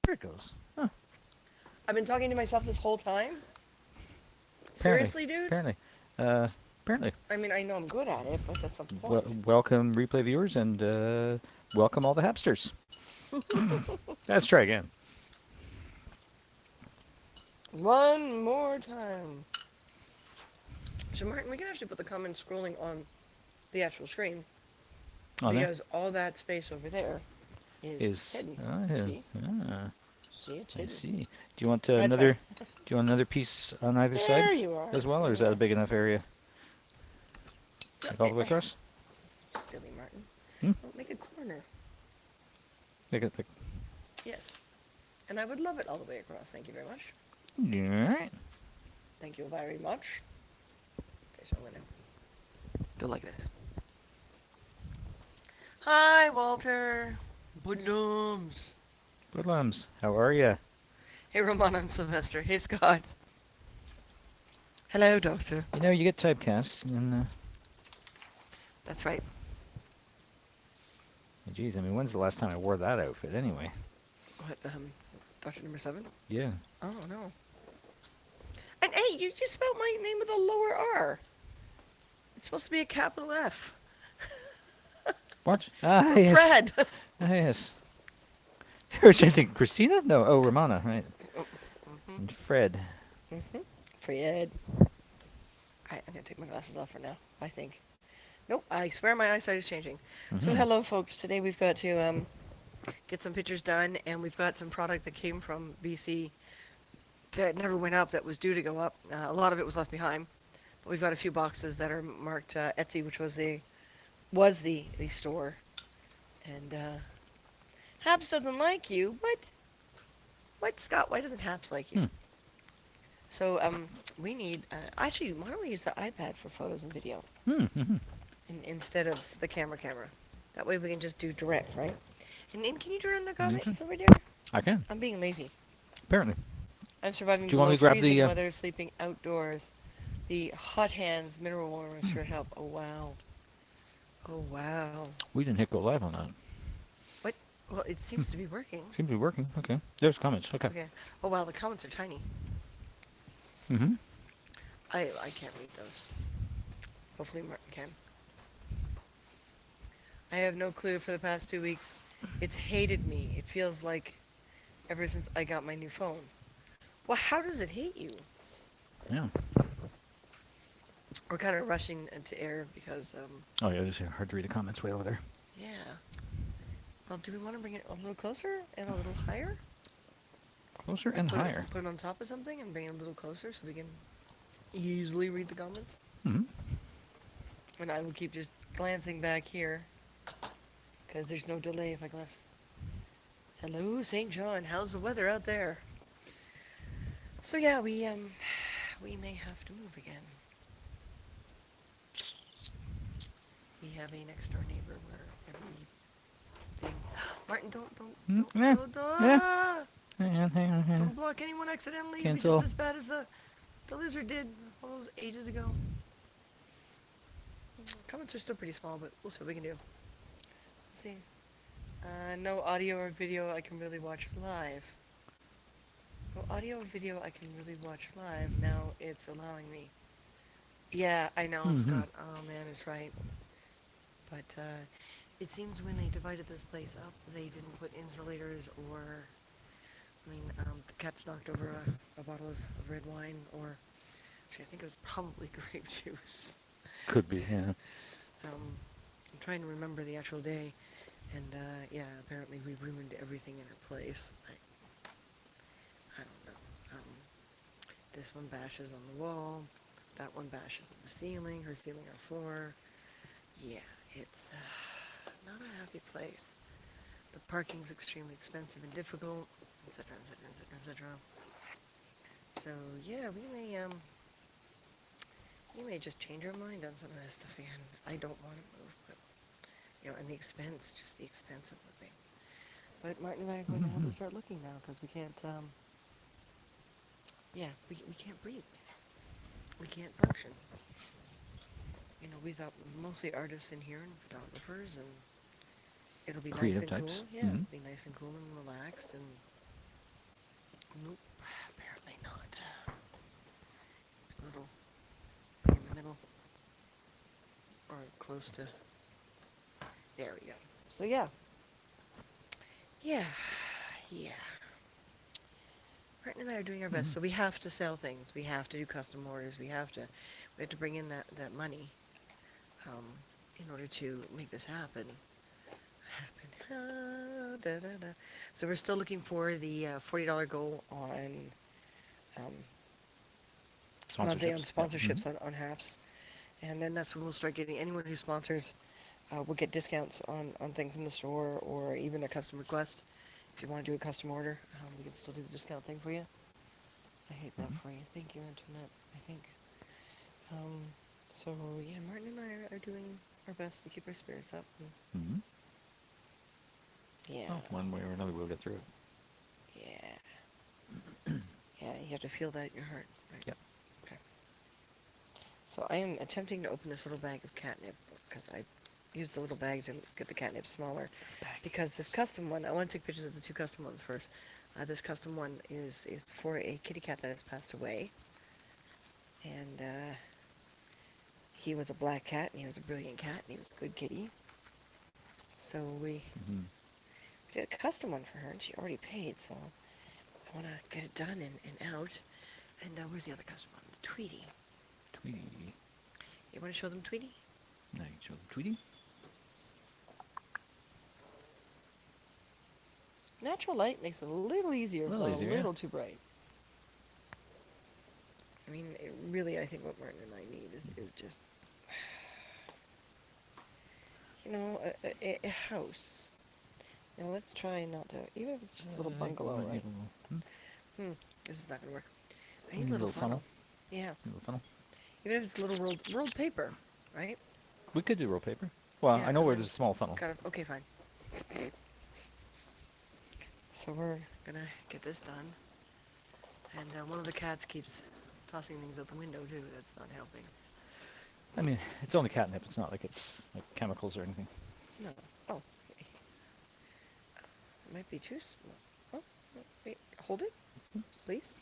There it goes. Huh. I've been talking to myself this whole time? Apparently. Seriously, dude? Apparently. Apparently. I mean, I know I'm good at it, but that's the point. Welcome replay viewers and welcome all the hapsters. Let's try again. One more time. So, Martin, we can actually put the comments scrolling on the actual screen On there because all that space over there is is. hidden. Yeah. See? Ah, See, it's I hidden. see. Do you want That's fine. another? Do you want another piece on either side There you are. as well, or There is you that a are. big enough area? No, Like all the way across? silly Martin. Hmm? Well, make a corner. Make it like. Yes. And I would love it all the way across. Thank you very much. Alright. Thank you very much. Okay, so I'm going to go like this. Hi, Walter. Budums. Hoodlums, how are ya? Hey, Roman and Sylvester. Hey, Scott. Hello, Doctor. You know, you get typecast, and That's right. geez, I mean, when's the last time I wore that outfit anyway? What, Doctor number 7? Yeah. Oh, no. And hey, you spelled my name with a lower R. It's supposed to be a capital F. What? Ah, For yes. Fred. Ah, yes. Was I thinking Christina? No. Oh, Romana, right? Oh, mm-hmm, And Fred. mm-hmm. Fred. I'm going to take my glasses off for now, I think. Nope, I swear my eyesight is changing. So Mm-hmm. hello, folks. Today we've got to get some pictures done, and we've got some product that came from BC that never went up that was due to go up. A lot of it was left behind. But we've got a few boxes that are marked Etsy, which was the store. And Habs doesn't like you. What? What, Scott? Why doesn't Habs like you? Hmm. So we need actually. Why don't we use the iPad for photos and video Mm-hmm. instead of the camera? That way we can just do direct, right? And can you turn on the Newton? comments over there? I can. I'm being lazy. Apparently. I'm surviving Do you want me below to grab the? freezing weather, sleeping outdoors. The hot hands mineral water sure help. Oh wow. Oh wow. We didn't hit go live on that. What? Well, it Hmm. seems to be working. Seems to be working. Okay. There's comments. Okay. Okay. Oh wow, the comments are tiny. Mm-hmm. I can't read those. Hopefully Martin can. I have no clue for the past 2 weeks. It's hated me. It feels like ever since I got my new phone. Well, how does it hate you? Yeah. We're kind of rushing into air because, Oh yeah, it's hard to read the comments way over there. yeah. Well, do we want to bring it a little closer and a little higher? Closer Like and higher. put it on top of something and bring it a little closer so we can easily read the comments? Mm-hmm. And I will keep just glancing back here because there's no delay if I glance. Hello, St. John. How's the weather out there? So yeah, we may have to move again. We have a next door neighbor where everything. Martin, Mm, yeah. Yeah. Hang on. Hang on. don't block anyone accidentally. You'll be just Cancel. as bad as the lizard did all those ages ago. Comments are still pretty small, but we'll see what we can do. Let's see. No audio or video I can really watch live. No audio or video I can really watch live. Now it's allowing me. Yeah, I know, Mm-hmm. Scott. Oh man, is right. But it seems when they divided this place up, they didn't put insulators or. I mean, the cats knocked over a bottle of red wine, or actually, I think it was probably grape juice. Could be. Yeah. I'm trying to remember the actual day, and yeah, apparently we ruined everything in her place. I don't know. This one bashes on the wall, that one bashes on the ceiling, her ceiling, our floor. Yeah, it's not a happy place. The parking's extremely expensive and difficult, etc., etc., etc., etc. So yeah, we may just change our mind on some of this stuff again. I don't want to move, but and the expense, just the expense of moving. But Martin and I are going to have Mm-hmm. to start looking now because we can't. Yeah, we can't breathe. We can't function. We've got mostly artists in here and photographers, and it'll be nice Creative and types. cool. Yeah, Mm-hmm. it'll be nice and cool and relaxed, and Nope, apparently not. A little in the middle, or close to. There we go. So yeah, yeah, yeah. Martin and I are doing our best. Mhm. So we have to sell things. We have to do custom orders. We have to bring in that money um, in order to make this happen. Da, da, da. So we're still looking for the $40 goal um, monthly on Sponsorships. Yep. Hmm. sponsorships on Haps. And then that's when we'll start getting anyone who sponsors will get discounts on things in the store or even a custom request. If you want to do a custom order, we can still do the discount thing for you. I hate that Hmm. for you. Thank you, Internet. I think. Um, so yeah, Martin and I are doing our best to keep our spirits up. And Hmm. yeah, Well, one way or another, we'll get through it. yeah, yeah. You have to feel that in your heart, right? Yep. Okay. So I am attempting to open this little bag of catnip because I used the little bag to get the catnip smaller. Back. Because this custom one, I want to take pictures of the two custom ones first. This custom one is for a kitty cat that has passed away, and he was a black cat, and he was a brilliant cat, and he was a good kitty. So Hmm. we did a custom one for her, and she already paid. So I want to get it done and out. And where's the other custom one? The Tweety. Tweety. You want to show them Tweety? Now you can show them Tweety. Natural light makes it a little easier A if little not a easier, yeah. little too bright. I mean, really, I think what Martin and I need is just, a house. Now let's try not to, even if it's just a little I think we bungalow, might need right? a little. Hmm? This is not going to work. I We need a need a little little funnel. funnel. Yeah. A little funnel. Even if it's a little rolled paper, right? We could do roll paper. Well, Yeah, I know and where then there's a small funnel. got it. Okay, fine. So we're going to get this done. And one of the cats keeps tossing things out the window, too. That's not helping. I mean, it's only catnip. It's not like it's like chemicals or anything. No. Oh. It might be too small. Oh, no, wait. Hold it, please.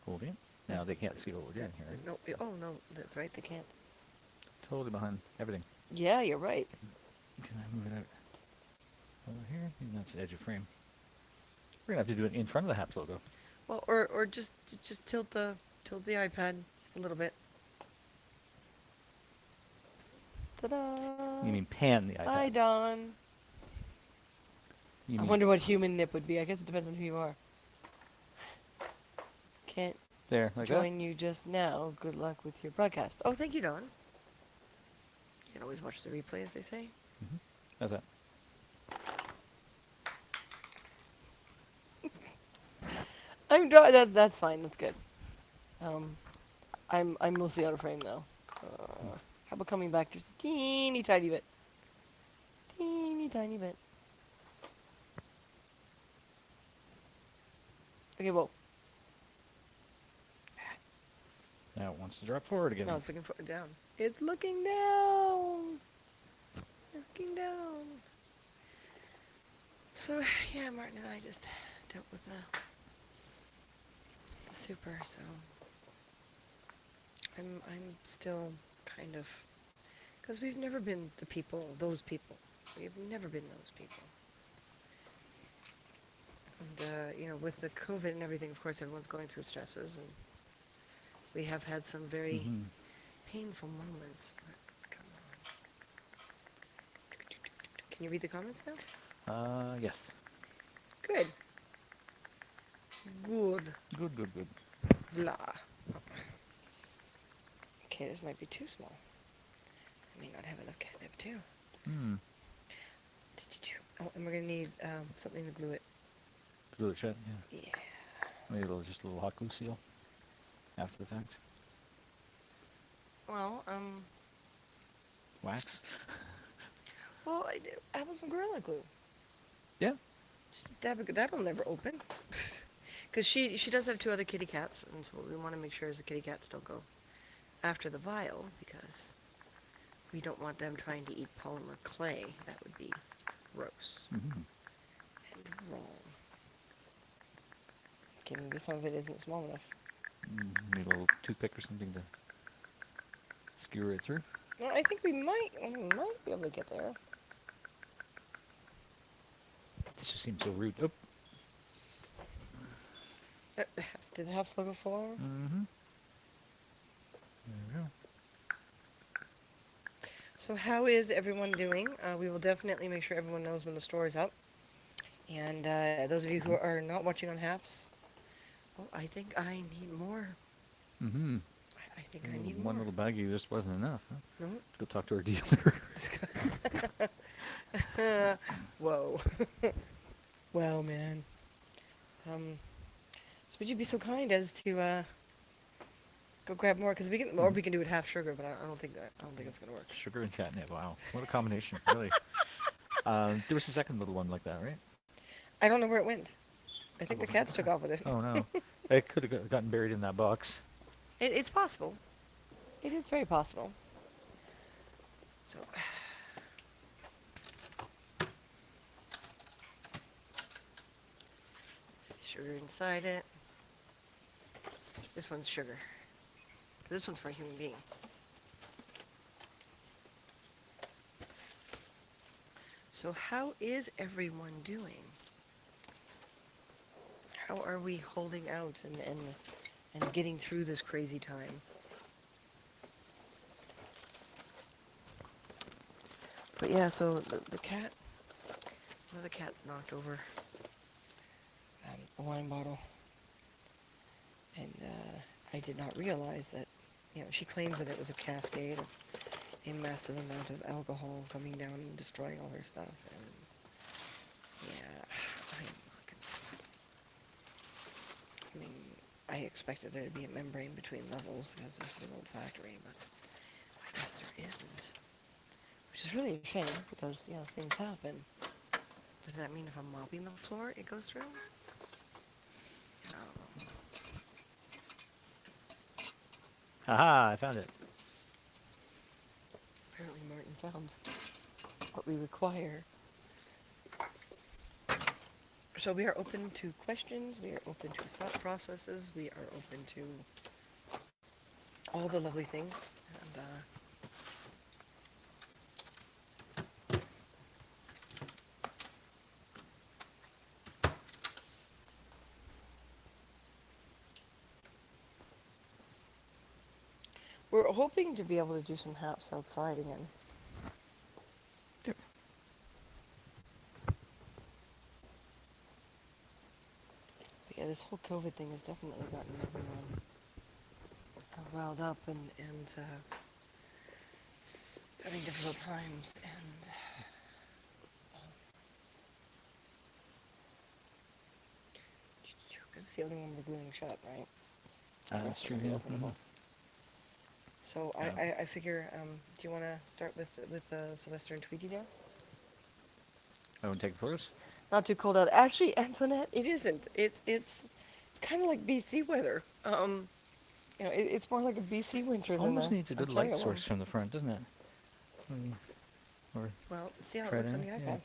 Hold it. No. Now they can't see what we're That, doing here. Right? no. Oh, no. That's right. They can't. Totally behind everything. Yeah, you're right. Can I move it out over here? I think that's the edge of frame. We're gonna have to do it in front of the HAPS logo. Well, or just tilt the iPad a little bit. Ta-da! You mean pan the Hi, iPad? Don. You I mean wonder what human nip would be. I guess it depends on who you are. Can't there, like that? join you just now. Good luck with your broadcast. Oh, thank you, Don. You can always watch the replay, as they say. Mm-hmm. How's that? That's fine. That's good. Um, I'm mostly out of frame though. How about coming back just a teeny tiny bit? Teeny tiny bit. Okay, whoa. Now it wants to drop forward again. No, it's looking down. It's looking down. Looking down. So yeah, Martin and I just dealt with the super. So I'm still kind of, because we've never been those people. We've never been those people. And with the COVID and everything, of course, everyone's going through stresses, and we have had some very Mm-hmm. painful moments. Come on. Can you read the comments now? Yes. Good. Good. Good, good, good. Blah. Okay, this might be too small. I may not have enough catnip, too. Hmm. Oh, and we're going to need something to glue it. Glue it shut, yeah. Yeah. Maybe just a little hot glue seal after the fact. Well, Wax. I do. How about some Gorilla Glue? Yeah. Just a dab of, that'll never open. Because she does have two other kitty cats, and so what we want to make sure is the kitty cats don't go after the vial, because we don't want them trying to eat polymer clay. That would be gross Mm-hmm. and wrong. Okay, maybe some of it isn't small enough. Maybe a little toothpick or something to skewer it through. No, I think we might be able to get there. This just seems so rude. Oh. Did the half logo fall over? Mm-hmm. There we go. So how is everyone doing? We will definitely make sure everyone knows when the store is up. And those of you who are not watching on Haps, oh, I think I need more. Mm-hmm. I think I need One more. little baggie just wasn't enough. Huh? No? Let's go talk to our dealer. Whoa. Well, man. So would you be so kind as to go grab more? Because we can, or we can do it half sugar, but I don't think it's gonna work. Sugar and catnip. Wow, what a combination, really. There was a second little one like that, right? I don't know where it went. I think the cats took off with it. Oh no, it could have gotten buried in that box. It's possible. It is very possible. So. Sugar inside it. This one's sugar. This one's for a human being. So how is everyone doing? How are we holding out and getting through this crazy time? But yeah, so the cat, one of the cats knocked over a wine bottle. And I did not realize that, she claims that it was a cascade of a massive amount of alcohol coming down and destroying all her stuff. And yeah, I'm not convinced. I mean, I expected there to be a membrane between levels because this is an old factory, but I guess there isn't. Which is really a shame because, things happen. Does that mean if I'm mopping the floor, it goes through? I don't know. Haha, I found it. Apparently Martin found what we require. So we are open to questions, we are open to thought processes, we are open to all the lovely things. And we're hoping to be able to do some haps outside again. Yep. But yeah, this whole COVID thing has definitely gotten everyone riled up and having difficult times. And because it's the only one we're gluing shut, right? That's true, yeah. Mm-hmm. So I figure, do you want to start with Sylvester and Tweety there? I don't take photos? Not too cold out. Actually, Antoinette, it isn't. It's kind of like BC weather. It's more like a BC winter than Almost a needs a good Ontario light source one. from the front, doesn't it? Or Well, see how it try looks that, on the yeah. iPad.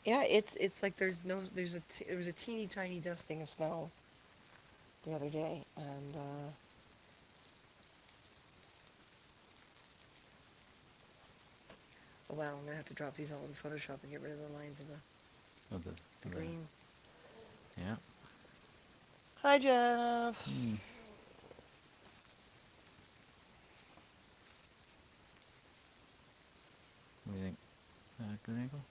Yeah, it's like there was a teeny tiny dusting of snow the other day, and oh wow, I'm gonna have to drop these all in Photoshop and get rid of the lines of the green. Yeah. Hi, Jeff. What do you think? Good angle?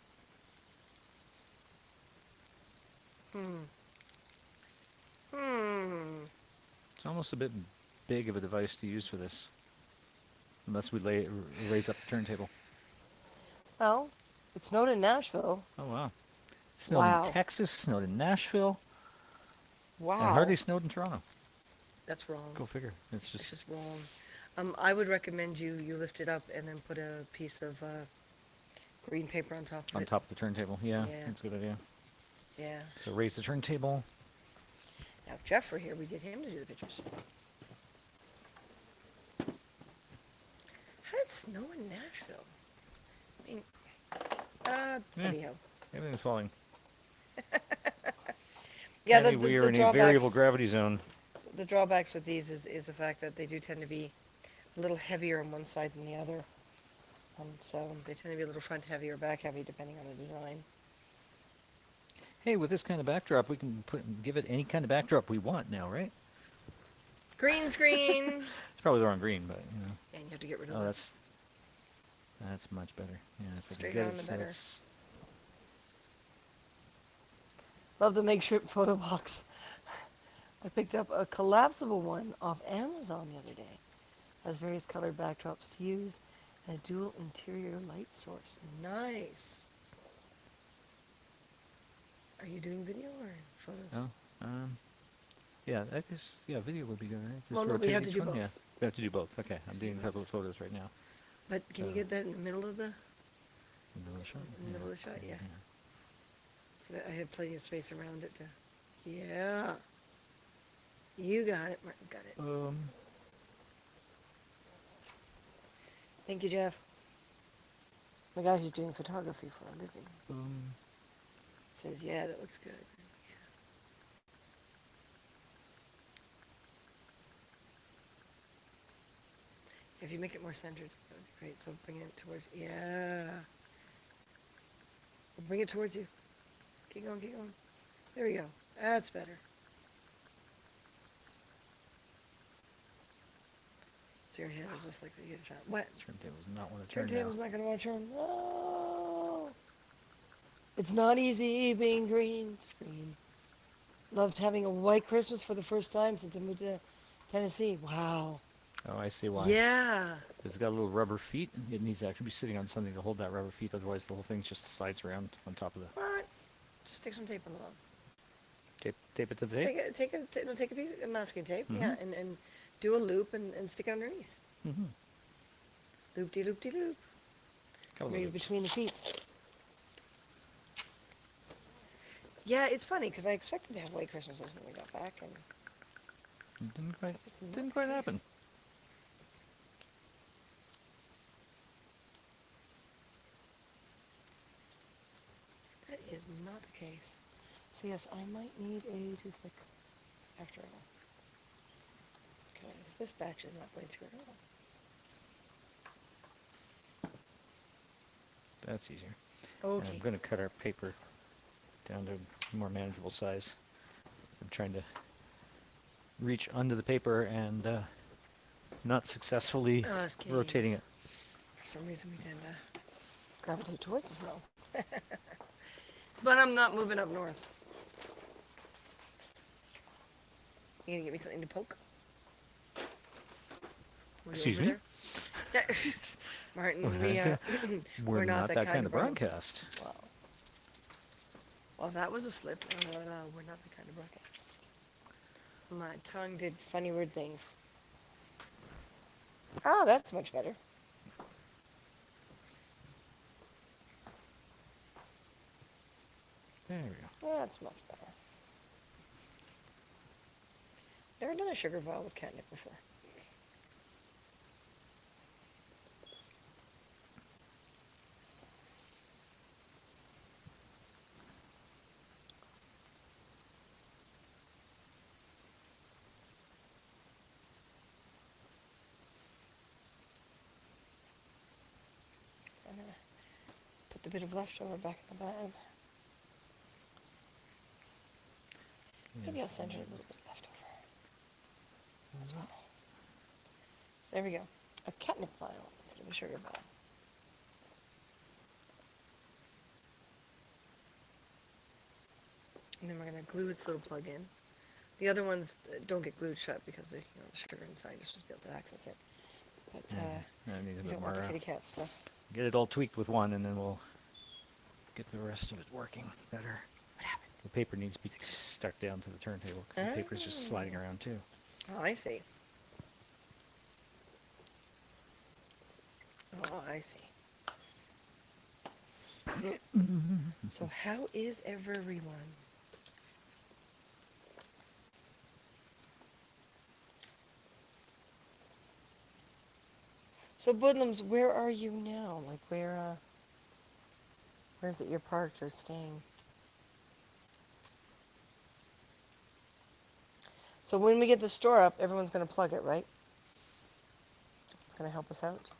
It's almost a bit big of a device to use for this. Unless we raise up the turntable. Well, it snowed in Nashville. Oh, wow. Snowed Wow. in Texas, snowed in Nashville. Wow. And hardly snowed in Toronto. That's wrong. Go figure. It's just wrong. I would recommend you lift it up and then put a piece of green paper on top of it. On top of the turntable, yeah. That's a good idea. Yeah. So raise the turntable. Now, if Jeff were here, we'd get him to do the pictures. How did it snow in Nashville? I mean, anyhow. Everything's falling. Yeah, Tammy, we are in a variable gravity zone. the drawbacks with these is the fact that they do tend to be a little heavier on one side than the other. So they tend to be a little front heavy or back heavy depending on the design. Hey, with this kind of backdrop, we can give it any kind of backdrop we want now, right? Green screen! It's probably the wrong green, but you know. And you have to get rid of Oh, the that's much better. Yeah, if I can straighter get on it the so better. it's Love the makeshift photo box. I picked up a collapsible one off Amazon the other day. Has various colored backdrops to use and a dual interior light source. Nice. Are you doing video or photos? oh, yeah, I guess yeah, video would be good, right? Just Well, no, we rotate have to each do one. Yeah, both. we have to do both. Okay, I'm Do doing a couple both. of photos right now. But can you So, get that in the middle of the middle of the shot. in the middle of the shot? Yeah. Yeah. So that I have plenty of space around it to. Yeah. You got it. Martin got it. Thank you, Jeff. The guy who's doing photography for a living Um, says, "Yeah, that looks good." If you make it more centered, that would be great. So bring it towards. Yeah. Bring it towards you. Keep going. Keep going. There we go. That's better. So your hand is less likely to get a shot. What? turntable's not want to turn now. Turntable's not going to want to turn. No. It's not easy being green screen. Loved having a white Christmas for the first time since I moved to Tennessee. Wow. Oh, I see why. Yeah. It's got a little rubber feet. It needs to actually be sitting on something to hold that rubber feet. Otherwise, the whole thing just slides around on top of the What? Just stick some tape on the bottom. tape it to the tape. Take a piece of masking tape. Mhm. Yeah, and do a loop and stick it underneath. Mm-hmm. Loop de loop de loop. Couple Maybe of loops. between the feet. Yeah, it's funny because I expected to have white Christmases when we got back, and Didn't quite that was not didn't the quite case. happen. That is not the case. So yes, I might need a toothpick after all, because this batch is not going through at all. That's easier. And I'm Okay. going to cut our paper down to a more manageable size. I'm trying to reach under the paper and not successfully Us rotating Canadians. it. For some reason, we tend to gravitate towards the snow. But I'm not moving up north. You gonna get me something to poke? Were you Excuse over me? there? Martin, we're not that kind of broad- broadcast. Well, that was a slip. No, we're not the kind of broadcasts. My tongue did funny, weird things. Oh, that's much better. There we go. That's much better. Never done a sugar vial with catnip before. So I'm gonna put the bit of leftover back in the bag. Maybe I'll Yes. send her a little bit left over as well. So there we go. A catnip vial instead of a sugar vial. And then we're going to glue its little plug in. The other ones don't get glued shut because the sugar inside, you're supposed to be able to access it. But I need a you bit don't more. want the kitty cat stuff. Get it all tweaked with one, and then we'll get the rest of it working better. What happened? The paper needs to be stuck down to the turntable because the paper's just sliding around too. Oh, I see. Oh, I see. So how is everyone? So Budlums, where are you now? Like where's it you're parked or staying? So when we get the store up, everyone's going to plug it, right? It's going to help us out.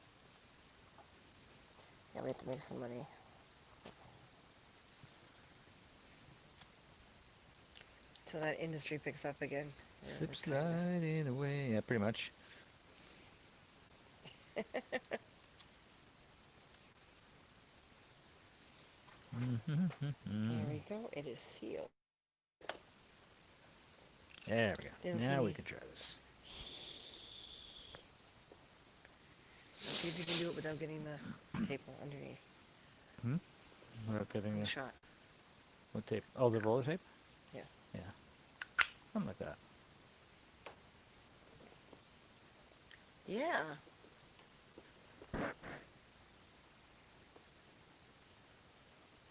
Yeah, we have to make some money. Till that industry picks up again. Yeah, Slip we're kinda- sliding away. Yeah, pretty much. There we go. It is sealed. There we go. Didn't see Now we me. can try this. Let's see if you can do it without getting the tape underneath. Hmm? Without getting The the shot. what tape? Oh, the roller tape? Yeah. Yeah. Something like that. Yeah.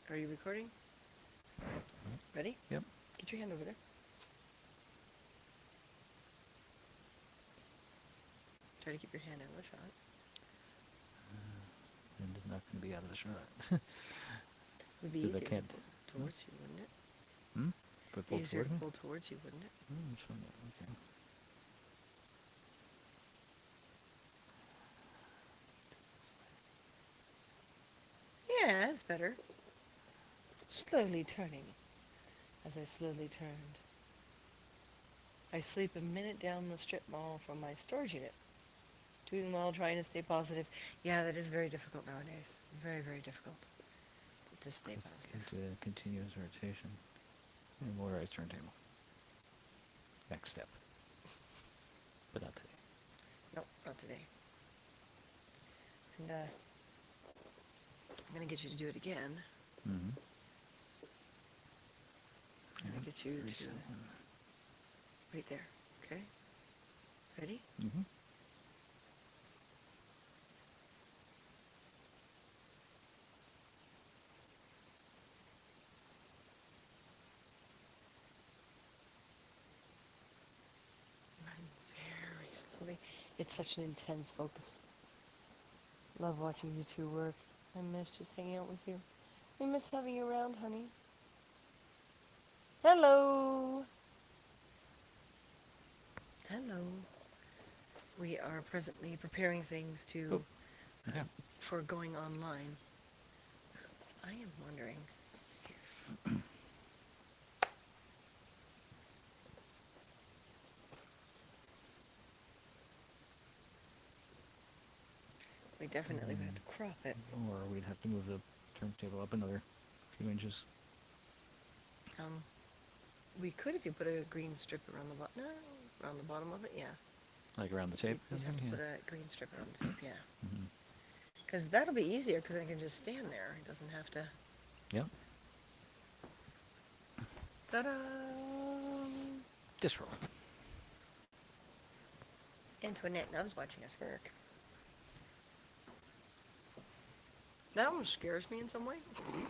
Are you recording? Ready? Yep. Get your hand over there. Try to keep your hand out of the shot. And it's not going to be out of the shot. Would be 'Cause I easier to can't- pull towards you, wouldn't it? Hmm? If I pull Easier toward to me? pull towards you, wouldn't it? Okay. Yeah, that's better. Slowly turning. As I slowly turned. I sleep a minute down the strip mall from my storage unit. Doing well, trying to stay positive. Yeah, that is very difficult nowadays. Very, very difficult to stay positive. Into continuous rotation. And motorized turntable. Next step. But not today. Nope, not today. And I'm gonna get you to do it again. Mm-hmm. I'm gonna get you to Reset. right there. Okay? Ready? Mm-hmm. Runs very slowly. It's such an intense focus. Love watching you two work. I miss just hanging out with you. I miss having you around, honey. Hello! Hello. We are presently preparing things to Yeah. for going online. I am wondering if we definitely would have to crop it. Or we'd have to move the turntable up another few inches. We could if you put a green strip around the bottom. No, around the bottom of it, yeah. Like around the tape? You'd have to Yeah. put a green strip around the tape, yeah. Mm-hmm. Because that'll be easier because I can just stand there. It doesn't have to. Yep. Ta-da! Disc roll. Antoinette loves watching us work. That almost scares me in some way.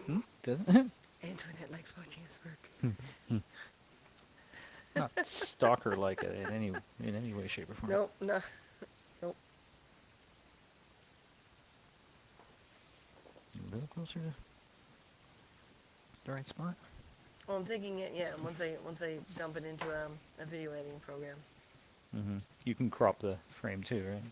Hmm? Doesn't Antoinette likes watching us work. Not stalker like it in any way, shape, or form. Nope, no. Nope. A little closer to the right spot. Well, I'm thinking it, yeah, once I dump it into a video editing program. Mm-hmm. You can crop the frame too, right?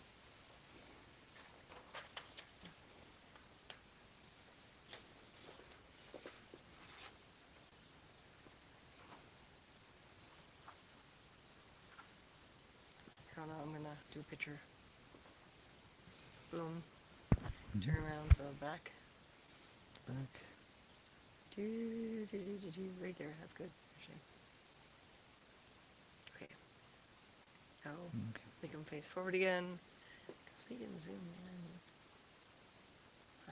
Hold on, I'm gonna do a picture. Boom. Mm-hmm. Turn around, so back. Back. Right there, that's good, actually. Okay. Oh, Okay. make them face forward again. Because we can zoom in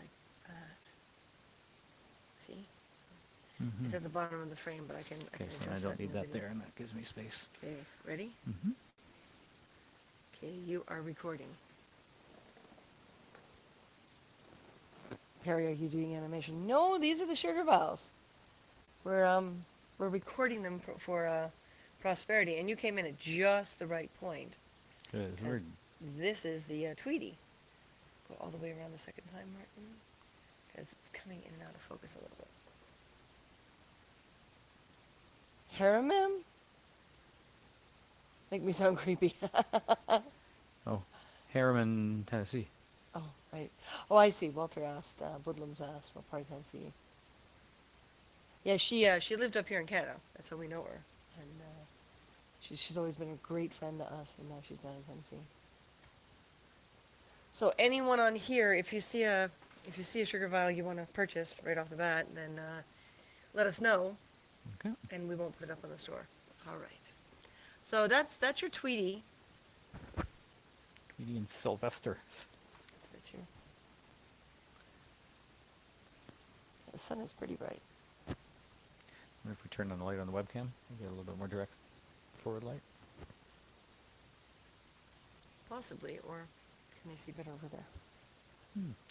like that. See? Mm-hmm. It's at the bottom of the frame, but I can Okay, so I adjust don't that in need the that video. there, and that gives me space. Okay, ready? Mm-hmm. Okay, you are recording. Perry, are you doing animation? No, these are the sugar vials. We're recording them for prosperity, and you came in at just the right point. Good. Because this is the Tweety. Go all the way around the second time, Martin, because it's coming in and out of focus a little bit. Haremim? Make me sound creepy. Oh, Harriman, Tennessee. Oh, right. Oh, I see. Walter asked, Woodlands asked, what part of Tennessee? Yeah, she lived up here in Canada. That's how we know her. And she's always been a great friend to us, and now she's down in Tennessee. So anyone on here, if you see a sugar vial you want to purchase right off the bat, then let us know, Okay. and we won't put it up on the store. All right. So that's your Tweety. Tweety and Sylvester. That's your. The sun is pretty bright. Wonder if we turn on the light on the webcam, we get a little bit more direct forward light. Possibly, or can they see better over there?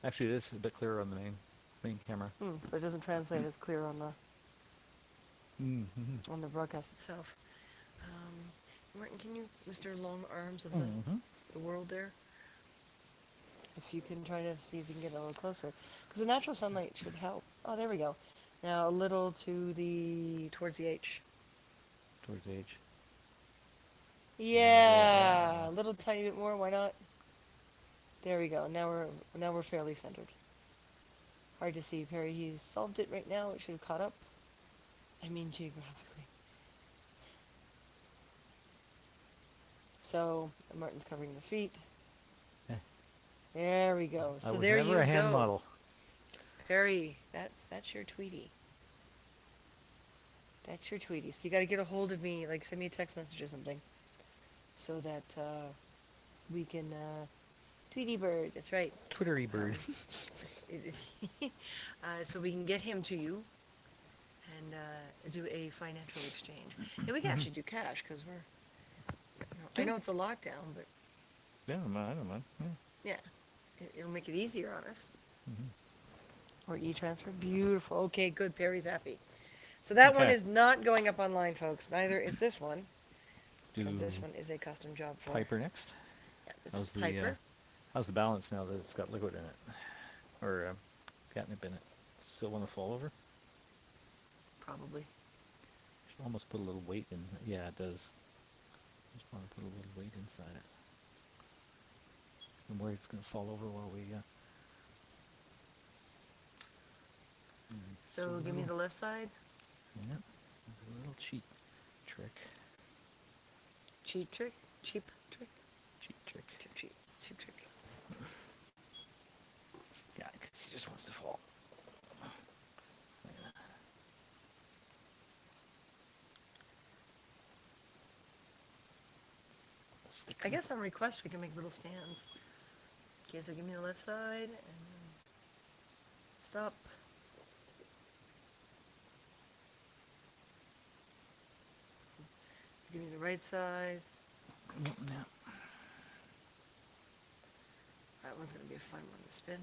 Actually, it is a bit clearer on the main camera. But it doesn't translate as clear on Mm-hmm. the broadcast itself. Martin, can you, Mr. Long Arms of Mm-hmm. the world there? If you can try to see if you can get a little closer. Because the natural sunlight should help. Oh, there we go. Now a little towards the H. Towards the edge. Yeah, a little tiny bit more, why not? There we go. Now we're fairly centered. Hard to see, Perry. He's solved it right now. It should have caught up. I mean geographically. So Martin's covering the feet. Eh. There we go. I So was there never you a hand go. model. Perry, that's your Tweety. That's your Tweety. So you got to get a hold of me, like send me a text message or something, so that we can Tweety bird. That's right. Twittery bird. So we can get him to you and do a financial exchange. Yeah, we can actually do cash because we're. I know it's a lockdown, but Yeah, I don't mind. Yeah. yeah, it'll make it easier on us. Mm-hmm. Or e-transfer. Beautiful. Okay, good. Perry's happy. So that one Okay. is not going up online, folks. Neither is this one, Do because this one is a custom job for. Piper next. Yeah, this How's is the Piper. how's the balance now that it's got liquid in it, or catnip in it? Still want to fall over? Probably. Should almost put a little weight in. Yeah, it does. Just want to put a little weight inside it. I'm worried it's going to fall over while we. So give me the left side. Yeah, a little cheat trick. Cheap trick. Cheap trick. Cheat trick. Cheap trick. Yeah, because he just wants to fall. I guess on request we can make little stands. Okay, so give me the left side and then stop. Give me the right side. Yeah. That one's gonna be a fun one to spin.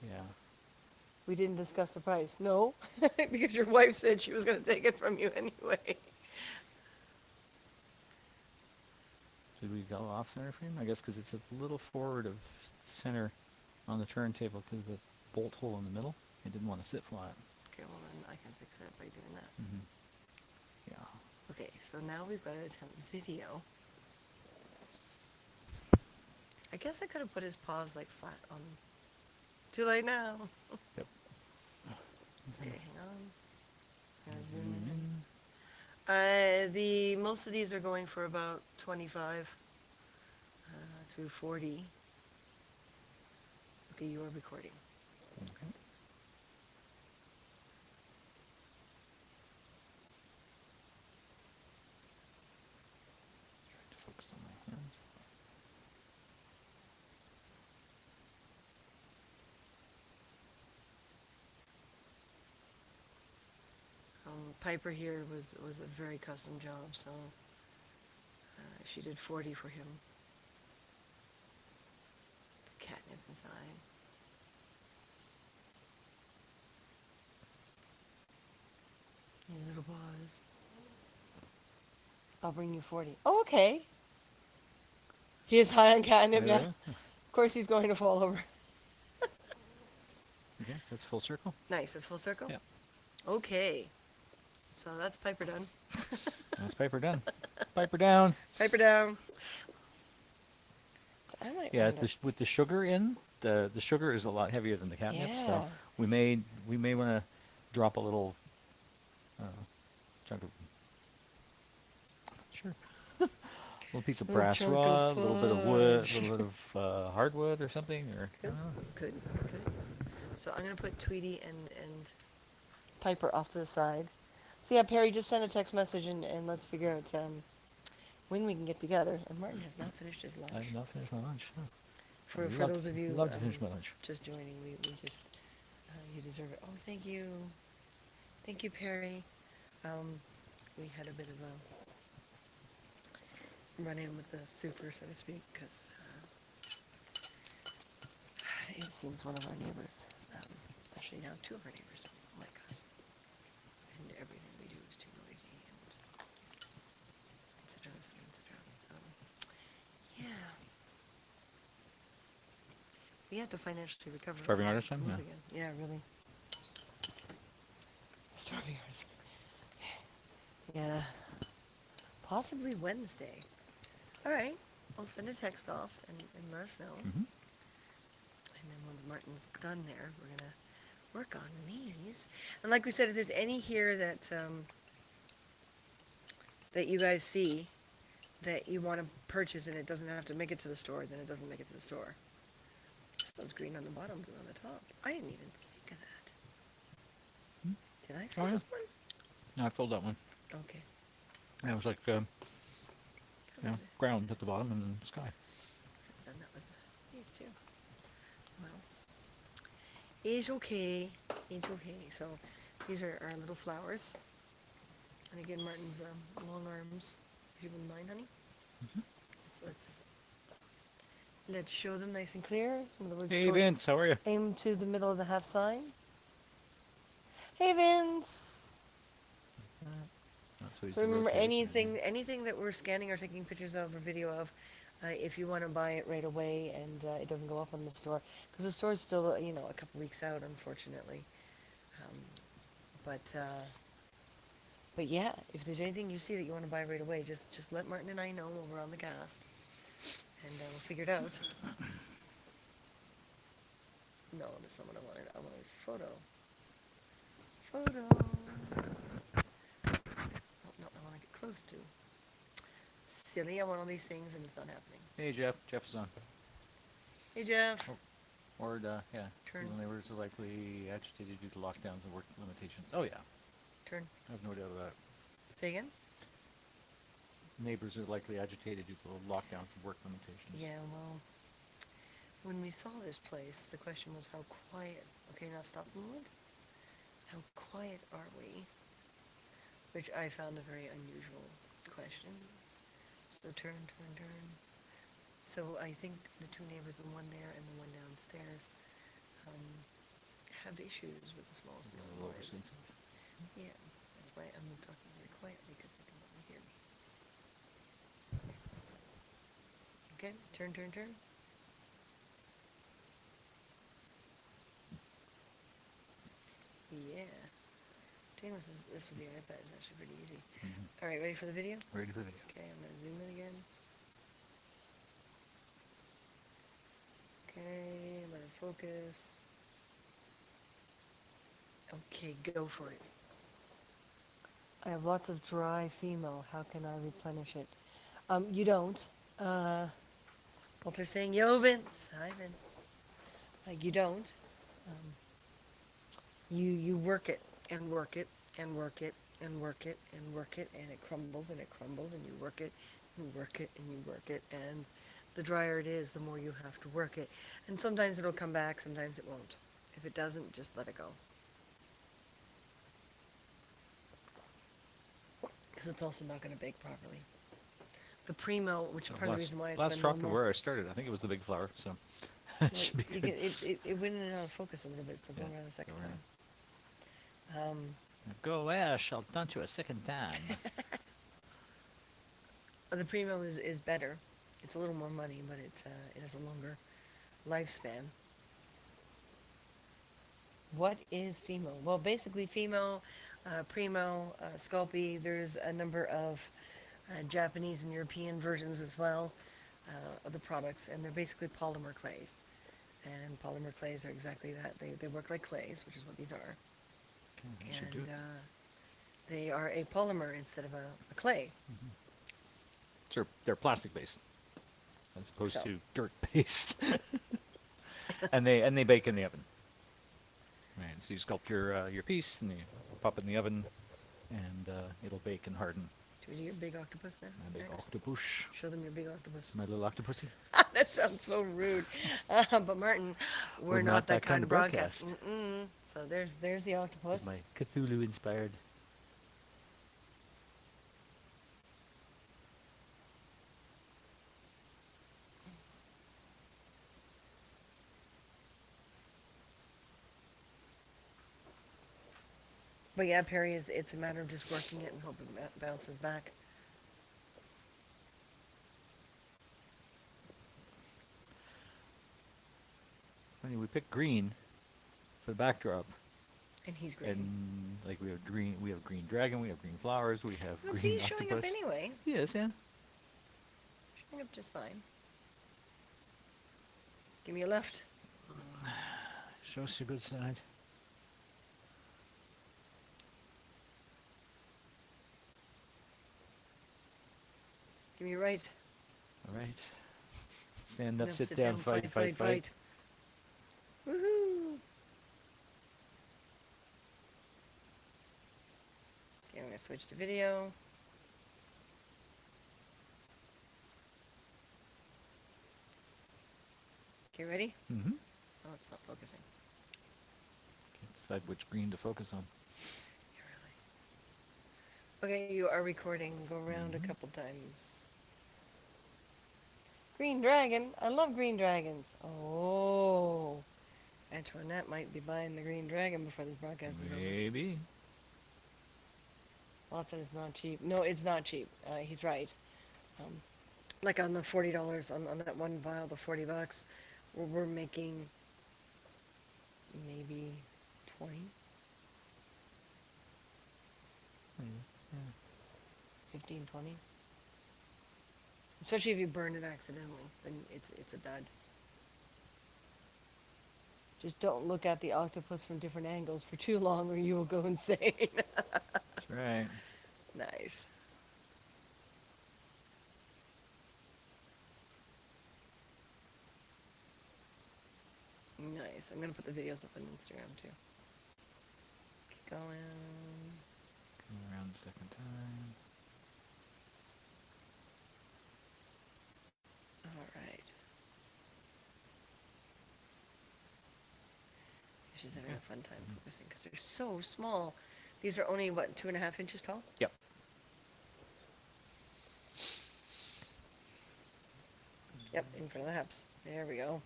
Yeah. We didn't discuss the price. No, because your wife said she was gonna take it from you anyway. Should we go off center frame? I guess because it's a little forward of center on the turntable because the bolt hole in the middle. I didn't want to sit flat. Okay, well then I can fix it by doing that. Mm-hmm. Yeah. Okay, so now we've got to attempt video. I guess I could have put his paws like flat on. Too late now. Yep. Okay, hang on. I'm gonna zoom Zoom in. The most of these are going for about 25 to 40. Okay, you are recording. Okay. Trying to focus on my hands. Piper here was a very custom job, so she did 40 for him. The catnip inside. His little paws. I'll bring you 40. Oh, okay. He is high on catnip now. Yeah. Of course he's going to fall over. Okay, that's full circle. Nice, that's full circle? Yeah. Okay. So that's Piper done. That's Piper done. Piper down. Piper down. So I might Yeah, round it's up. with the sugar in. The sugar is a lot heavier than the catnip, so Yeah. we may want to drop a little uh, chunk of sure, a little piece of Little brass chunk of rod, a little bit of wood, a fudge. little bit of hardwood or something, or I Good, don't know. good, good. So I'm gonna put Tweety and Piper off to the side. So yeah, Perry, just send a text message and let's figure out when we can get together. And Martin has not finished his I have lunch. not finished my lunch. Huh. For those of you Love to finish my lunch. just joining, we just you deserve it. Oh, thank you, Perry. Um, we had a bit of a run-in with the super, so to speak, because it seems one of our neighbors, actually now two of our neighbors don't like us, and everything we do is too noisy, and etc., etc., etc. So, yeah, we have to financially recover Starving to artist time? move Yeah. again. Yeah, really. Starving artist. Yeah, possibly Wednesday. All right, I'll send a text off and let us know. Mm-hmm. And then once Martin's done there, we're gonna work on these. And like we said, if there's any here that you guys see that you want to purchase and it doesn't have to make it to the store, then it doesn't make it to the store. This one's green on the bottom, blue on the top. I didn't even think of that. Did I Oh fill yeah. this one? No, I filled that one. Okay. And it was like Could have ground at the bottom and then sky. done that with these two. Well, it's okay. It's okay. So these are our little flowers. And again, Martin's long arms, if you wouldn't mind, honey. Mm-hmm. Let's let's show them nice and clear. In other words, Hey Vince, how are you? aim to the middle of the half sign. Hey, Vince. That's what he's So remember, rotated. anything that we're scanning or taking pictures of or video of, if you want to buy it right away and it doesn't go up on the store, because the store is still, a couple weeks out, unfortunately. Um, but yeah, if there's anything you see that you want to buy right away, just let Martin and I know when we're on the cast, and we'll figure it out. No, that's not what I wanted. I wanted photo. Photo. Oh, no, I want to get close to. Silly, I want all these things and it's not happening. Hey Jeff, Jeff is on. Hey, Jeff. Or yeah, Turn. people neighbors are likely agitated due to lockdowns and work limitations. Oh yeah, Turn. I have no doubt about that. Say again? Neighbors are likely agitated due to lockdowns and work limitations. Yeah, well, when we saw this place, the question was how quiet. Okay, now stop a moment. How quiet are we? Which I found a very unusual question. So turn, turn, turn. So I think the two neighbors, the one there and the one downstairs, um, have issues with the small Lower noise. sensitive. Yeah, that's why I'm talking very quietly because they can only hear me. Okay, turn, turn, turn. Yeah. Doing this with the iPad is actually pretty easy. Mm-hmm. All right, ready for the video? Ready for the video. Okay, I'm gonna zoom in again. Okay, let it focus. Okay, go for it. I have lots of dry female. How can I replenish it? You don't. Walter's saying, yo, Vince. Hi, Vince. You don't. Um, you work it and work it and work it and work it and work it and it crumbles and it crumbles and you work it and work it and you work it and the drier it is, the more you have to work it. And sometimes it'll come back, sometimes it won't. If it doesn't, just let it go. Because it's also not going to bake properly. The Primo, which part of the reason why I last spend a truck little to more... where I started. I think it was the big flower, so Well, it should be you good. it went in and out of focus a little bit, so go Yeah, around a second go around. time. Go Ash, I'll taunt you a second time. The Primo is better. It's a little more money, but it has a longer lifespan. What is Fimo? Well, basically, Fimo Primo, Sculpey. There's a number of Japanese and European versions as well of the products, and they're basically polymer clays. And polymer clays are exactly that. They work like clays, which is what these are. Okay, that should do And it. they are a polymer instead of a clay. So they're plastic based as opposed So. to dirt based. and they bake in the oven. Right. So you sculpt your piece and you pop it in the oven, and it'll bake and harden. Do we do your big octopus now? My big Next? octopus. Show them your big octopus. My little octopusy. That sounds so rude. But Martin, we're not that kind of broadcast. So there's the octopus. My Cthulhu inspired. But yeah, Perry, it's a matter of just working it and hoping it bounces back. I mean, we picked green for the backdrop, And he's green. and like we have green dragon, we have green flowers, we have Well, green see, he's octopus. showing up anyway. Yes, yeah. Showing up just fine. Give me a left. Show us your good side. Give me a right. All right. Stand up, No, sit down, fight, fight, fight. Woohoo! Okay, I'm gonna switch to video. Okay, ready? Mm-hmm. Oh, it's not focusing. Can't decide which green to focus on. Yeah, really. Okay, you are recording. Go around a Mhm. couple times. Green dragon. I love green dragons. Oh, Antoinette might be buying the green dragon before this broadcast is over. Maybe. Watson is not cheap. No, it's not cheap. He's right. Um, like on the $40 on that one vial, the $40, we're making maybe 20, Maybe. Yeah. 15, 20. Especially if you burn it accidentally, then it's a dud. Just don't look at the octopus from different angles for too long or you will go insane. That's right. Nice. Nice. I'm going to put the videos up on Instagram too. Keep going. Come around the second time. All right. She's having a fun time focusing because they're so small. These are only, what, 2.5 inches tall? Yep. Yep, in front of the house. There we go.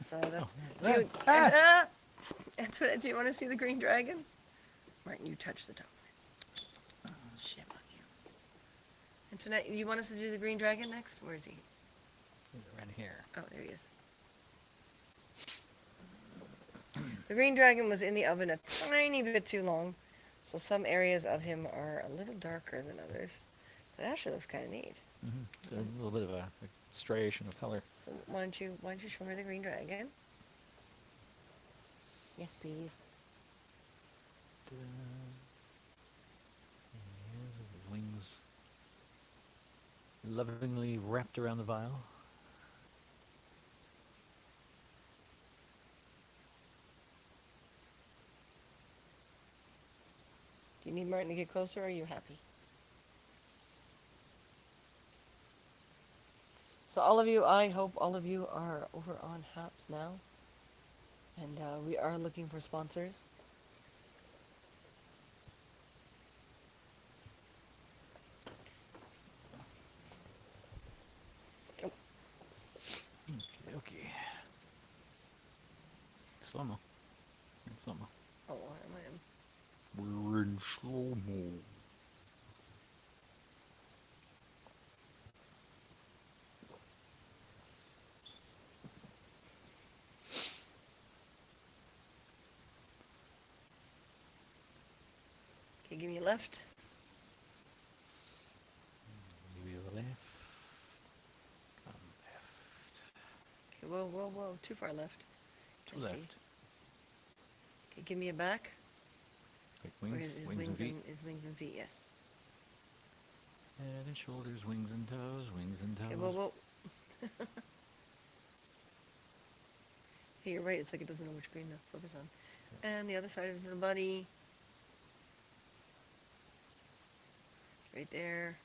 So that's. Oh, Do you, ah! Antoinette, do you want to see the green dragon? Martin, you touch the top. Shame on you. Antoinette, you want us to do the green dragon next? Where is he? Right here. Oh, there he is. The green dragon was in the oven a tiny bit too long, so some areas of him are a little darker than others. But it actually looks kind of neat. Mm-hmm. A little bit of a striation of color. So why don't you show me the green dragon? Yes, please. Wings lovingly wrapped around the vial. Do you need Martin to get closer, or are you happy? So all of you, I hope all of you are over on Haps now. And we are looking for sponsors. Oh, Okay. Slow-mo. In slow-mo. oh, am I in? We're in slow-mo. give me a left. Maybe the left. Come left. Okay, whoa, whoa, whoa. Too far left. To Can't left. see. Okay, give me a back. Like Or wings, his wings and feet. his wings and feet, yes. Head and shoulders, wings and toes, wings and toes. Okay, whoa, whoa. Hey, you're right. It's like it doesn't know which green to focus on. And the other side of his little body. Right there.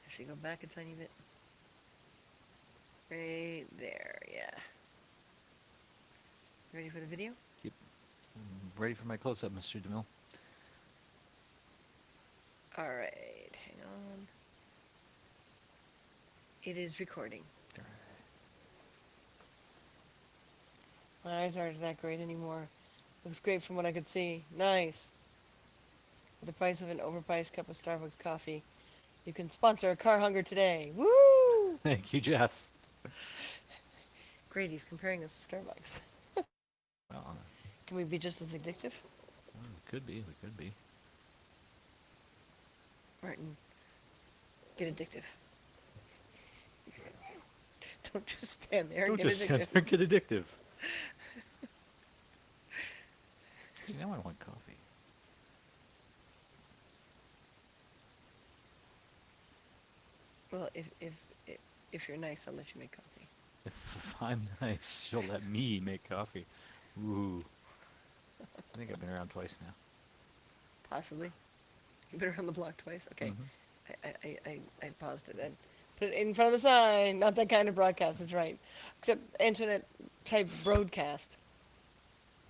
Actually, go back a tiny bit. Right there, yeah. Ready for the video? I'm ready for my close-up, Mr. DeMille. Alright, hang on. It is recording. My eyes aren't that great anymore. Looks great from what I could see. Nice. For the price of an overpriced cup of Starbucks coffee, you can sponsor a car hunger today. Woo! Thank you, Jeff. Great, he's comparing us to Starbucks. Well, Can we be just as addictive? we could be. We could be. Martin, get addictive. Don't just stand there and Don't get just addictive. sit there and get addictive. See, now I want coffee. Well, if you're nice, I'll let you make coffee. If I'm nice, she'll let me make coffee. Ooh. I think I've been around twice now. Possibly. You've been around the block twice. Okay. Mhm. I paused it. I put it in front of the sign. Not that kind of broadcast. That's right. Except internet type broadcast.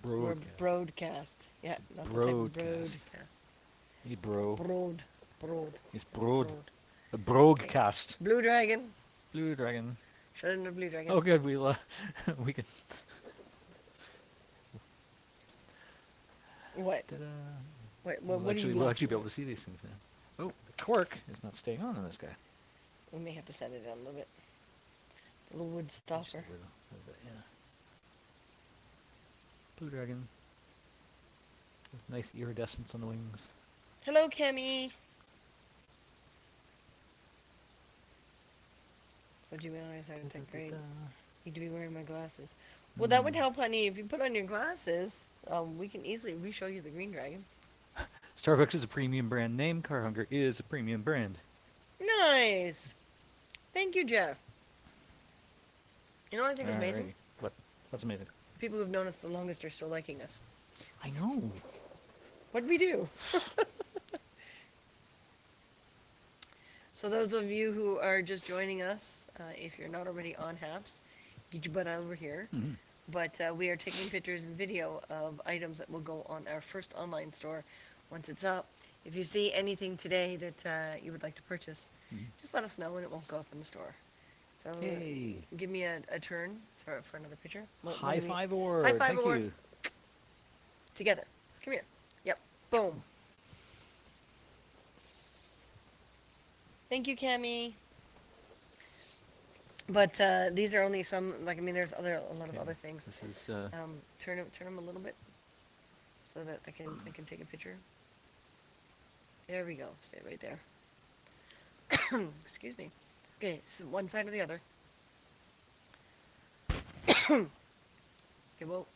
We're Broadcast. broadcast. Yeah, not the type of Broadcast. broadcast. Hey, bro. Broad. It's It's broad. broad. A broadcast. Blue dragon. Blue dragon. Shut in the blue dragon. Oh, good. We can. What? Ta-da. Wait, what We'll are you actually laughing be able at? to see these things now. Oh, the cork is not staying on this guy. We may have to set it down a little bit. The little wood Just a stopper. little bit, yeah. Blue dragon. With nice iridescence on the wings. Hello, Kemi. What do you mean I started that grade? Da-da-da-da. Need to be wearing my glasses. Well, that would help, honey. If you put on your glasses, we can easily re-show you the green dragon. Starbucks is a premium brand name. Car Hunger is a premium brand. Nice. Thank you, Jeff. You know what I think is amazing? Alrighty. What? What's amazing? People who've known us the longest are still liking us. I know. What'd we do? So those of you who are just joining us, if you're not already on Haps, get your butt over here. Mhm. But we are taking pictures and video of items that will go on our first online store once it's up. If you see anything today that you would like to purchase, Mhm. just let us know and it won't go up in the store. So Hey. give me a turn. Sorry for another picture. High five award. High five Thank award. you. Together. Come here. Yep. Boom. Thank you, Cami. But these are only some. Like I mean, there's a lot of Okay, other things. This is Turn them a little bit so that I can take a picture. There we go. Stay right there. Excuse me. Okay, so one side or the other. Okay, whoa.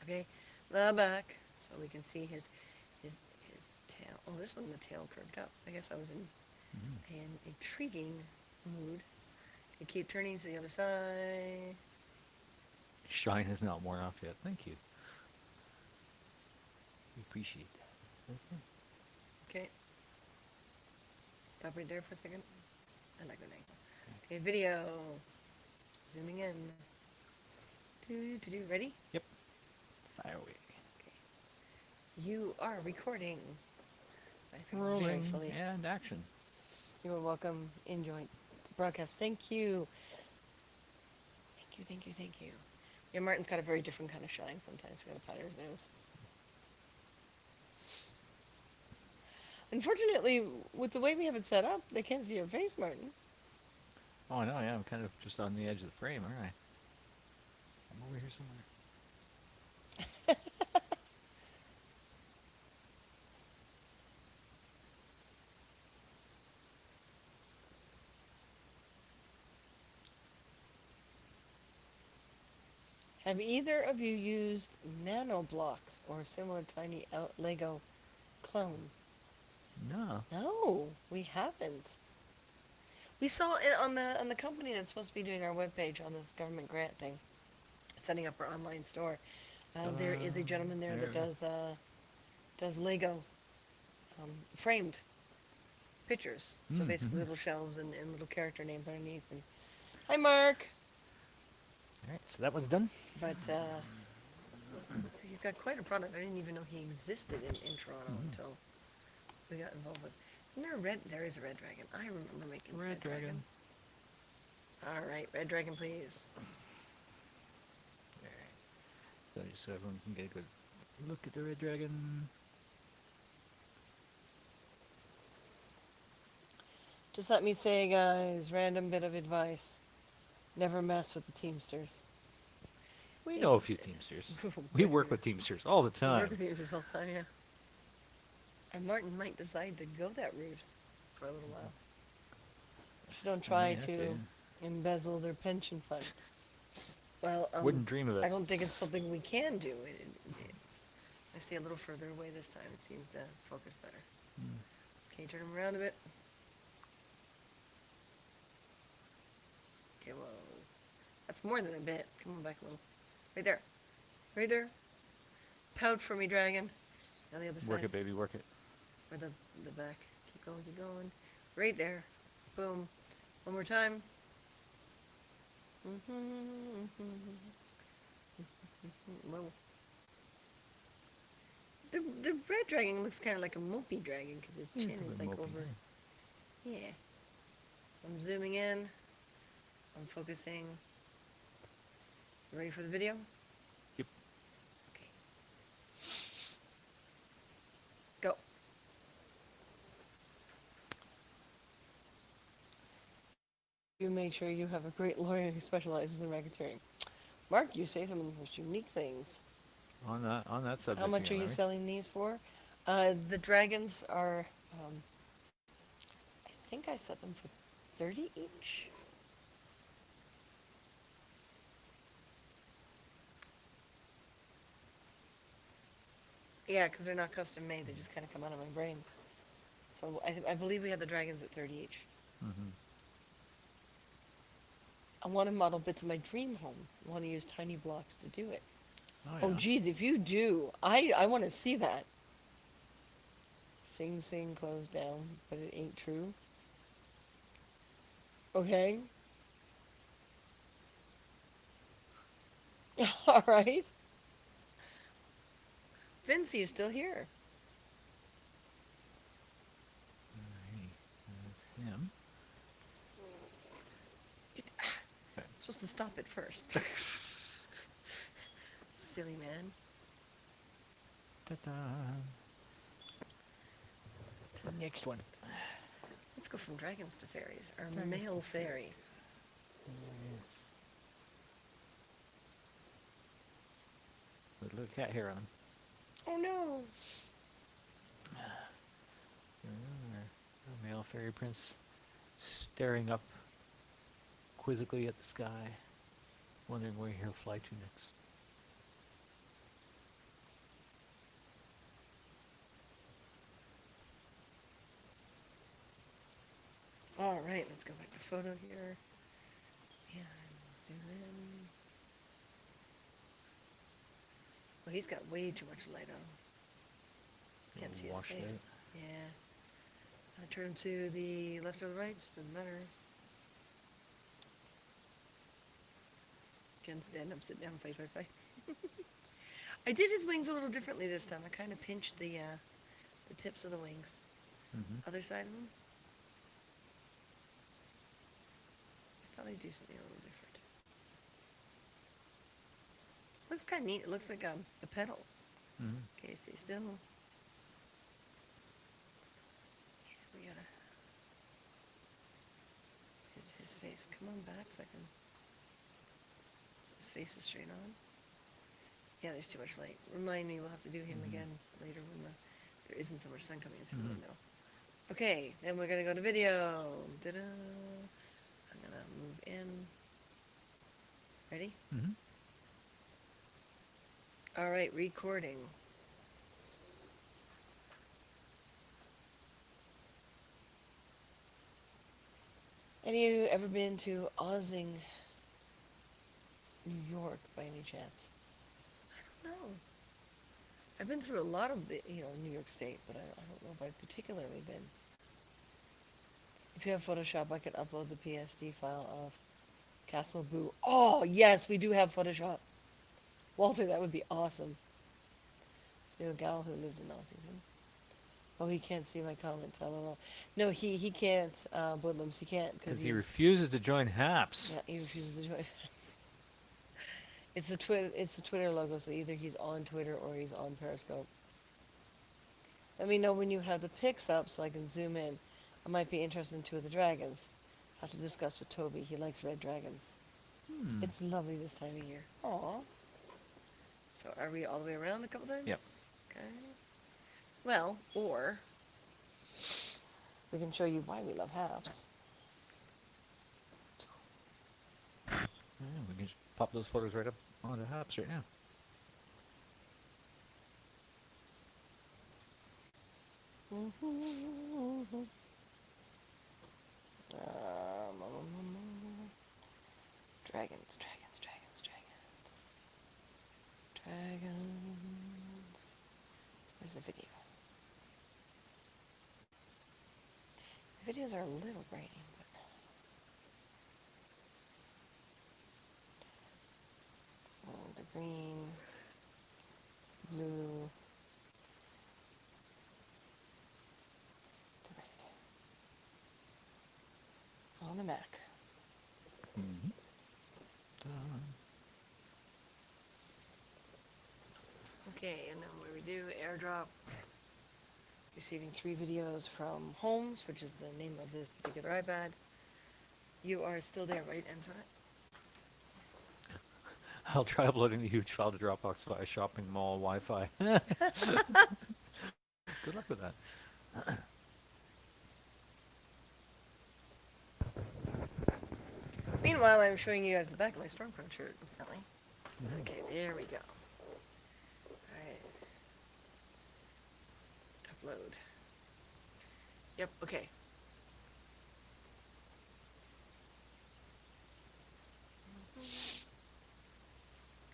Okay, the back, so we can see his tail. Oh, this one the tail curved up. I guess I was in an intriguing mood. You keep turning to the other side. shine has not worn off yet. Thank you. We appreciate that. Okay. Stop right there for a second. I like that angle. Okay, video. Zooming in. Do. Ready? Yep. Fire away. You are recording. Nice and very Rolling slowly. and action. You are welcome. Enjoy the broadcast. Thank you. Thank you. Yeah, Martin's got a very different kind of shine sometimes. We gotta powder his nose. Unfortunately, with the way we have it set up, they can't see your face, Martin. Oh, I know. Yeah, I'm kind of just on the edge of the frame, aren't I? I'm over here somewhere. Have either of you used nano blocks or similar tiny Lego clone? No. No, we haven't. We saw it on the company that's supposed to be doing our webpage on this government grant thing, setting up our online store. There is a gentleman there that does Lego framed pictures. So basically, Mm-hmm. little shelves and little character names underneath. And hi, Mark. All right, so that one's done. But he's got quite a product. I didn't even know he existed in Toronto until we got involved with. Isn't there a red? There is a red dragon. I remember making the Red dragon. All right, red dragon, please. All right. So just so everyone can get a good look at the red dragon. Just let me say, guys, random bit of advice. Never mess with the Teamsters. We know a few Teamsters. We work with Teamsters all the We time. work with Teamsters all the time, yeah. And Martin might decide to go that route for a little while. Just don't try Yeah, to okay. embezzle their pension fund. Well, Wouldn't dream of I it. don't think it's something we can do. I stay a little further away this time. It seems to focus better. Okay, turn him around a bit. Okay, whoa. That's more than a bit. Come on back a little. Right there. Right there. Pout for me, dragon. On the other side. Work it, baby, work it. Or the back. Keep going, keep going. Right there. Boom. One more time. Whoa. The red dragon looks kind of like a mopey dragon because his chin is like over. Yeah. So I'm zooming in. I'm focusing. You ready for the video? Yep. Okay. Go. You make sure you have a great lawyer who specializes in racketeering. Mark, you say some of the most unique things. On that subject How much are again, you are we? selling these for? The dragons are, I think I set them for 30 each. Yeah, because they're not custom made. They just kind of come out of my brain. So I believe we had the dragons at 30 each. Mm-hmm. I want to model bits of my dream home. I want to use tiny blocks to do it. Oh Oh, yeah. geez, if you do, I want to see that. Sing Sing closed down, but it ain't true. Okay. All right. Vince, you still here? Alrighty. That's him. Okay. Supposed to stop it first. Silly man. Ta-da. Next one. Let's go from dragons to fairies. Our Dragons male to fairy. Yes. With a little cat hair on him. Oh no! Our male fairy prince staring up quizzically at the sky, wondering where he'll fly to next. All right, let's go back to photo here. And zoom in. Oh, he's got way too much light on. Can't see his Washed face. out. Yeah. Turn him to the left or the right. Doesn't matter. Again, stand up, sit down, fight, fight, fight. I did his wings a little differently this time. I kind of pinched the tips of the wings. Mm-hmm. Other side of them. I thought I'd do something a little different. Looks kind of neat. It looks like a pedal. Mm-hmm. Okay, stay still. Yeah, we gotta. His face. Come on back so I can. His face is straight on. Yeah, there's too much light. Remind me, we'll have to do him again later when there isn't so much sun coming in through the window. Okay, then we're gonna go to video. Ta-da! I'm gonna move in. Ready? Mm-hmm. All right, recording. Any of you ever been to Ossing, New York, by any chance? No. I've been through a lot of the, New York State, but I don't know if I've particularly been. If you have Photoshop, I could upload the PSD file of Castle Boo. Oh, yes, we do have Photoshop. Walter, that would be awesome. Just knew a gal who lived in Ossington. Oh, he can't see my comments, lol. No, he can't, Woodlums, he can't, because Because he he's... refuses to join HAPS. Yeah, he refuses to join us. It's the Twitter logo, so either he's on Twitter or he's on Periscope. Let me know when you have the pics up so I can zoom in. I might be interested in two of the dragons. Have to discuss with Toby. He likes red dragons. Hmm. It's lovely this time of year. Aw. So are we all the way around a couple times? Yep. Okay. Well, or we can show you why we love Haps. Yeah, we can just pop those photos right up onto HAPS right now. Dragons, dragons, dragons, dragons. Dragons. Where's the video? The videos are a little grainy, but... the green, blue, the red. On the Mac. Mm-hmm. Okay, and then what we do, airdrop. Receiving 3 videos from Holmes, which is the name of this particular iPad. You are still there, right, Antoinette? I'll try uploading the huge file to Dropbox via shopping mall Wi-Fi. Good luck with that. Meanwhile, I'm showing you guys the back of my Stormfront shirt, apparently. Okay, there we go. Alright. Upload. Yep, okay.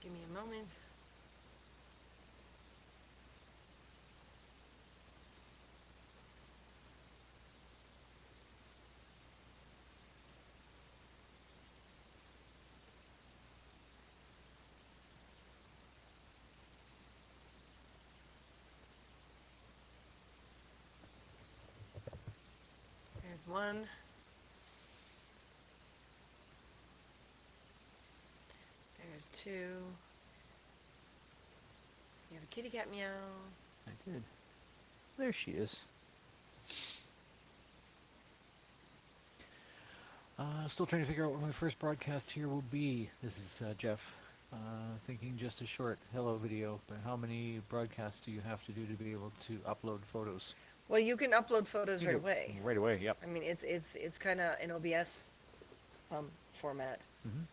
Give me a moment. There's one. There's 2. You have a kitty cat meow. I did. There she is. Still trying to figure out what my first broadcast here will be. This is Jeff. Thinking just a short hello video, but how many broadcasts do you have to do to be able to upload photos? Well, you can upload photos right away. Right away, yep. I mean, it's kind of an OBS format, Mm-hmm.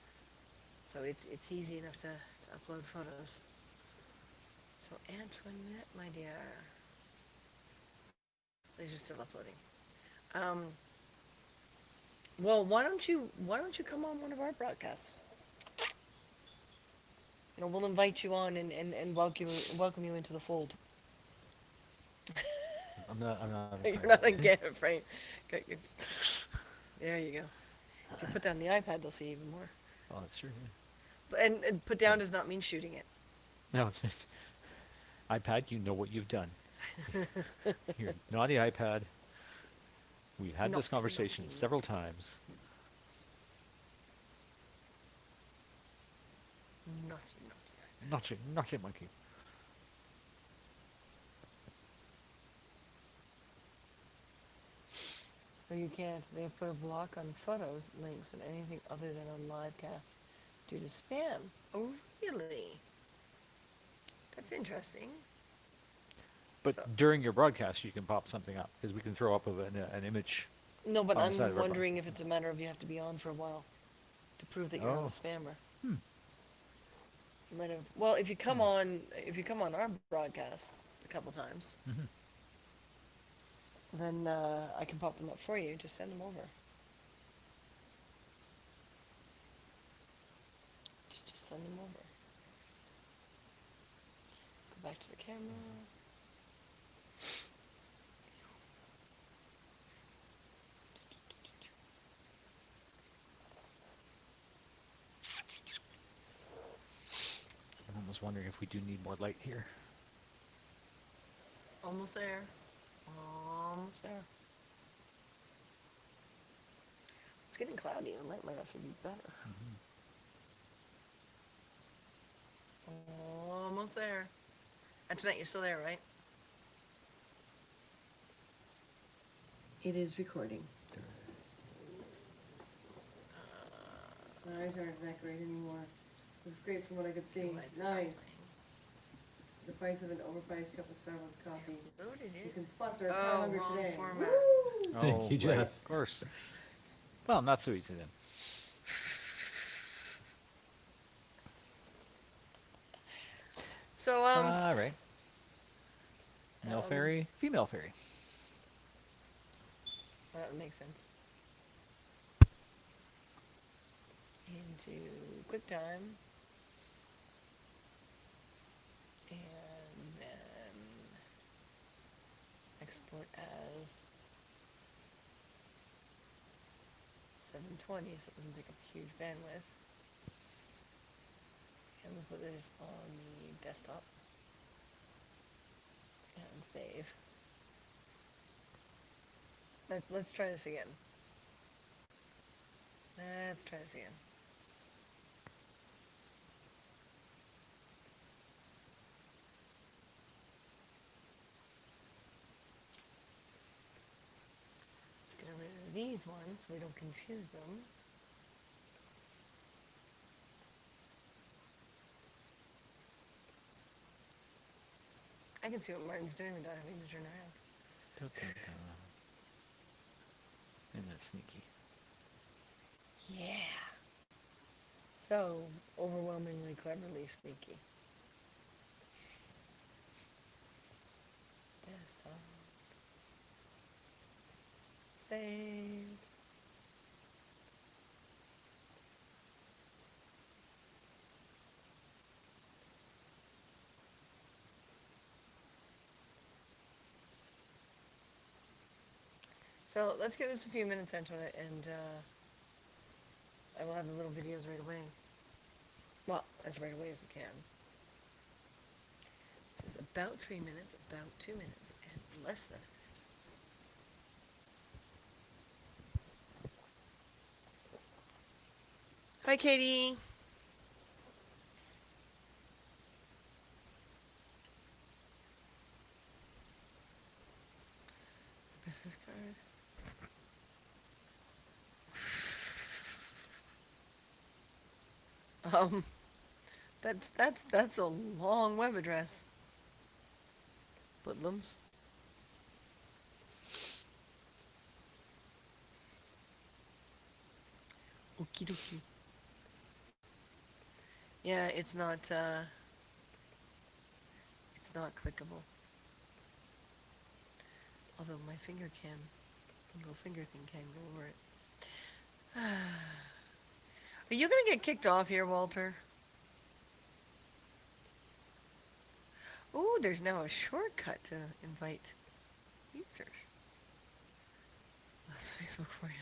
so it's easy enough to upload photos. So Antoinette, my dear, these are still uploading. Well, why don't you come on one of our broadcasts? We'll invite you on and welcome you into the fold. I'm not You're not again afraid. Okay, good. There you go. If you put down the iPad, they'll see even more. Oh, that's true. Yeah. But and put down does not mean shooting it. No, it's just iPad. You know what you've done. Here, naughty iPad. We've had this conversation several times. Naughty. Naughty monkey. Or you can't. They put a block on photos, links, and anything other than on livecast due to spam. Oh, really? That's interesting. But during your broadcast, you can pop something up because we can throw up an image. No, but on the side I'm of our wondering if it's a matter of you have to be on for a while to prove that you're not a spammer. Might have. Well, Yeah. if you come on our broadcast a couple times, Hmm. then I can pop them up for you. Just send them over. Just send them over. Go back to the camera. I'm almost wondering if we do need more light here. Almost there. Almost there. It's getting cloudy. The light might actually be better. Hmm. Almost there. And tonight you're still there, right? It is recording. My eyes aren't that great anymore. Looks great from what I could see. Lights are Nice. playing. The price of an overpriced cup of Starbucks coffee. Loaded You it. can sponsor a Oh, Cow Hunger wrong today. format. Woo! Thank you, Right, Jeff. of course. Well, not so easy then. So, All right. Male um, fairy, female fairy. that would make sense. Into QuickTime. And then export as 720 so it doesn't take up huge bandwidth. And we'll put this on the desktop and save. Let's try this again. Let's try this again. Let's get rid of these ones so we don't confuse them. I can see what Martin's doing without having to turn around. Dun, dun, dun. And that's sneaky. Yeah. So, overwhelmingly cleverly sneaky. Desktop. Save. So let's give this a few minutes, Antoinette, and I will have the little videos right away. Well, as right away as I can. It says about 3 minutes, about 2 minutes, and less than a minute. Hi, Katie. Business card. That's a long web address. Budlums. Okie dokie. Yeah, it's not clickable. Although my finger can, little finger thing can go over it. Are you gonna get kicked off here, Walter? Ooh, there's now a shortcut to invite users. That's Facebook for you.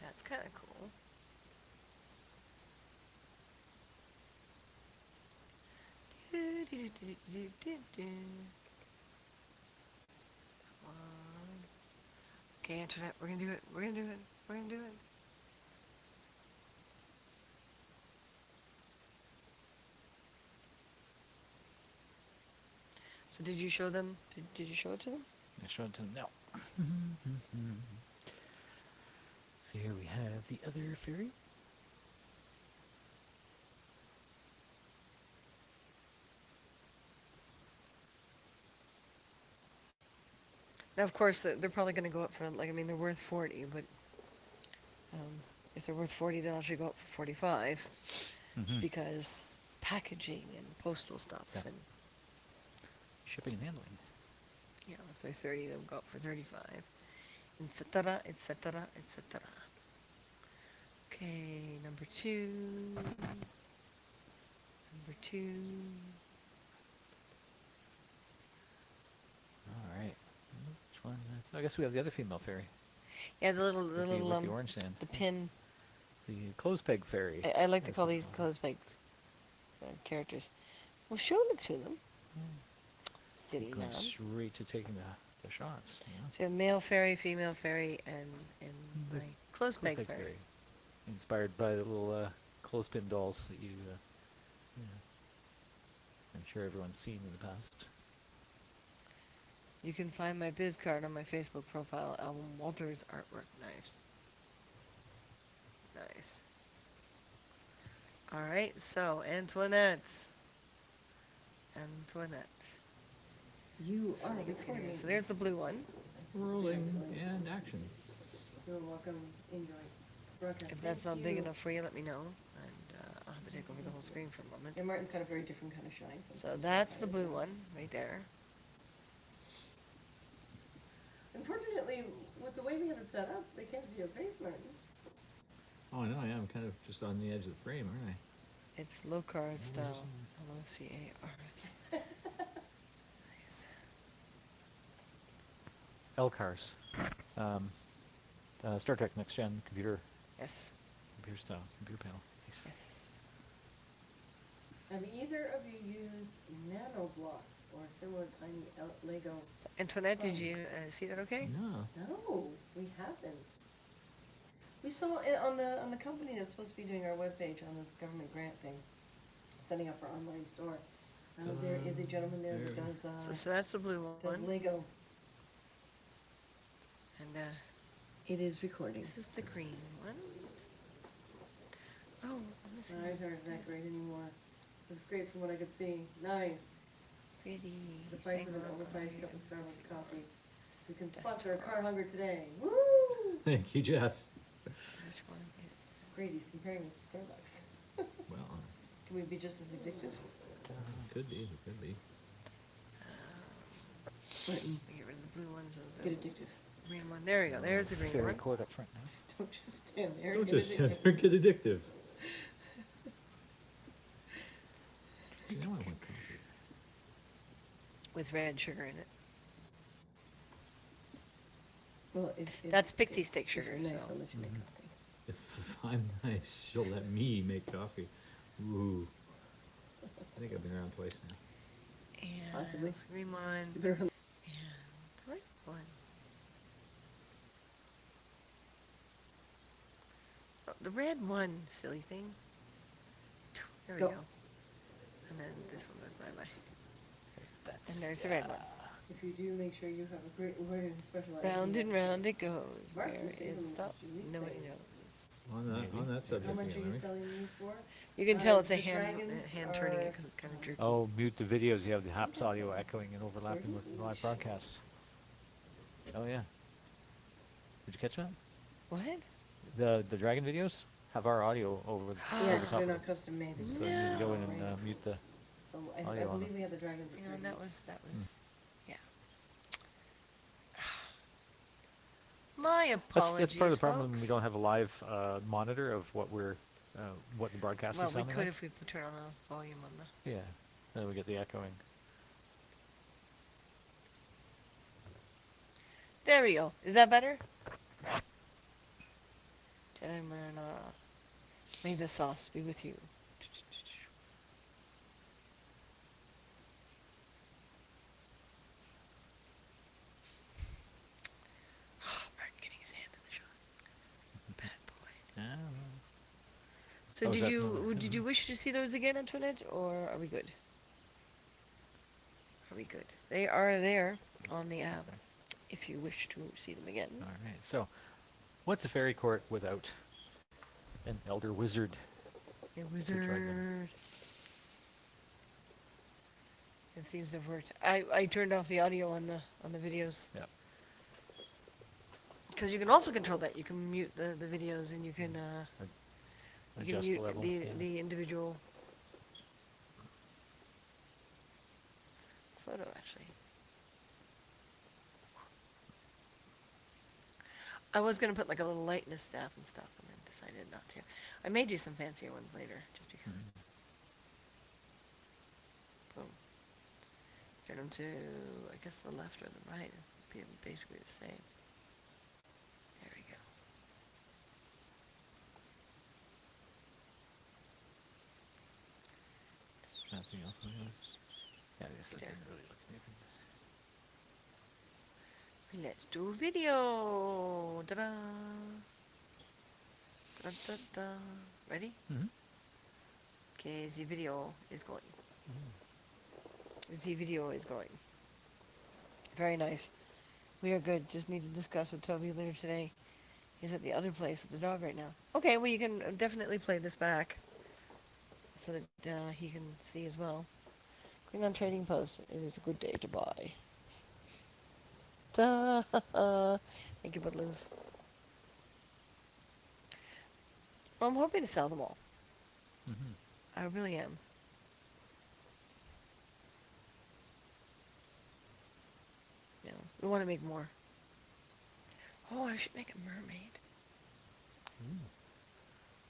That's kind of cool. Do, do, do, do, do, do, do. Come on. Okay, Internet, we're gonna do it. We're gonna do it. We're gonna do it. So did you show them? Did you show it to them? I showed it to them now. So here we have the other fairy. Now, of course, they're probably gonna go up for like I mean they're worth 40, but If they're worth 40, they'll actually go up for 45 Hmm. because packaging and postal stuff. Yeah. And Shipping and handling. if they're 30, they'll go up for 35, etc., etc., etc. Okay, number two. Number two. All right. Which one? So I guess we have the other female fairy Yeah, the little, with the orange sand. the pin. The clothes peg fairy. I like to as call we these it. clothes pegs characters. Well, show them to them. Silly Going lamb. straight to taking the shots. Yeah. So you have male fairy, female fairy, and The my clothes Clothes peg peg fairy. Inspired by the little clothespin dolls that you, I'm sure everyone's seen in the past. You can find my biz card on my Facebook profile, Album Walter's artwork. Nice. Nice. All right, so Antoinette. Antoinette. You So, are I think it's gonna recording. go. So there's the blue one. Rolling and action. You're welcome. Enjoy. Broadcast. If that's Thank not big you. enough for you, let me know, and I'll have to take over the whole screen for a moment. Yeah, Martin's got a very different kind of shine. So that's the blue one right there. Unfortunately, with the way we have it set up, they can't see your face, Martin. Oh, I know, yeah, I'm kind of just on the edge of the frame, aren't I? It's Lokar style. L-O-C-A-R-S. Nice. Elcars. Star Trek Next Gen computer Yes. style computer panel. Nice. Yes. Have either of you used nano blocks or similar tiny Lego? So, Antoinette, did you see that okay? No. No, we haven't. We saw it on the company that's supposed to be doing our webpage on this government grant thing, setting up our online store. There is a gentleman there that does So that's the blue does one. Lego. And It is recording. this is the green one. Oh, I'm missing My eyes aren't that great anymore. Looks great from what I could see. Nice. pretty. The price of Hang an on, overpriced let cup me of Starbucks see. coffee. We can That's sponsor a car tomorrow. hunger today. Woo! Thank you, Jeff. Which one is Great, he's comparing us to Starbucks. Well, Can we be just as addictive? could be, it could be. Martin, get rid of the blue ones and get the addictive. green one. There we go. There's the green Fairy one. cord up front now. Don't just stand there. Don't get just addictive. sit there, get addictive. See, now I want coffee. With red sugar in it. Well, That's pixie stick if you're sugar, nice, so. I'll let you make Mhm. coffee. If I'm nice, she'll let me make coffee. Ooh. I think I've been around twice now. And Possibly. that's the green one. You better And the red one. Oh, the red one, silly thing. There we Go. go. And then this one goes bye-bye. And there's the red one. If you do, make sure you have a great word and specialize. Round and round it goes. Mark, Where you it see them stops, unique nobody things. knows. On that How subject much are again, you Larry. selling these for? You can tell it's a the hand dragons turning it are- because it's kind of jerky. Oh, mute the videos. You have the Haps audio echoing and overlapping with the live broadcasts. Oh yeah. Did you catch that? What? The dragon videos have our audio over Yeah, over 'cause top they're of not custom made. it. So you need to go in and No. mute the. So I audio on believe them. we have the dragons. at You know, and 30. that was, yeah. My apologies, That's part of the problem. We folks. don't have a live monitor of what what the broadcast Well, is we sounding could like. if we turn on the volume on the. Yeah. Then we get the echoing. There we go. Is that better? Jedi Marinara. May the sauce be with you. Martin getting his hand in the shot. Bad boy. Ah, So Oh, is did that you no- did you wish to see those again, Antoinette, or are we good? Are we good? They are there on the app if you wish to see them again. all right. So, what's a fairy court without an elder wizard? A dragon. wizard. It seems to have worked. I turned off the audio on the videos. Yeah. because you can also control that. You can mute the videos, and you can Adjust mute the level. the Yeah. the individual photo actually. I was gonna put like a little light in his staff and stuff, and then decided not to. I may do some fancier ones later, just because. Boom. Turn them to, I guess, the left or the right. It'd be basically the same. There we go. Nothing else. Yeah, I guess that There. didn't really look different. Let's do video. Ta-da! Ta-da-da-da. Ready? Mm-hmm. Okay, the video is going. The video is going. Very nice. We are good. Just need to discuss with Toby later today. He's at the other place with the dog right now. Okay, well, you can definitely play this back so that he can see as well. Click on Trading Post. It is a good day to buy. Ta Thank you, Woodlands. Well, I'm hoping to sell them all. Mm-hmm. I really am. You know, we want to make more. Oh, I should make a mermaid.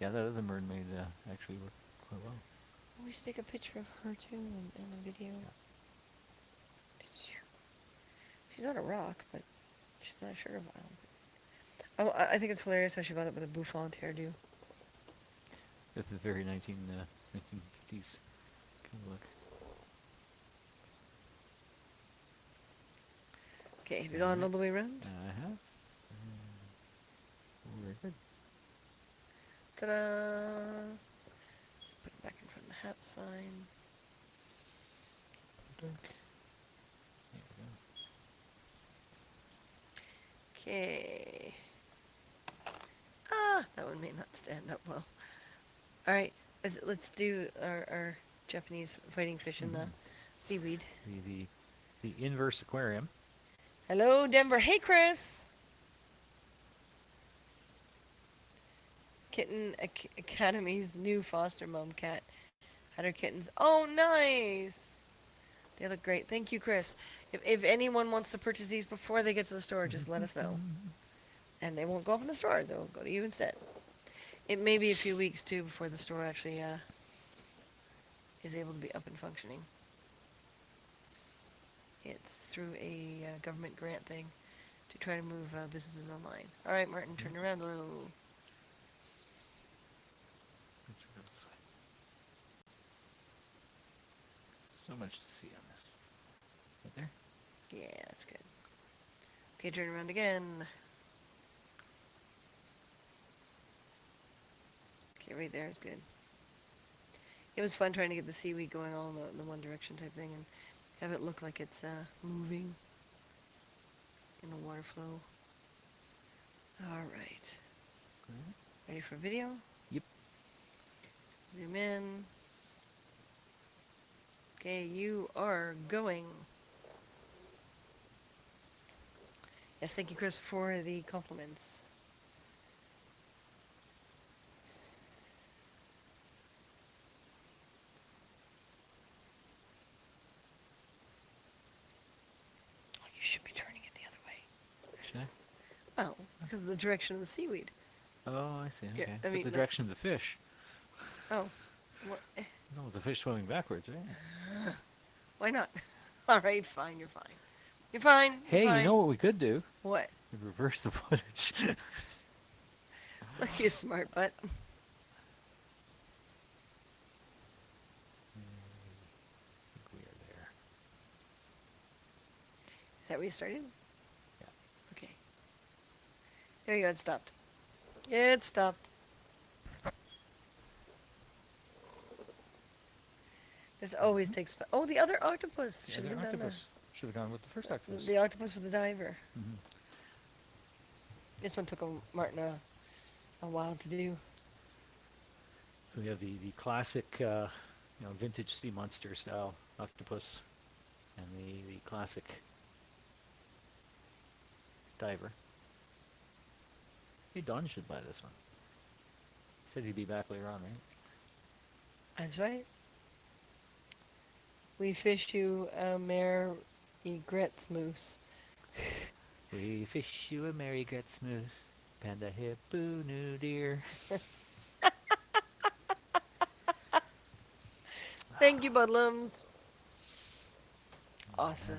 Yeah, that other mermaid actually worked quite well. We should take a picture of her too in a video. She's on a rock, but she's not a sugar vial. Oh, I think it's hilarious how she bought it with a bouffant hairdo. With the very 1950s kind of look. Okay, have you gone all the way around? I have. Very good. Ta-da! Put it back in front of the HAP sign. Dark. There we go. Okay. Ah, that one may not stand up well. All right, let's do our Japanese fighting fish in the seaweed. The inverse aquarium. Hello, Denver. Hey, Chris. Kitten Academy's new foster mom cat had her kittens. Oh, nice. They look great. Thank you, Chris. If anyone wants to purchase these before they get to the store, just let us know. And they won't go up in the store. They'll go to you instead. It may be a few weeks, too, before the store actually is able to be up and functioning. It's through a government grant thing to try to move businesses online. All right, Martin, turn around a little. Let's go this way. So much to see on this. Right there? Yeah, that's good. Okay, turn around again. Okay, right there is good. It was fun trying to get the seaweed going all in the one direction type thing and have it look like it's moving in the water flow. All right. Okay. Ready for video? Yep. Zoom in. Okay, you are going. Yes, thank you, Chris, for the compliments. Oh, you should be turning it the other way. Should I? Oh, because of the direction of the seaweed. Oh, I see. Yeah, Okay. I But mean, the direction of the fish. Oh, what? No, the fish swimming backwards, right? Why not? All right, fine, you're fine. You're fine. You're Hey, fine. you know what we could do? What? Reverse the footage. Look, you smart butt. I think we are there. Is that where you started? Yeah. Okay. There you go. It stopped. It stopped. This always takes. Oh, the other octopus. The Should other have done octopus. Should have gone with the first octopus. the octopus with the diver. Mhm. This one took Martin a while to do. So we have the classic, vintage sea monster style octopus, and the classic diver. Hey, Don should buy this one. Said he'd be back later on, right? That's right. We fish you a mare egrets moose. We fish you a Mary Gretz panda hippo new deer. Thank you, Budlums. Awesome.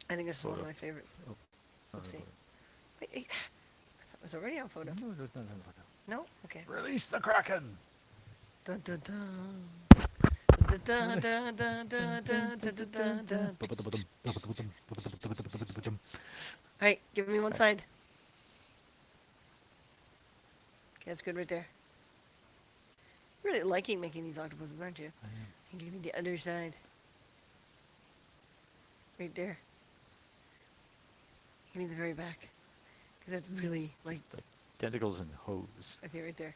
I think this is one of Photo. my favorites. Oh, Oopsie. Wait, I thought it was already on photo. No? Okay. Release the Kraken! Dun dun dun. Dun dun dun dun dun dun dun dun dun dun. Alright, give me one side. Okay, that's good right there. You're really liking making these octopuses, aren't you? I am. And give me the other side. Right there. Give me the very back. Because that's really, like, The tentacles and hose. okay, right there.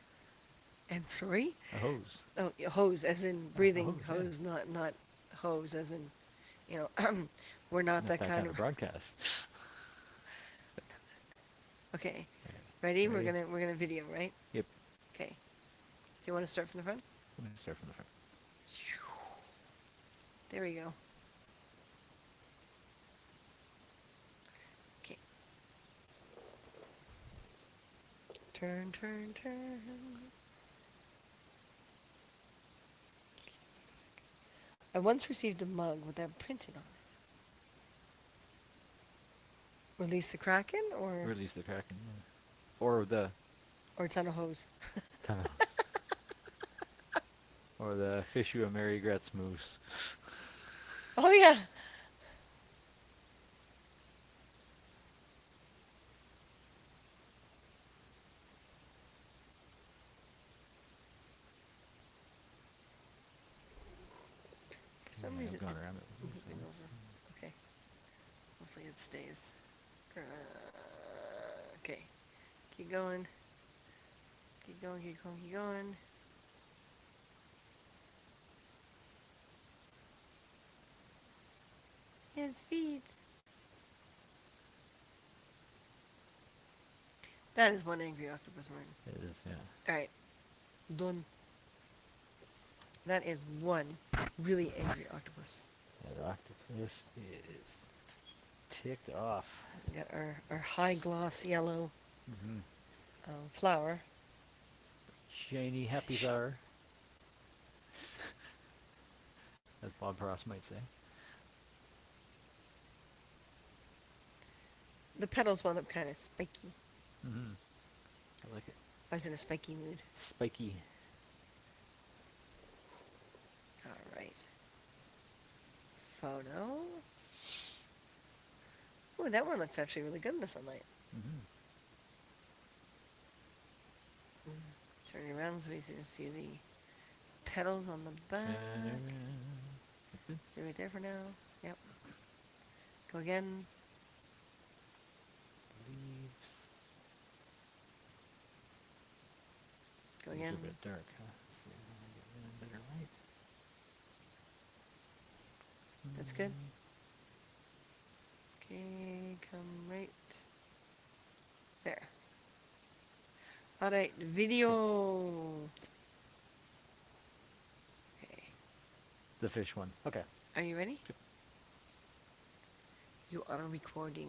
And sorry? A hose. Oh, yeah, hose, as in breathing hose, yeah. hose, not hose, as in, you know, we're not that kind of. broadcast. Okay, ready? Ready? We're gonna video, right? Yep. Okay. Do you want to start from the front? I'm going to start from the front. There we go. Okay. Turn, turn, turn. I once received a mug with that printed on it. Release the Kraken or Release the Kraken. Yeah. Or the or it's on a hose. tunnel. Or the fish you a Mary Gretz moose. Oh yeah. For some Yeah, reason I've gone it's around it. moving over. Okay. Hopefully it stays. Okay. Keep going. Keep going, keep going, keep going. His feet. That is one angry octopus, Martin. It is, yeah. Alright. Done. That is one really angry octopus. That octopus is ticked off. We got our high gloss yellow Mm-hmm. flower. Shiny happy flower. As Bob Ross might say. The petals wound up kind of spiky. Mm-hmm. I like it. I was in a spiky mood. Spiky. Alright. Photo. Ooh, that one looks actually really good in the sunlight. Mm-hmm. Turn around so we can see the petals on the back. That's good. Stay right there for now. Yep. Go again. Leaves. Go Leaves again. are a bit dark, huh? Let's see if I can get in better light. That's good. Okay, come right there. Alright, video. Okay. The fish one. Okay. Are you ready? Yep. You are recording.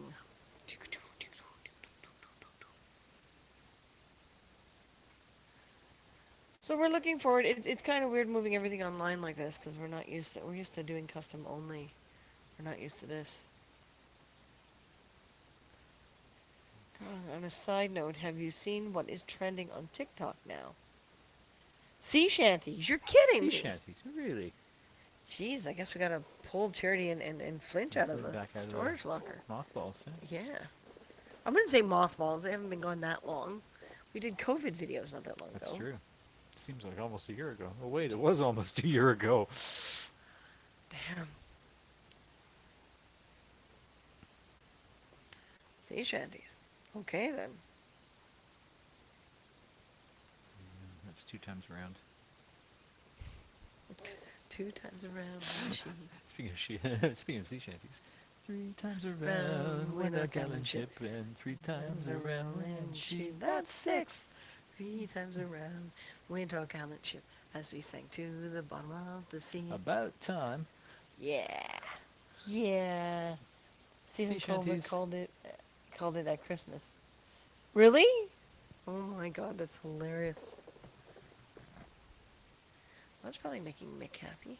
So we're looking forward. It's kind of weird moving everything online like this because we're used to doing custom only. We're not used to this. On a side note, have you seen what is trending on TikTok now? Sea shanties. You're kidding Sea me. shanties. Really? Jeez, I guess we gotta pull Charity and Flint out of the Back out of the storage locker. Mothballs, yeah. Yeah. I wouldn't say mothballs. They haven't been gone that long. We did COVID videos not that long That's ago. true. Seems like almost a year ago. Oh wait, it was almost a year ago. Damn. Sea shanties. Okay then. That's 2 times around. 2 times around the machine. Speaking of sea shanties. 3 times Round around went went a a gallant gallant ship. ship, and 3 times Times around around went and she. that's 6. 3 times around went our gallant ship as we sank to the bottom of the sea. About time. Yeah. Yeah. Stephen Sea Colbert shanties. called it at Christmas. Really? Oh my god, that's hilarious. That's probably making Mick happy.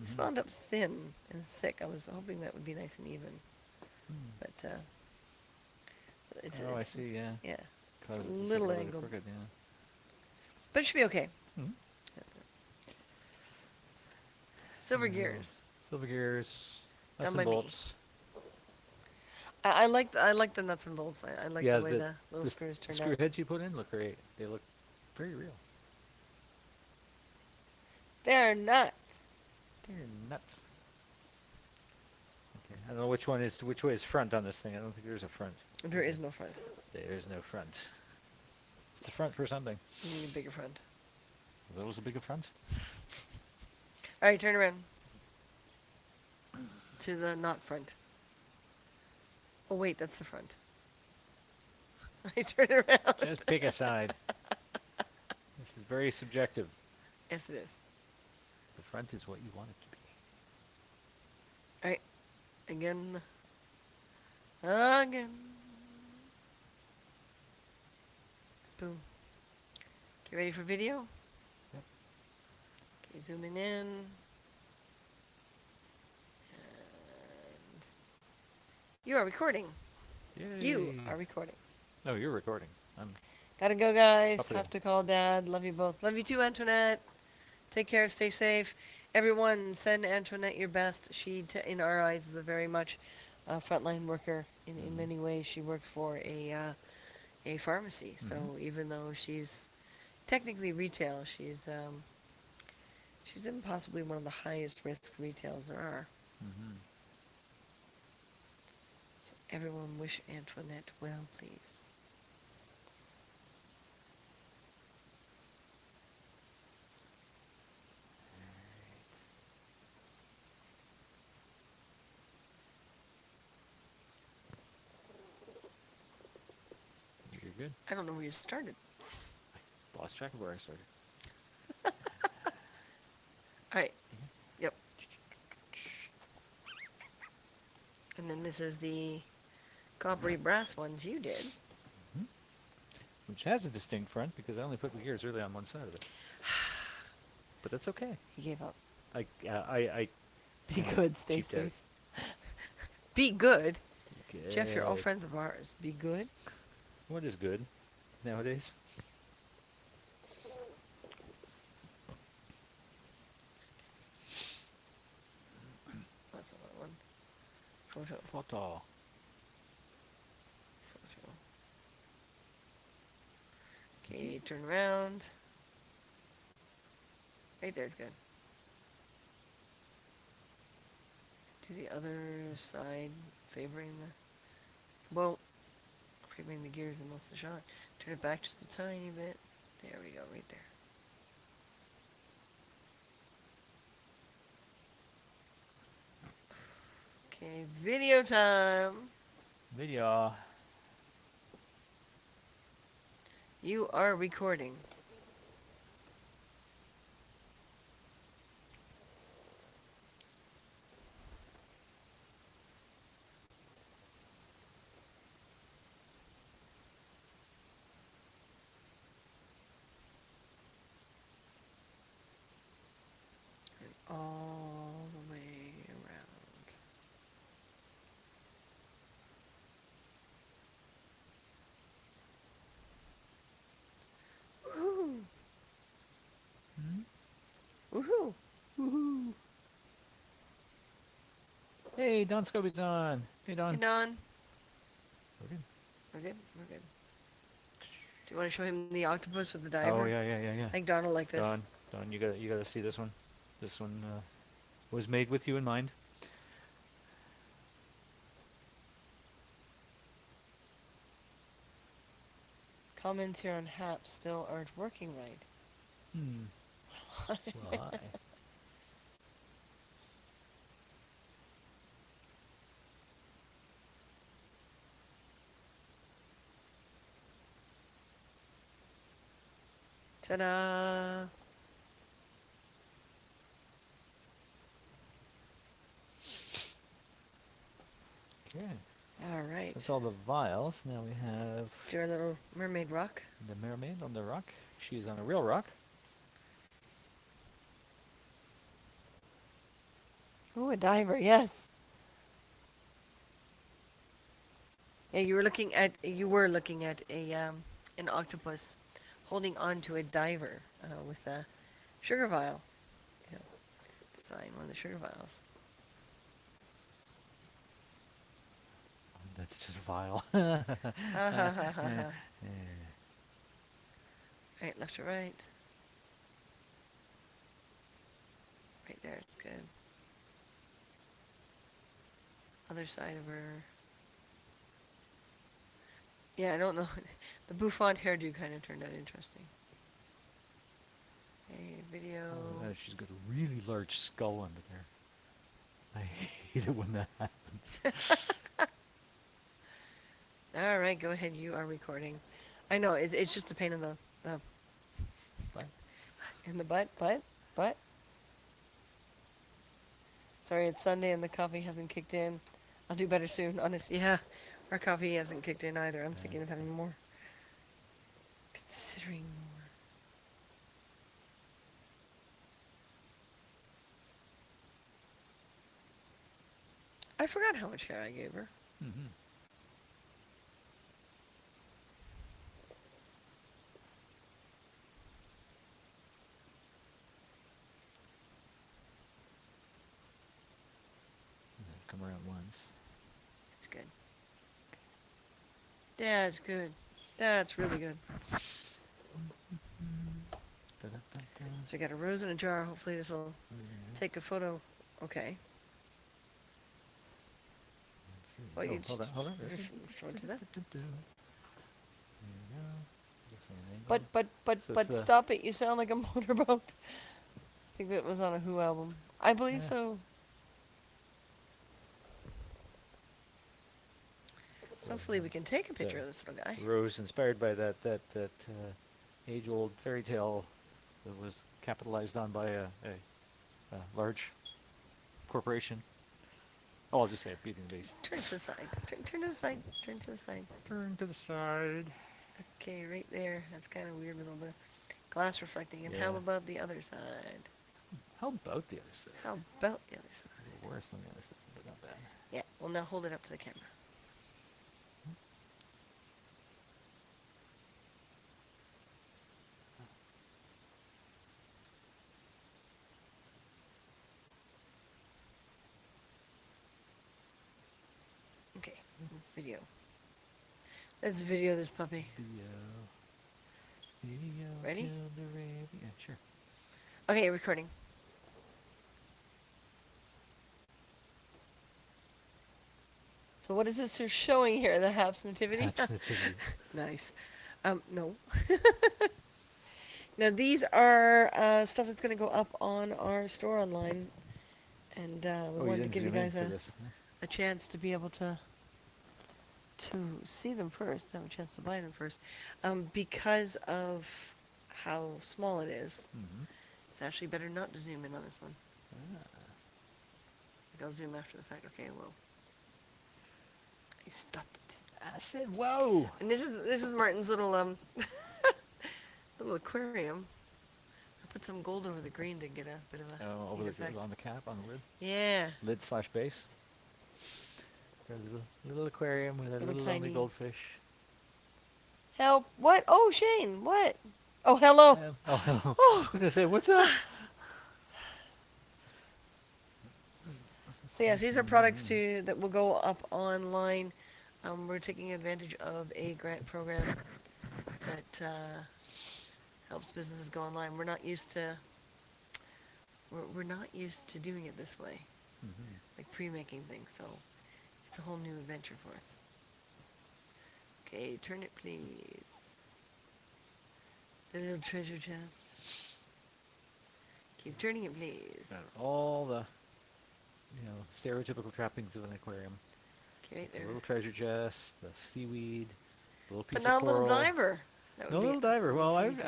This Mhm. wound up thin and thick. I was hoping that would be nice and even, Hmm. but it's Oh, I see. Yeah, yeah, it's cause a it looks like a little little bit angled, crooked. Yeah. but it should be okay. Hmm. Silver gears Silver gears, done nuts by and me. bolts. I like the nuts and bolts. I like Yeah, the way the little the screws the turned screw out. heads you put in look great. They look very real. They're not. They're nuts. Okay, I don't know which way is front on this thing. I don't think there's a front. There is no front. There is no front. It's a front for something. You need a bigger front. Is that was a bigger front? All right, turn around to the not front. Oh wait, that's the front. I turn around. Just pick a side. This is very subjective. Yes, it is. The front is what you want it to be. All right, again, again. Boom. Get ready for video. Yep. Okay, zooming in. And you are recording. Yay. You are recording. No, you're recording. I'm. Gotta go, guys. Up there. Have to call Dad. Love you both. Love you too, Antoinette. Take care. Stay safe. Everyone, send Antoinette your best. She, in our eyes, is a very much frontline worker. In Mhm. many ways, she works for a pharmacy. So Mhm. even though she's technically retail, she's in possibly one of the highest risk retails there are. Mhm. So everyone wish Antoinette well, please. You're good. I don't know where you started. Lost track of where I started. All right. Yep. And then this is the coppery brass ones you did. Which has a distinct front because I only put the gears really on one side of it. But that's okay. He gave up. I Be kinda good. Stay cheaped out. safe. Be good. Good. Jeff, you're all friends of ours. Be good. What is good nowadays? That's the one. Photo. Photo. Photo. Okay, turn around. Right there's good. To the other side, favoring the gears in most of the shot. Turn it back just a tiny bit. There we go, right there. Okay, video time. Video. You are recording. And all the way around. Woohoo! Hmm? Woohoo! Woohoo! Hey, Don Scobie's on. Hey, Hey, Don. Don. We're good. We're good. We're good. Do you want to show him the octopus with the diver? Oh yeah. I think Don will like this. Don, you gotta see this one. This one was made with you in mind. Comments here on HAP still aren't working right. Hmm. Well, hi. Ta-da! Okay. All right. So that's all the vials. Now we have Let's do our little mermaid rock. the mermaid on the rock. She's on a real rock. Ooh, a diver, yes. Yeah, you were looking at a an octopus holding on to a diver with a sugar vial. You know, design one of the sugar vials. That's just vile. Ha ha ha ha ha. Yeah. Right, left or right. Right there, it's good. Other side of her. Yeah, I don't know. The bouffant hairdo kind of turned out interesting. Hey, video. Oh, she's got a really large skull under there. I hate it when that happens. All right, go ahead. You are recording. I know it's just a pain in the But in the butt. Sorry, it's Sunday and the coffee hasn't kicked in. I'll do better soon. Honest, yeah, our coffee hasn't kicked in either. I'm thinking of having more. Considering more. I forgot how much hair I gave her. mm-hmm. I've come around once. It's good. That's good. That's really good. Da-da-da-da. So we got a rose in a jar. Hopefully this will Yeah. take a photo. Okay. Oh, you hold on, hold on. just show it to them. There you go. This one, angle. So But it's, stop it. You sound like a motorboat. I think that was on a Who album. I believe Yeah. so. So hopefully we can take a picture of this little guy. Rose inspired by that age-old fairy tale that was capitalized on by a large corporation. Oh, I'll just say it, Beauty and the Beast. Turn to the side. Turn to the side. Turn to the side. Turn to the side. Okay, right there. That's kind of weird with all the glass reflecting. And how Yeah. about the other side? How about the other side? How about the other side? A little worse on the other side, but not bad. Yeah, well now hold it up to the camera. Okay, let's video. Let's video this puppy. Video. Ready? Killed the rabbit. Yeah, sure. Okay, recording. So what is this you're showing here? The Haps Nativity? Haps Nativity. Nice. No. Now these are stuff that's going to go up on our store online. And we Oh, you wanted to didn't give you zoom in guys for this. a chance to be able to see them first, have a chance to buy them first. Because of how small it is, Mm-hmm. it's actually better not to zoom in on this one. Ah. Like I'll zoom after the fact. Okay, whoa. I stopped it. I said, whoa! And this is Martin's little little aquarium. I put some gold over the green to get a bit of a Oh, over neat the, effect. on the cap, on the lid. Yeah. Lid/base. Got a little aquarium with a Little little lovely tiny- goldfish. Help! What? Oh, Shane! What? Oh, hello. Oh, hello. Oh. I was gonna say, what's up? So yes, these are products that will go up online. We're taking advantage of a grant program that helps businesses go online. We're not used to doing it this way, Mm-hmm. like pre-making things. So it's a whole new adventure for us. Okay, turn it please. The little treasure chest. Keep turning it please. Got all the, stereotypical trappings of an aquarium. Okay, right The there. little treasure chest, the seaweed, the little piece But now of a coral. little diver. That No would be little diver. Well, easy.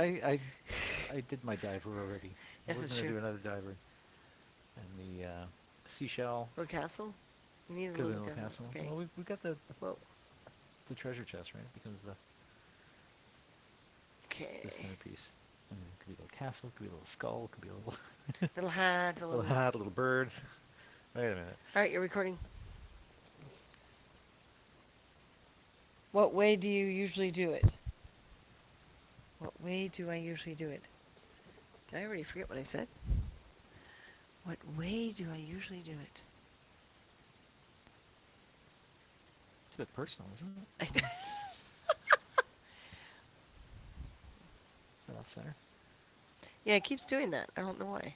I did my diver already. I Yes, was that's gonna true. do another diver, and the seashell Little castle? You need a could have little been a little castle. castle. Okay. Well, we got Well, the treasure chest, right? It becomes the okay. centerpiece. And it could be a little castle, could be a little skull, could be a little Little hat, a little little. hat, a little bird. Wait a minute. All right, you're recording. What way do you usually do it? What way do I usually do it? Did I already forget what I said? What way do I usually do it? It's a bit personal, isn't it? I Is that off center? Yeah, it keeps doing that. I don't know why.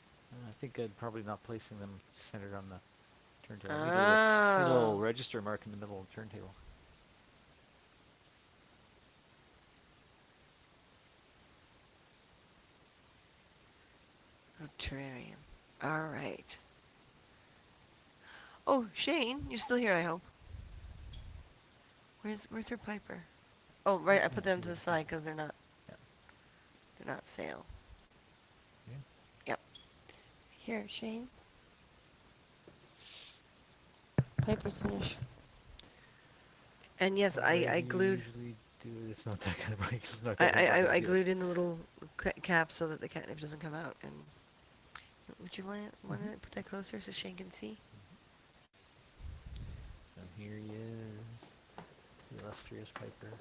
I think I'd probably not placing them centered on the turntable. Need a little Ah. register mark in the middle of the turntable. Oh, terrarium. All right. Oh, Shane, you're still here, I hope. Where's her Piper? Oh, right. I put them to the side because they're not Yeah. sale. Yeah. Yep. Here, Shane. Piper's finished. And yes, What way I do you glued. usually do it? It's not that kind of break. It's not I, that kind of I, break, I yes. glued in the little cap so that the catnip doesn't come out. And would you want to put that closer so Shane can see? So here he is, the illustrious Piper.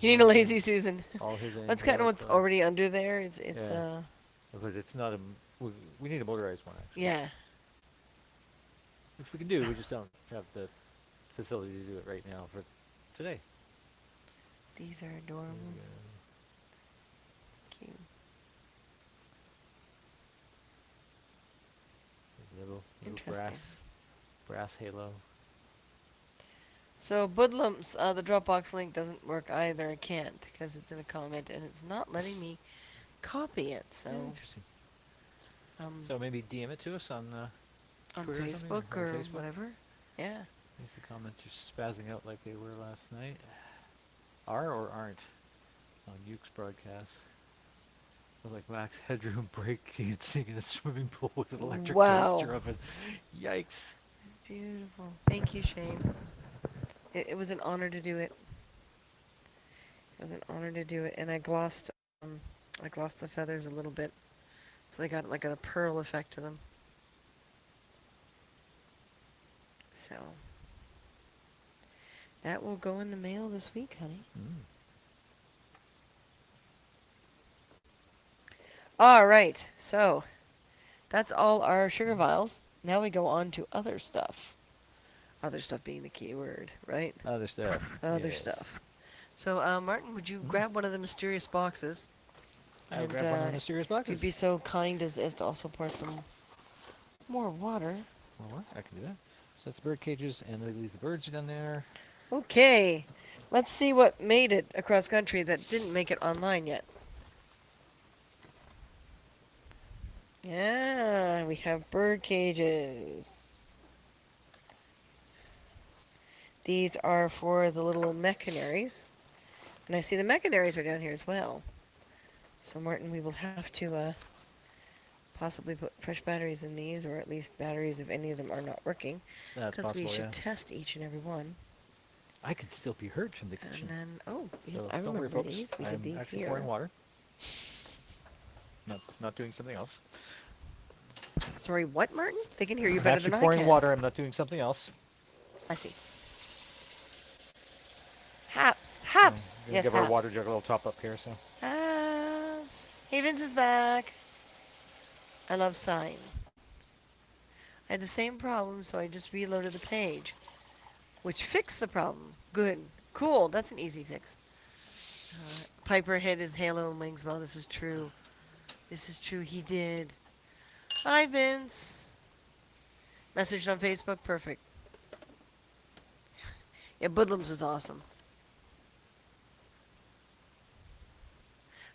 You need a lazy Susan. All his That's kind of angelic what's already under there. It's Yeah. But it's not a. We need a motorized one, actually. yeah. Which we can do. We just don't have the facility to do it right now for today. These are So adorable. we got Cute. a little Interesting. brass halo. So Budlumps, the Dropbox link doesn't work either. I can't because it's in a comment and it's not letting me copy it. So Interesting. um, So maybe DM it to us on on Twitter or something, Facebook or or Facebook. whatever. Yeah. At least the comments are spazzing out like they were last night. Are or aren't on Uke's broadcast. Look like Max Headroom breakdancing in a swimming pool with an electric Wow. toaster oven. Yikes. It's beautiful. Thank you, Shane. It was an honor to do it. It was an honor to do it, and I glossed the feathers a little bit, so they got like a pearl effect to them. So that will go in the mail this week, honey. Mm. All right, so that's all our sugar vials. Now we go on to other stuff. Other stuff being the key word, right? Other stuff. Other Yes. stuff. So, Martin, would you Mhm. grab one of the mysterious boxes? I'll And, grab one of the mysterious If you'd boxes. be so kind as to also pour some more water. Well, I can do that. So that's the bird cages, and they leave the birds down there. Okay, let's see what made it across country that didn't make it online yet. Yeah, we have bird cages. These are for the little mech canaries. And I see the mech canaries are down here as well. So, Martin, we will have to possibly put fresh batteries in these, or at least batteries if any of them are not working. That's Because we possible, should yeah. test each and every one. I could still be heard from the And kitchen. then, oh, yes, So I don't worry, remember folks. these. We I'm did these actually here. pouring water. Not doing something else. Sorry, what, Martin? They can hear you I'm better actually than I pouring can. water. I'm not doing something else. I see. Haps. I'm Haps. gonna Yes, give our Haps. water jug a little top up here. So Haps. Hey, Vince is back. I love sign. I had the same problem, so I just reloaded the page, which fixed the problem. Good. Cool. That's an easy fix. Piper hit his halo and wings. Well, this is true. This is true. He did. Hi, Vince. Messaged on Facebook. Perfect. Yeah, Budlums is awesome.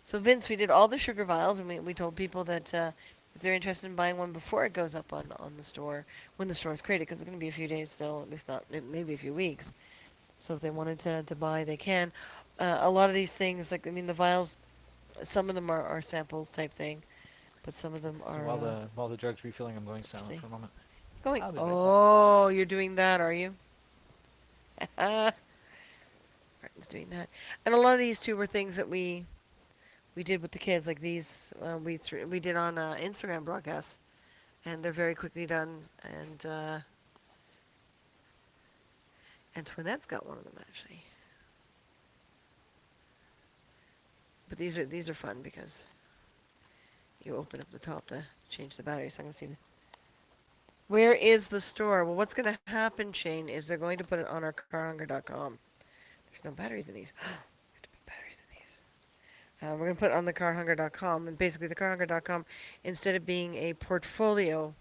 So, Vince, we did all the sugar vials, and we told people that if they're interested in buying one before it goes up on the store, when the store is created, because it's going to be a few days still, at least not, maybe a few weeks, So if they wanted to buy, they can. A lot of these things, like, I mean, the vials, some of them are samples type thing, but some of them So are, while the drug's refilling, I'm going silent see. for a moment. Going, I'll be right back. oh, you're doing that, are you? Martin's doing that. And a lot of these too were things that we did with the kids, like these we did on Instagram broadcasts, and they're very quickly done. And Antoinette's got one of them actually. But these are fun because you open up the top to change the battery. So I'm gonna see. Where is the store? Well, what's gonna happen, Shane, is they're going to put it on our carhunger.com. There's no batteries in these. We have to put batteries in these. We're going to put it on the carhunger.com, and basically the carhunger.com, instead of being a portfolio,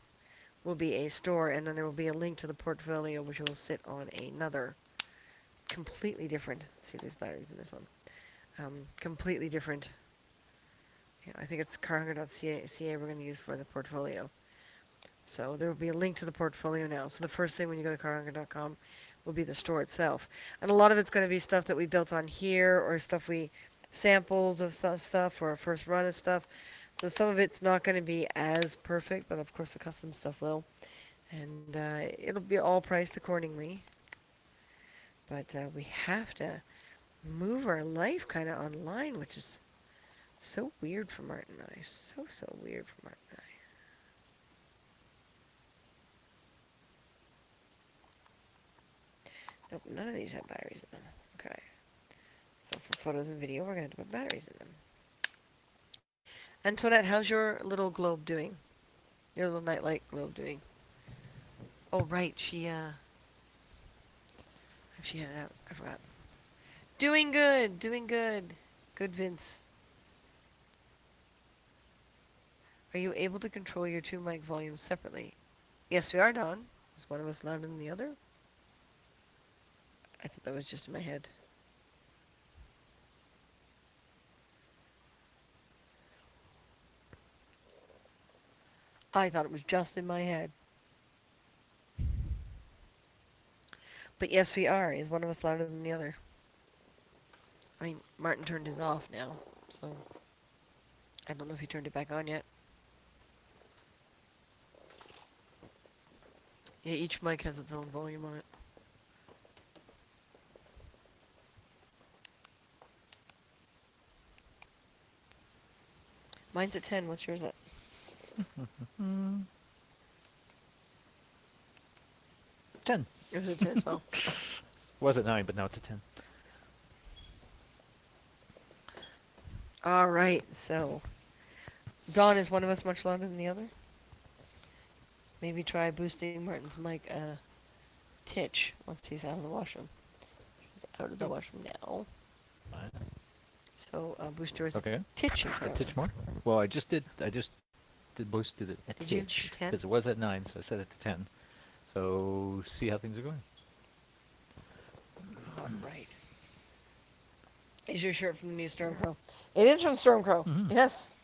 will be a store, and then there will be a link to the portfolio, which will sit on another completely different. Let's see, there's batteries in this one. Completely different. Yeah, I think it's carhunger.ca we're going to use for the portfolio. So there will be a link to the portfolio now. So the first thing when you go to carhunger.com will be the store itself. And a lot of it's going to be stuff that we built on here or stuff samples of stuff or a first run of stuff. So some of it's not going to be as perfect, but of course the custom stuff will. And it'll be all priced accordingly. But we have to move our life kind of online, which is so weird for Martin and I. So weird for Martin and I. Nope, none of these have batteries in them. Okay. So for photos and video, we're going to put batteries in them. Antoinette, how's your little globe doing? Your little nightlight globe doing? Oh, right. She had it out. I forgot. Doing good. Doing good. Good, Vince. Are you able to control your two mic volumes separately? Yes, we are, Don. Is one of us louder than the other? I thought that was just in my head. I thought it was just in my head. But yes, we are. Is one of us louder than the other? I mean, Martin turned his off now, so I don't know if he turned it back on yet. Yeah, each mic has its own volume on it. Mine's at 10. What's yours at? Mm, 10. Yours at 10 as well. Was at 9, but now it's at 10. All right, so Dawn, is one of us much louder than the other? Maybe try boosting Martin's mic a titch once he's out of the washroom. He's out of the Nope. washroom now. Fine. So boost yours Okay. titch. A titch more? Well, I just did boosted it a Did you? titch. 10? Because it was at 9, so I set it to 10. So, see how things are going. All right. Is your shirt from the new Stormcrow? It is from Stormcrow. Mhm. Yes.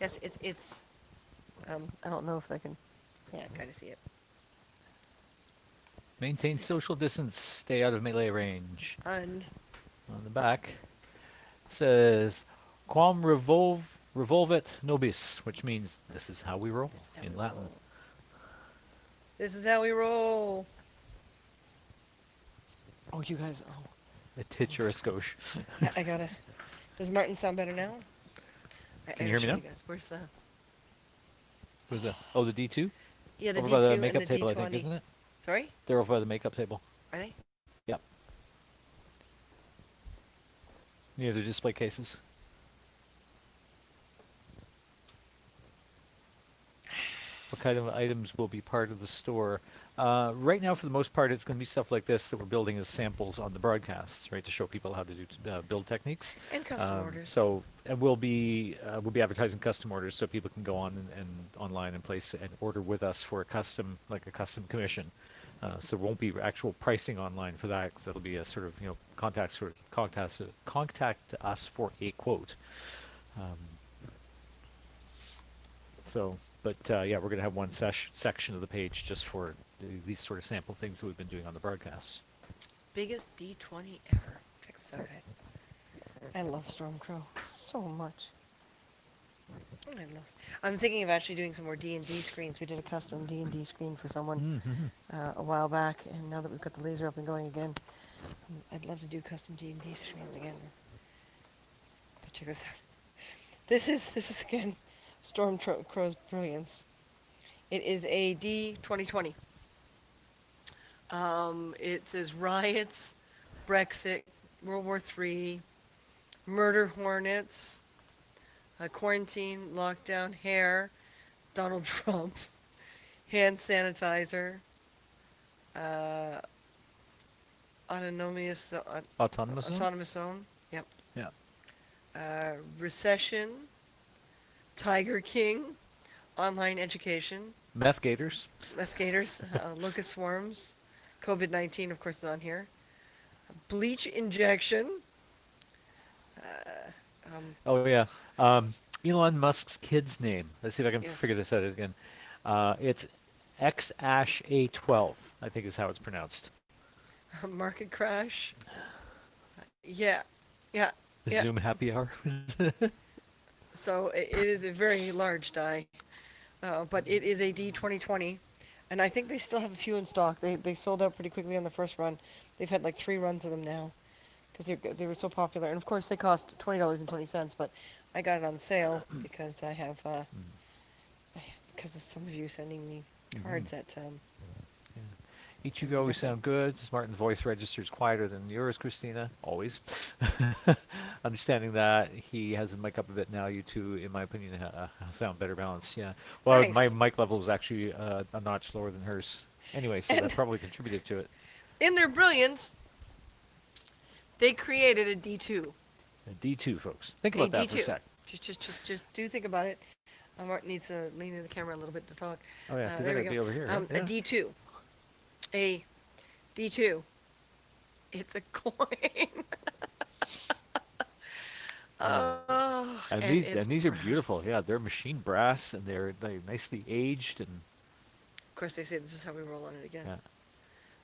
Yes, it's I don't know if I can. Yeah, I kind of see it. Maintain social distance. Stay out of melee range. And On the back says, Quam revolvet nobis, which means this is how we roll this is how in we Latin. roll. This is how we roll. Oh, you guys. Oh, A titch or a skosh. I gotta. Does Martin sound better now? Can you hear me now? You guys. Where's the? Who's that? Oh, the D2? Yeah, the Over D2 by the and makeup the table, I D20. think, isn't it? Sorry, They're over by the makeup table. are they? Yep. Near the display cases. What kind of items will be part of the store? Right now, for the most part, it's going to be stuff like this that we're building as samples on the broadcasts, right, to show people how to do build techniques. And custom orders. So, and we'll be advertising custom orders, so people can go on and online and place an order with us for a custom commission. So there won't be actual pricing online for that. That'll be a sort of contact us for a quote. Um, But yeah, we're going to have one section of the page just for these sort of sample things that we've been doing on the broadcasts. biggest D20 ever. Check this out, guys. I love Stormcrow so much. I love. I'm thinking of actually doing some more D&D screens. We did a custom D&D screen for someone a while back, and now that we've got the laser up and going again, I'd love to do custom D&D screens again. But check this out. This is again Stormcrow's brilliance. It is a D2020. It says riots, Brexit, World War III, murder hornets, quarantine, lockdown, hair, Donald Trump, hand sanitizer, uh, autonomous, Autonomous zone? autonomous zone. Yep. Yeah. Recession, Tiger King, online education, Meth gators. meth gators, locust swarms, COVID-19, of course, is on here. Bleach injection. Oh yeah. Elon Musk's kid's name. Let's see if I can Yes. figure this out again. It's XASH-A12, I think is how it's pronounced. Market crash. Yeah, yeah. The Yeah. Zoom happy hour. So it is a very large die, but it is a D2020, and I think they still have a few in stock. They sold out pretty quickly on the first run. They've had like 3 runs of them now, because they were so popular. And of course they cost $20.20, but I got it on sale because I have because of some of you sending me cards at Each of you always sound good. Martin's voice register is quieter than yours, Christina. Always. Understanding that he has the mic up a bit now, you two, in my opinion, sound better balanced. Yeah. Well, my Nice. mic level is actually a notch lower than hers. Anyway, so that And- probably contributed to it. in their brilliance, they created a D2. A D2, folks. Think A about that for a D2. sec. Just do think about it. Martin needs to lean in the camera a little bit to talk. Oh yeah, because there I we gotta be go. over here. A yeah. D2. A D2. It's a coin. Oh, And it's these are beautiful. brass. Yeah, they're machine brass and they're nicely aged and Of course, they say this is how we roll on it again. yeah.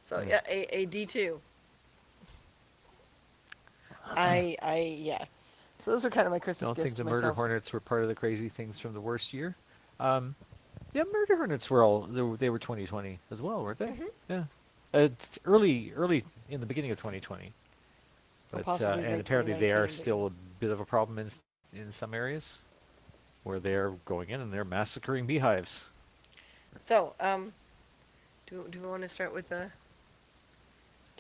So Yeah. yeah, a D2. Yeah. So those are kind of my Christmas Don't gifts think to the Murder myself. Hornets were part of the crazy things from the worst year. Yeah, Murder Hornets were they were 2020 as well, weren't they? Mhm. Yeah. It's early in the beginning of 2020. Or But possibly and late apparently they are 2019, but still a bit of a problem in some areas where they're going in and they're massacring beehives. So, do we want to start with the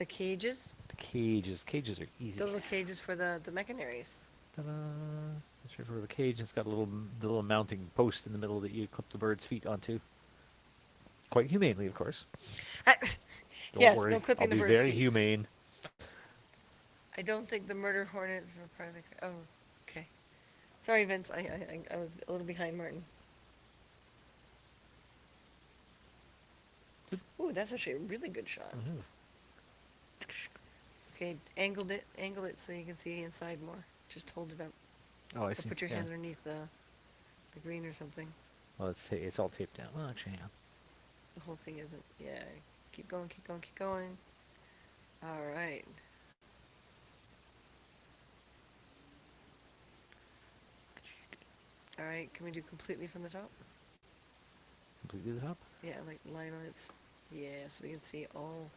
cages? The cages are easy. The little cages for the mechanaries. Ta-da! That's right for the cage. It's got the little mounting post in the middle that you clip the bird's feet onto. Quite humanely, of course. Don't Yes, worry. no clipping I'll the be bird's very feet. humane. I don't think the murder hornets are part of the. Oh, okay. Sorry, Vince. I was a little behind Martin. Ooh, that's actually a really good shot. It is. Okay, angle it so you can see inside more. Just hold it up. Oh, I Or see. put your Yeah. hand underneath the green or something. Well, it's all taped down. Well, actually, yeah. The whole thing isn't. Yeah. Keep going. Keep going. Keep going. All right. All right. Can we do completely from the top? Completely the top. Yeah, like line on its. Yeah, so we can see all.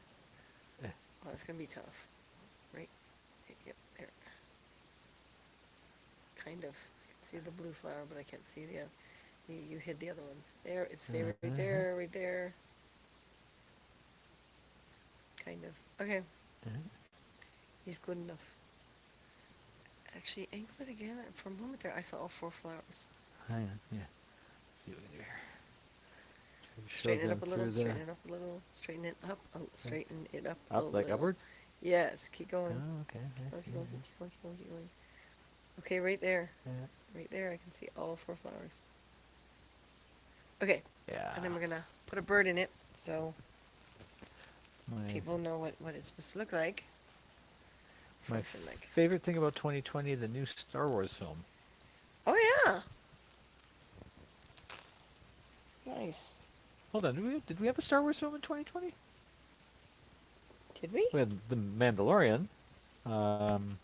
Yeah. Oh, it's gonna be tough. Right. Yep. There. Kind of. I can see the blue flower, but I can't see the. You hid the other ones. There. It's stay right Mhm. there. Right there. Kind of. Okay. Mhm. He's good enough. Actually, angle it again. For a moment there, I saw all 4 flowers. Hang on. Yeah. See what we can do here. Try to show Straighten it them up a little. through Straighten it up a little. Straighten it up. Oh, straighten it up. up, like upward. Yes. Keep going. Oh, okay. I Keep see, going. yeah. Keep going. Keep going. Keep going. Okay, right there. Yeah. Right there. I can see all 4 flowers. Okay. Yeah. And then we're gonna put a bird in it, so My people know what it's supposed to look like. my Function like. favorite thing about 2020, the new Star Wars film. Oh yeah. Nice. Hold on, did we have a Star Wars film in 2020? Did we? We had The Mandalorian. Um,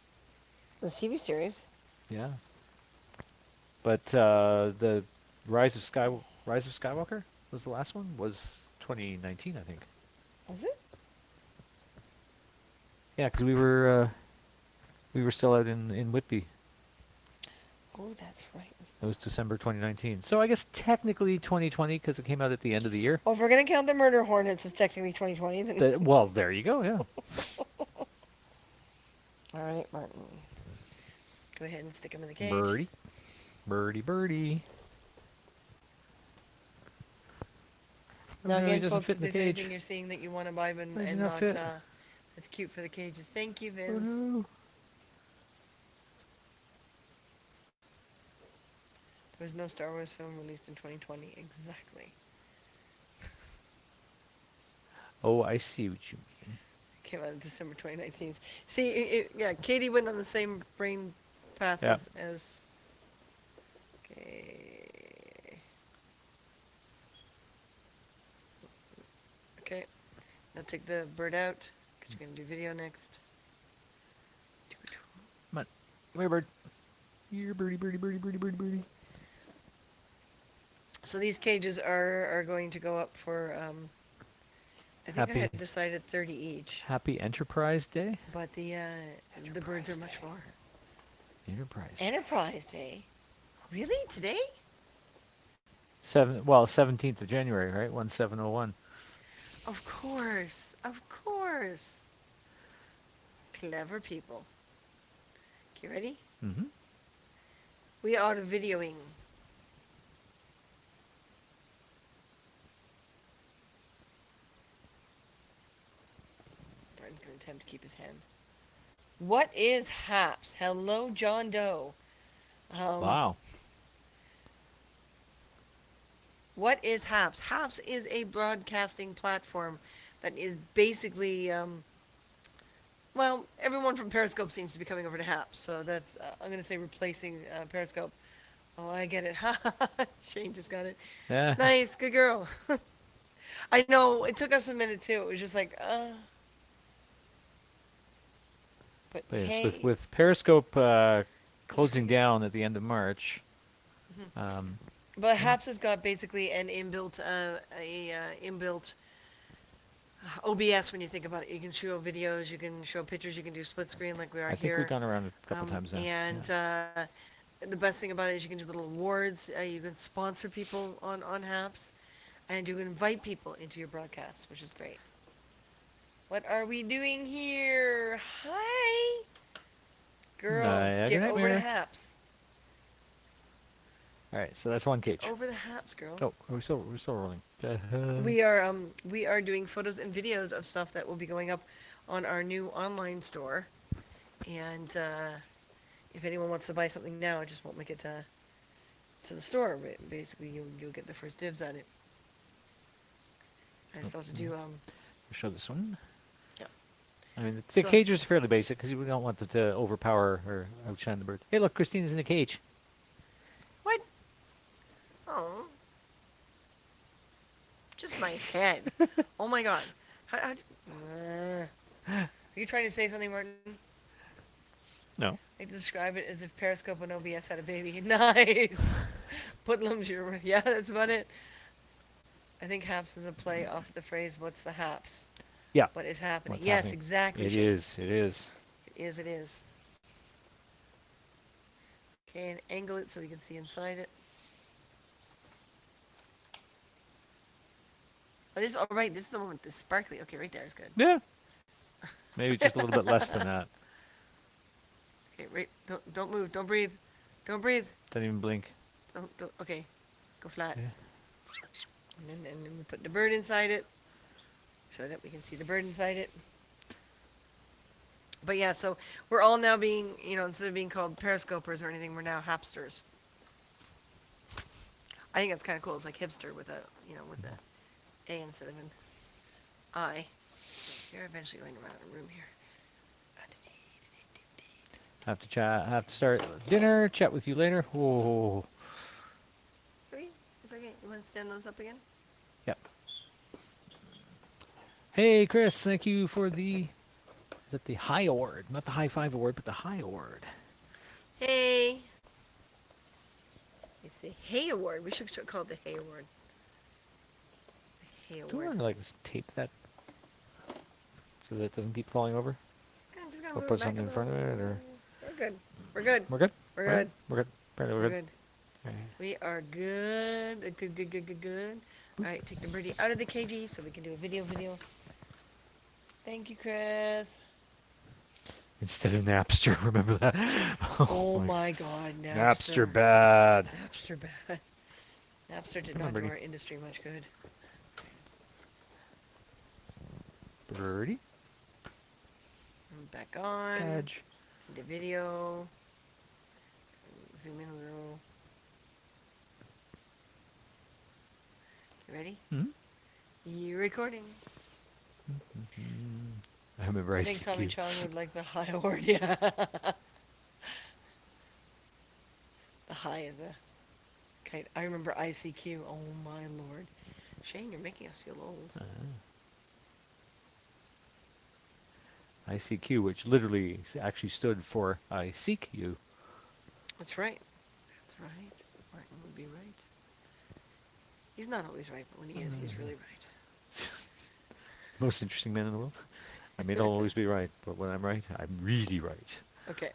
The TV series. yeah. But the Rise of Skywalker was the last one. Was 2019, I think. Was it? Yeah, because we were still out in Whitby. Oh, that's right. It was December 2019. So I guess technically 2020 because it came out at the end of the year. Well, if we're gonna count the Murder Hornets as technically 2020, then Well, there you go. Yeah. all right, Martin. Go ahead and stick him in the cage. Birdie, birdie, birdie. Now Oh, no, he again, doesn't folks, fit if in the there's anything cage. you're seeing that you want to buy and, Why does he and not not, fit? that's cute for the cages. Thank you, Oh, Vince. no. There was no Star Wars film released in 2020. Exactly. Oh, I see what you mean. Came out in December 2019. See, yeah, Katie went on the same brain path Yeah. as. Okay. Okay. Now take the bird out, because you're going to do video next. Come here, bird. Here, birdie, birdie, birdie, birdie, birdie, birdie. So these cages are going to go up for, I think I Happy- had decided 30 each, Happy Enterprise Day. but the birds are much more. Enterprise. Enterprise Day? Really? Today? 17th of January, right? 1701. Of course. Of course. Clever people. Okay, ready? Mm-hmm. We are videoing. Barton's going to attempt to keep his hand. What is HAPS? Hello, John Doe. Wow. What is HAPS? HAPS is a broadcasting platform that is basically, well, everyone from Periscope seems to be coming over to HAPS, so that's, I'm going to say replacing Periscope. Oh, I get it. Shane just got it. Yeah. Nice, good girl. I know, it took us a minute too. It was just like, But But yes, hey, with Periscope closing down at the end of March. but HAPS has got basically an inbuilt, inbuilt OBS when you think about it. You can show videos, you can show pictures, you can do split screen like we are I think here. we've gone around a couple times now. And Yeah. the best thing about it is you can do little awards. You can sponsor people on HAPS, and you can invite people into your broadcasts, which is great. What are we doing here? Hi, girl. Good Get night, over to Mira. HAPS. All right, so that's one cage. Over the HAPS, girl. Oh, we're still rolling. We are doing photos and videos of stuff that will be going up on our new online store, and if anyone wants to buy something now, it just won't make it to the store. But basically, you'll get the first dibs at it. I still have to do Show this one. Yeah. I mean, the Still- cages are fairly basic because we don't want them to overpower or outshine the bird. Hey, look, Christina's in a cage. what? Oh, just my head. Oh my God. Are you trying to say something, Martin? No. I describe it as if Periscope and OBS had a baby. Nice. Hoodlums, yeah, that's about it. I think HAPS is a play off the phrase, what's the HAPS? Yeah. What is happening? What's Yes, happening. exactly. It Shane. is. It is. It is, it is. Okay, and angle it so we can see inside it. Oh, this, oh, right, this is the one with the sparkly. Okay, right there is good. Yeah. Maybe just a little bit less than that. Okay, right, don't move, don't breathe. Don't breathe. Doesn't even blink. Don't, okay, go flat. Yeah. And then we put the bird inside it so that we can see the bird inside it. But yeah, so we're all now being, instead of being called periscopers or anything, we're now hapsters. I think that's kind of cool. It's like hipster with a, with a A instead of an I. You're eventually going around the room here. Have to chat. Have to start dinner. Chat with you later. Whoa. It's okay. It's okay. You want to stand those up again? Yep. Hey, Chris, thank you for the is it the high award, not the high five award, but the high award. Hey. It's the Hay Award. We should call it the Hay Award. The Hay Do you Award. want to like just tape that so that it doesn't keep falling over, I'm just gonna or move put it back something in in the front of it, or We're good. We're good. we're good. We're Right? good. We're good. Apparently We're we're good. good. Okay. We are good. Good, good, good, good, good. All right, take the birdie out of the KG so we can do a video. Thank you, Chris. Instead of Napster, remember that? Oh my my God, Napster Napster. bad. Napster bad. Napster did Come on, not do birdie. our industry much good. Birdie. I'm back on. Catch. The video. Zoom in a little. You ready? Hmm? You recording? I remember I think Tommy ICQ. Chong would like the high award. Yeah. The high is a kite. I remember ICQ. Oh my lord. Shane, you're making us feel old. ICQ, which literally actually stood for I seek you. That's right. That's right. Martin would be right. He's not always right, but when he is, he's really right. Most interesting man in the world. I may not always be right, but when I'm right, I'm really right. Okay.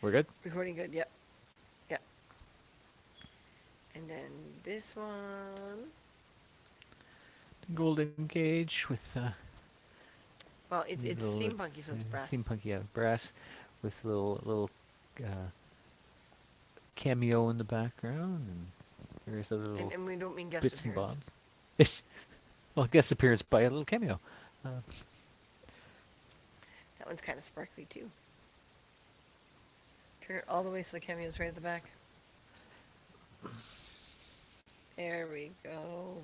We're good? Recording good. Yep. Yep. And then this one. Golden cage with Well, it's little, steampunky, so it's brass. steampunk, yeah, brass with little cameo in the background and various other little And we don't mean guest bits and appearance. bobs. Well, guest appearance by a little cameo. That one's kind of sparkly too. Turn it all the way so the cameo's right at the back. There we go.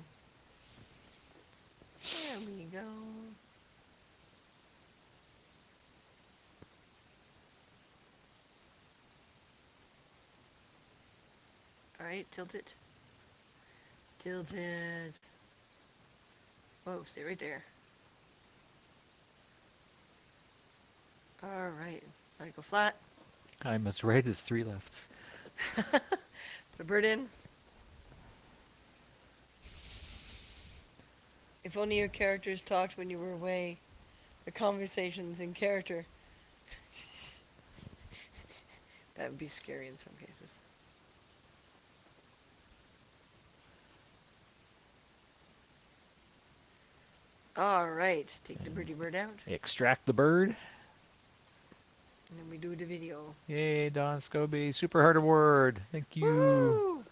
There we go. All right, tilt it. Tilt it. Whoa, stay right there. All right, let it go flat. I'm as right as three lefts. Put a bird in. If only your characters talked when you were away. The conversations in character. That would be scary in some cases. All right, take the birdie bird out, Extract the bird. and then we do the video. Yay, Don Scobie. Super Heart Award. Thank you. Woo!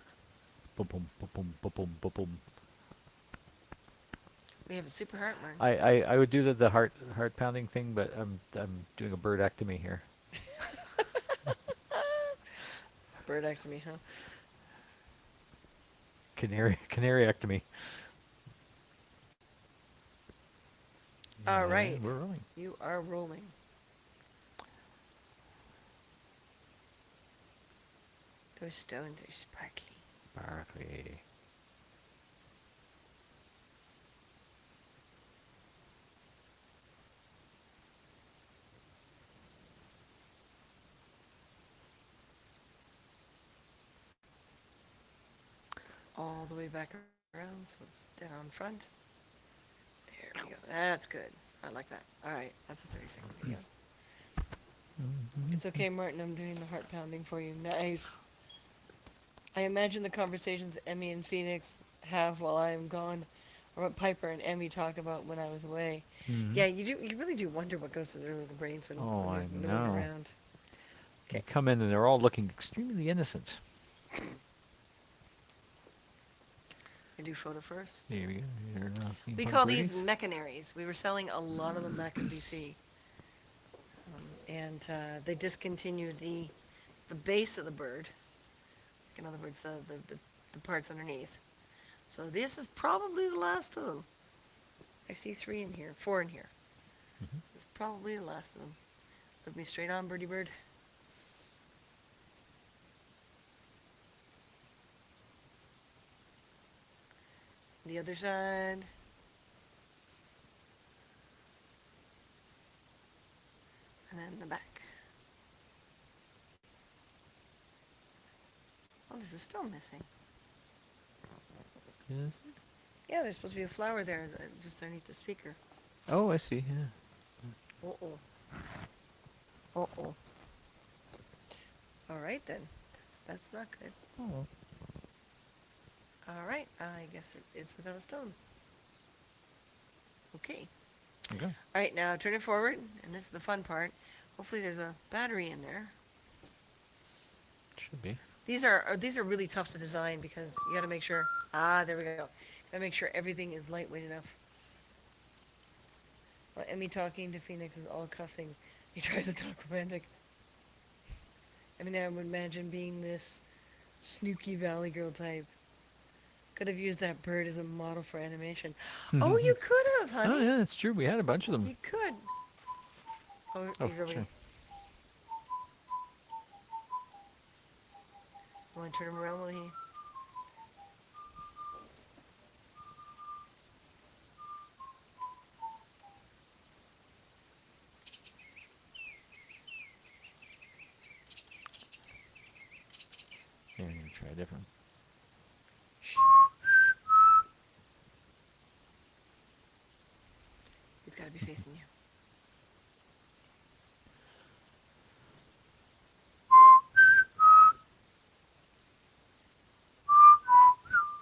Boom, boom, boom, boom, boom, boom, boom, boom. We have a super heart, Martin. I would do the heart pounding thing, but I'm doing a birdectomy here. Birdectomy, huh? Canaryectomy. All And right. we're rolling. You are rolling. Those stones are sparkly. Sparkly. All the way back around, so it's down front. There we go. That's good. I like that. All right, that's a 30-second video. It's okay, Martin. I'm doing the heart pounding for you. Nice. I imagine the conversations Emmy and Phoenix have while I am gone, or what Piper and Emmy talk about when I was away. Mhm. Yeah, you do. You really do wonder what goes through their little brains when, Oh, when there's I no one know. around. They Okay. come in and they're all looking extremely innocent. I do photo first. Here we go. Here are We steampunk call these birdies. mechanaries. We were selling a lot of them back in BC. And they discontinued the base of the bird. In other words, the parts underneath. So this is probably the last of them. I see 3 in here, 4 in here. This is probably the last of them. Look me straight on, birdie bird. The other side. then the back. Oh, this is still missing. Yes. Yeah, there's supposed to be a flower there, just underneath the speaker. Oh, I see. Yeah. Uh-oh. Uh-oh. All right, then. That's not good. Oh. All right, I guess it's without a stone. Okay. Okay. All right, now turn it forward, and this is the fun part. Hopefully there's a battery in there. Should be. These are really tough to design because you got to make sure. Ah, there we go. Got to make sure everything is lightweight enough. Well, Emmy talking to Phoenix is all cussing. He tries to talk romantic. I mean, I would imagine being this snooky Valley Girl type. Could have used that bird as a model for animation. Oh, you could have, honey. Oh, yeah, that's true. We had a bunch of them. You could. Oh, Oh, he's over sure. here. You want to turn him around while he... Yeah, I'm going to try a different. He's got to be facing you.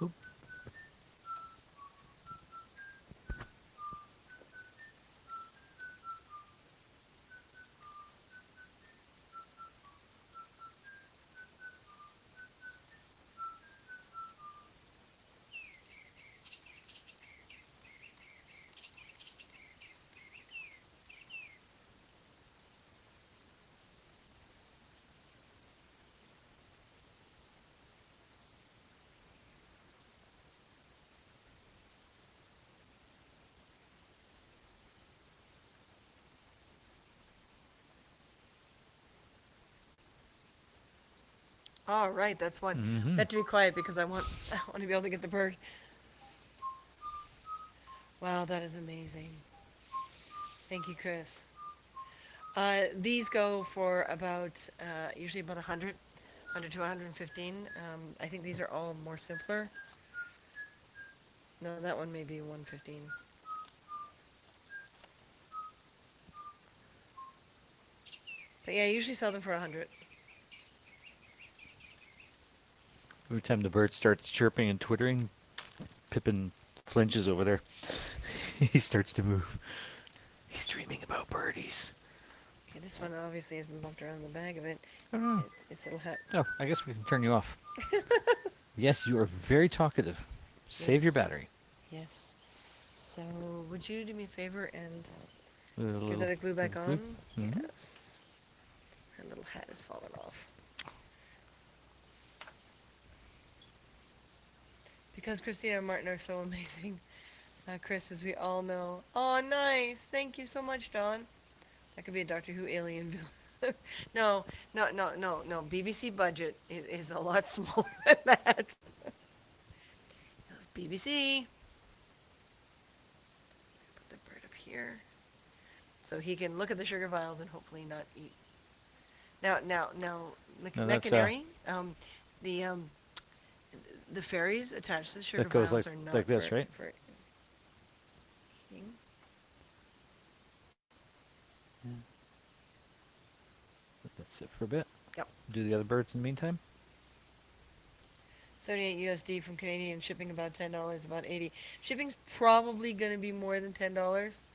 Oop. All right, that's one. Mm-hmm. I have to be quiet because I want to be able to get the bird. Wow, that is amazing. Thank you, Chris. These go for about usually about 100 to 115. I think these are all more simpler. No, that one may be 115. But yeah, I usually sell them for 100. Every time the bird starts chirping and twittering, Pippin flinches over there. He starts to move. He's dreaming about birdies. Okay, this one obviously has been bumped around in the bag of it. Oh, It's a little hat. oh, I guess we can turn you off. Yes, you are very talkative. Save your Yes. battery. Yes. So, would you do me a favor and A give little- that a glue back glue. on? Mhm. Yes. Her little hat has fallen off. Because Christina and Martin are so amazing. Chris, as we all know. Oh, nice. Thank you so much, Dawn. That could be a Doctor Who alien villain. No. BBC budget is a lot smaller than that. BBC. Put the bird up here. So he can look at the sugar vials and hopefully not eat. Now, No, that's, Mechanary, the fairies attached to the sugar That goes vials like- are not like this, for, right? for eating. Let that sit for a bit. Yep. Do the other birds in the meantime. 78 USD from Canadian shipping, about $10, about 80. Shipping's probably going to be more than $10,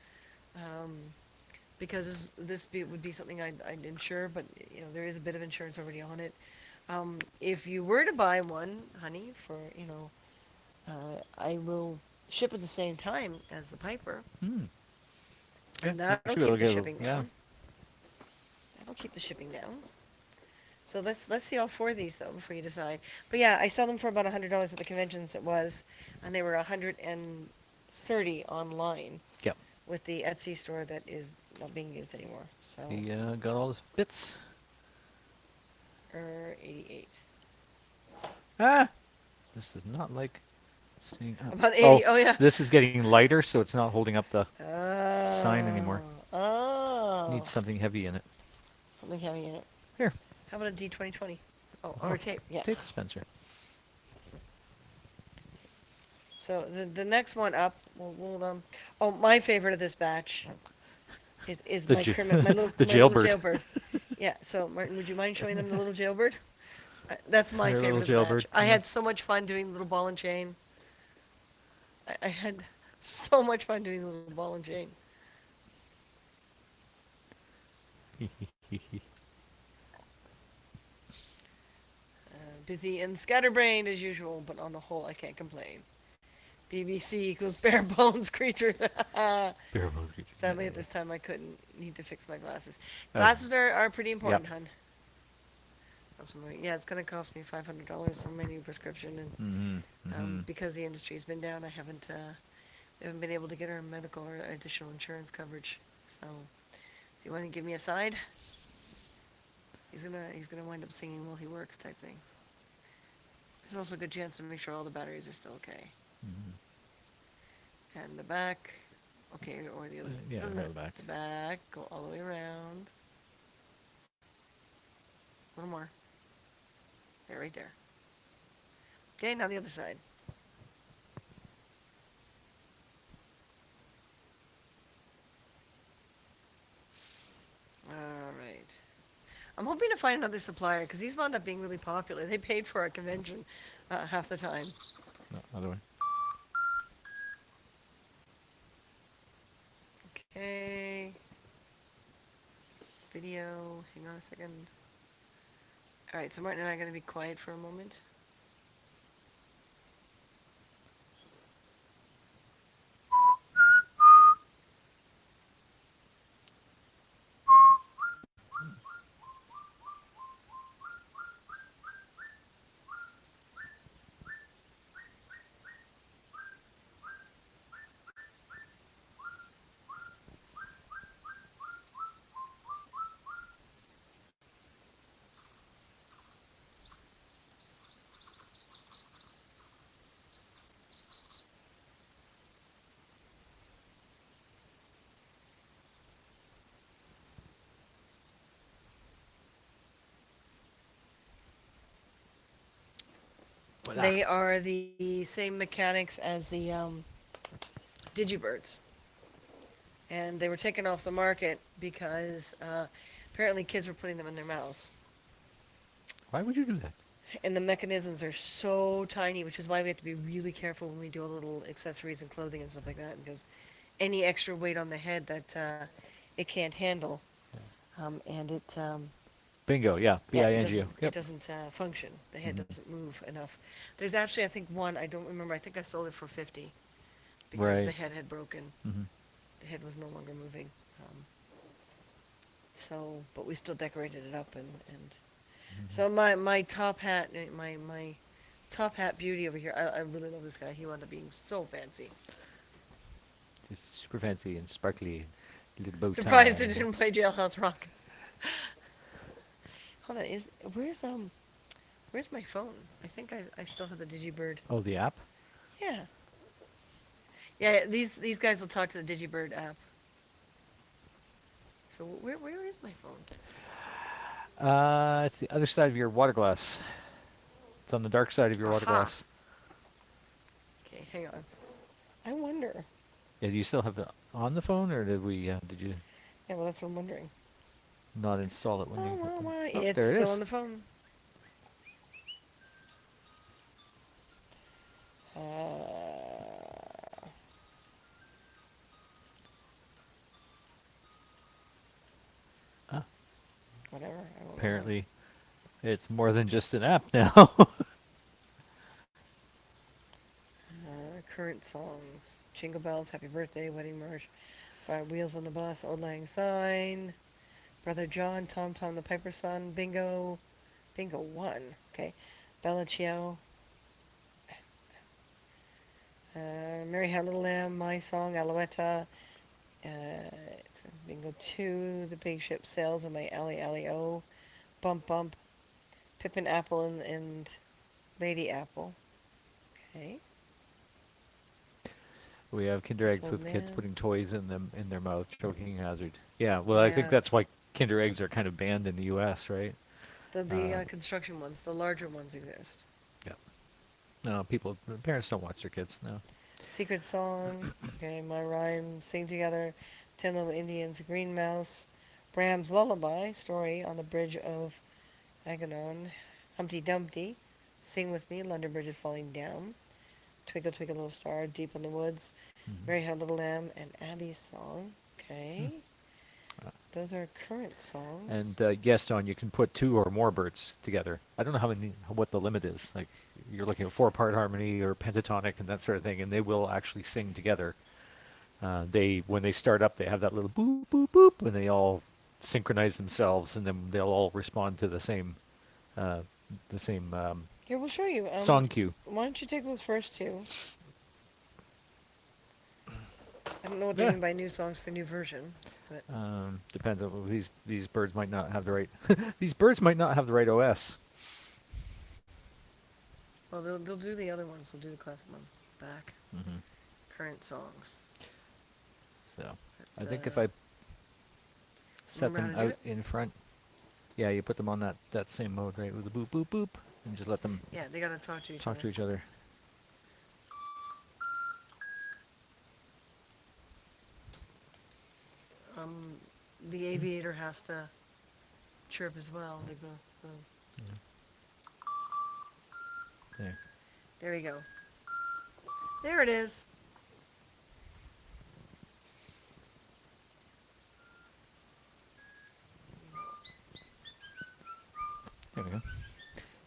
because this would be something I'd insure, but you know there is a bit of insurance already on it. If you were to buy one, honey, for I will ship at the same time as the Piper, Hmm. and Yeah, that'll should be able keep to the get a- shipping yeah. down. That'll keep the shipping down. So let's see all four of these though before you decide. But yeah, I sell them for about $100 at the conventions. It was, and they were 130 online. Yep. With the Etsy store that is not being used anymore. So He got all his bits. 88. Ah! This is not like staying up. About 80. Oh, yeah. This is getting lighter, so it's not holding up the Oh. sign anymore. Oh. Needs something heavy in it. something heavy in it. Here, How about a D2020? Oh, Oh, or tape. Yeah. tape dispenser. So the next one up, we'll. Oh, my favorite of this batch is The my ja- Kermit, the my little jailbird. jailbird. Yeah. So Martin, would you mind showing them the little jailbird? That's my Our little favorite of the jailbird. batch. I Yeah. had so much fun doing the little ball and chain. I had so much fun doing the little ball and chain. Busy and scatterbrained as usual, but on the whole, I can't complain. BBC equals bare bones creatures. Bare bone creature. Sadly, at this time, I couldn't need to fix my glasses. Uh, Glasses are pretty important, yep. hun. That's what yeah, it's gonna cost me $500 for my new prescription, and Mm-hmm. because the industry's been down, we haven't been able to get our medical or additional insurance coverage. So, if you want to give me a side, he's gonna wind up singing while he works, type thing. There's also a good chance to make sure all the batteries are still okay. And the back, okay, or the other. Yeah, Doesn't no, matter. the back. The back, go all the way around. A little more. There, right there. Okay, now the other side. All right. I'm hoping to find another supplier because these wound up being really popular. They paid for our convention half the time. No, other way. Okay. Video. Hang on a second. All right, so Martin and I are going to be quiet for a moment. Voila. They are the same mechanics as the Digibirds. And they were taken off the market because apparently kids were putting them in their mouths. Why would you do that? And the mechanisms are so tiny, which is why we have to be really careful when we do a little accessories and clothing and stuff like that, because any extra weight on the head that it can't handle, and Bingo. Yeah. yeah, Bingo. it Yep. doesn't function. The head Mhm. doesn't move enough. There's actually, I think, one, I don't remember, I think I sold it for 50 because the Right. head had broken. Mm-hmm. The head was no longer moving. So, but we still decorated it up, and so my top hat, my top hat beauty over here. I really love this guy. He wound up being so fancy. Just super fancy and sparkly, little bow tie. Surprised it didn't play Jailhouse Rock. Hold on, where's my phone? I think I still have the Digibird. Oh, the app. Yeah. Yeah, these guys will talk to the Digibird app. So where is my phone? It's the other side of your water glass. It's on the dark side of your water Aha. glass. Okay, hang on. I wonder. Yeah, do you still have it on the phone, or did you Yeah, well, that's what I'm wondering. not install it when you? Oh, It's there it still is. on the phone. Ah, Whatever. I don't know. apparently, it's more than just an app now. Current songs: Jingle Bells, Happy Birthday, Wedding March, Fire Wheels on the Bus, Old Lang Syne, Brother John, Tom Tom the Piper's Son, Bingo, Bingo 1. Okay, Bella Ciao, Mary Had a Little Lamb, My Song, Alouetta. It's Bingo 2, The Big Ship Sails, and my Alley Alley O, Bump Bump, Pippin Apple and Lady Apple. Okay. We have Kinder Eggs Slow with kids Man. putting toys in their mouth, choking hazard. Yeah, well, I think Yeah. that's why Kinder eggs are kind of banned in the U.S., right? The construction ones, the larger ones exist. Yeah. No, parents don't watch their kids. No. Secret Song, okay, My Rhyme, Sing Together, Ten Little Indians, Green Mouse, Bram's Lullaby, Story on the Bridge of Aganon, Humpty Dumpty, Sing With Me, London Bridge is Falling Down, Twinkle Twinkle Little Star, Deep in the Woods, Mhm. Mary Had a Little Lamb, and Abby's Song. Hmm. Okay, those are current songs. And yes, Don, you can put two or more birds together. I don't know what the limit is. Like you're looking at four-part harmony or pentatonic and that sort of thing, and they will actually sing together. When they start up, they have that little boop boop boop, and they all synchronize themselves, and then they'll all respond to uh, the same Here, we'll show you. song cue. Why don't you take those first two? I don't know what they Yeah. mean by new songs for new version, but Depends on these birds might not have the right these birds might not have the right OS. well, they'll do the other ones. They'll do the classic ones back. Hmm. Current songs. So I Let's, think if I set remember how them to do out it? in front, yeah, you put them on that same mode, right, with the boop boop boop, and just let them Yeah, they gotta talk to each talk other. to each other. Um, the aviator has to chirp as well. Like the There. there we go. There it is. There we go.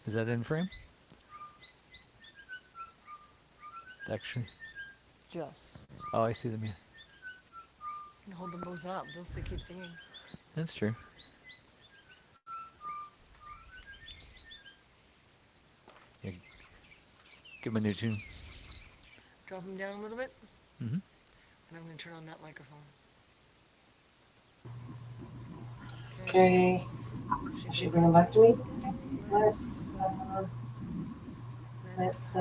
Is that in frame? Actually, Just. oh, I see them. Yeah, You can hold them both up. They'll still keep singing. that's true. Yeah, give them a new tune. Drop them down a little bit, Hmm. and I'm gonna turn on that microphone. Okay. Should Should we- you bring them back to me? Let's. Let's,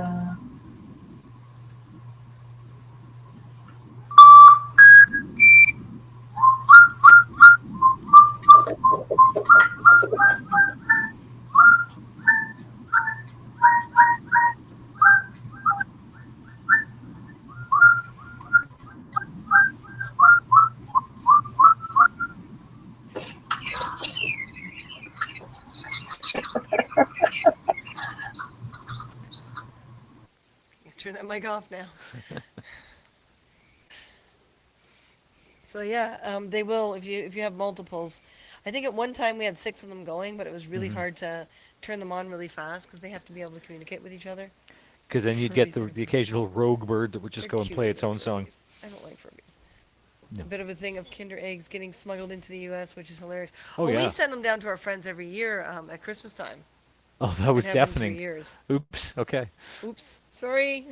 Turn that mic off now. So yeah, they will if you have multiples. I think at one time we had 6 of them going, but it was really Mhm. hard to turn them on really fast because they have to be able to communicate with each other. Because then you'd get the occasional rogue bird that would just They're go and cute, play its they're own song. Furbies. I don't like Furbies. No. A bit of a thing of Kinder eggs getting smuggled into the U.S., which is hilarious. Oh, We yeah. send them down to our friends every year at Christmas time. Oh, that was It happened 2 deafening. years. Oops. Okay. Oops, sorry.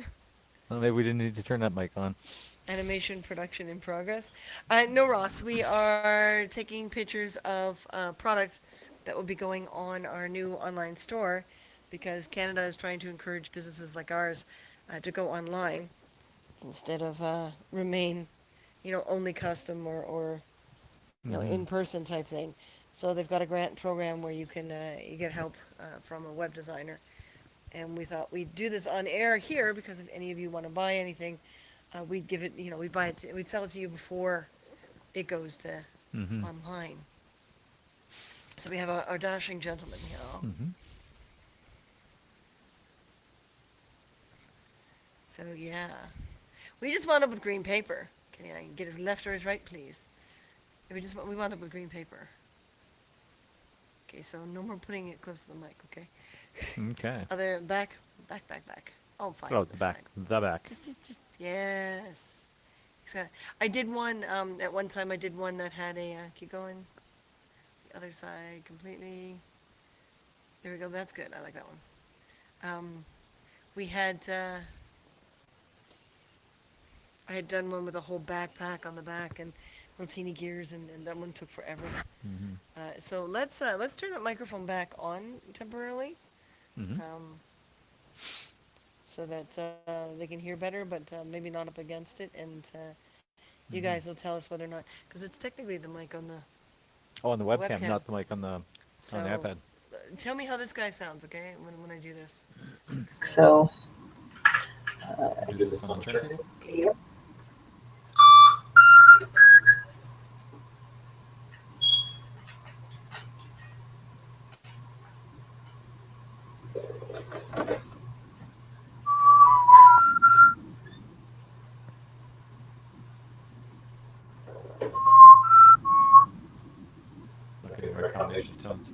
Well, maybe we didn't need to turn that mic on. Animation production in progress. No, Ross, we are taking pictures of products that will be going on our new online store because Canada is trying to encourage businesses like ours to go online instead of remain, only custom or Mhm. in-person type thing. So they've got a grant program where you get help from a web designer. And we thought we'd do this on air here because if any of you want to buy anything, we'd give it, we'd buy it, we'd sell it to you before it goes to Mhm. online. So we have our dashing gentleman here. Mhm. So yeah, we just wound up with green paper. Can I get his left or his right, please? We wound up with green paper. Okay, so no more putting it close to the mic, okay? Okay. Other back. Oh, fine. Oh, on the this back. side. The back. Just yes. Exactly. I did one at one time. I did one that had a keep going. The other side completely. There we go. That's good. I like that one. We had. I had done one with a whole backpack on the back and little teeny gears, and that one took forever. Mhm. So let's turn that microphone back on temporarily, Mhm. so that they can hear better, but maybe not up against it, and you Mhm. guys will tell us whether or not, because it's technically the mic on Oh, on the webcam, Webcam. not the mic on the So, iPad. tell me how this guy sounds, okay? When I do this. So, Do this on the turntable. yep. Not getting the right combination of tones.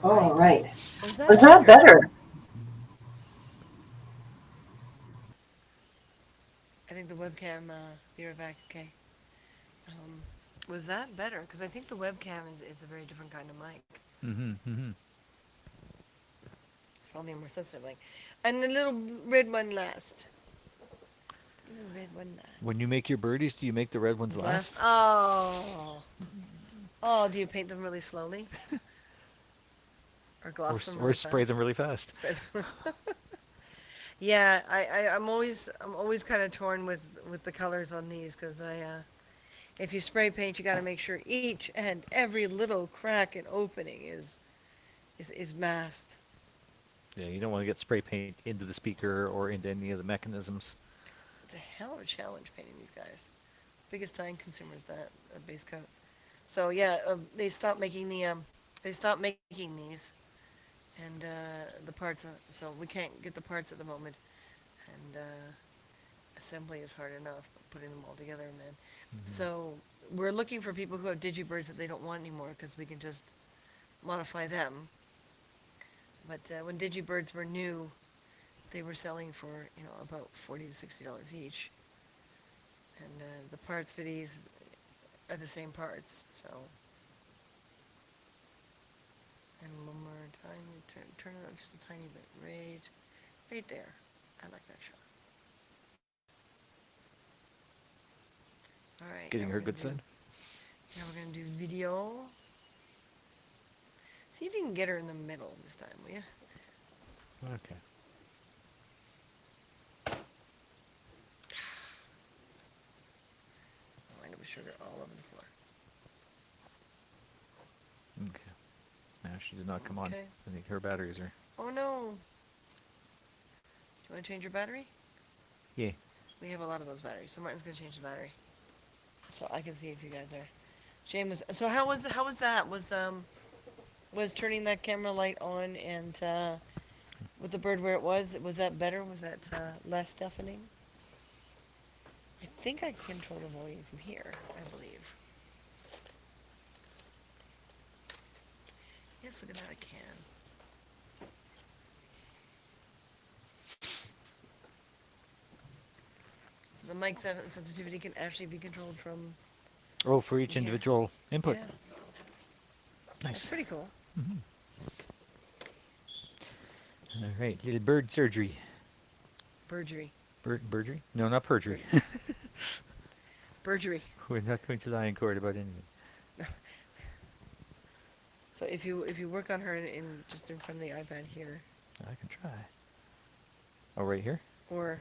All right. Was that Was that better? I think the webcam, be right back, okay. Was that better? Because I think the webcam is a very different kind of mic. Mm-hmm. Mm-hmm. It's probably a more sensitive mic. And the little red one last. The little red one last. When you make your birdies, do you make the red ones last? Oh. Oh, do you paint them really slowly? Or gloss them really Or spray fast? them really fast? Spray them. Yeah, I'm always kind of torn with the colors on these because if you spray paint, you got to make sure each and every little crack and opening is masked. Yeah, you don't want to get spray paint into the speaker or into any of the mechanisms. So it's a hell of a challenge painting these guys. Biggest time consumer is that base coat. So yeah, they stopped making these, and the parts. So we can't get the parts at the moment, and assembly is hard enough. But putting them all together, man. So we're looking for people who have digibirds that they don't want anymore because we can just modify them. But when digibirds were new, they were selling for about $40 to $60 each, and the parts for these are the same parts. So, and one more time, turn it up just a tiny bit, right there. I like that shot. All right. Getting now her we're good gonna side. Now we're gonna do video. See if you can get her in the middle this time, will you? Okay. I'll wind up with sugar all over the floor. Okay. Now she did not come on. Okay. I think her batteries are. Oh no. Do you want to change your battery? Yeah. We have a lot of those batteries, so Martin's gonna change the battery, so I can see if you guys are. Seamus, so how was that? Was turning that camera light on and with the bird where it was that better? Was that less deafening? I think I can control the volume from here. I believe. Yes, look at that, I can. So the mic sensitivity can actually be controlled from. Oh, for each Yeah. individual input. Yeah, that's Nice. pretty cool. All right, little bird surgery. Perjury. Birdry? No, not perjury. Perjury. We're not going to lie in court about anything. So if you work on her in just in front of the iPad here, I can try. Oh, right here? or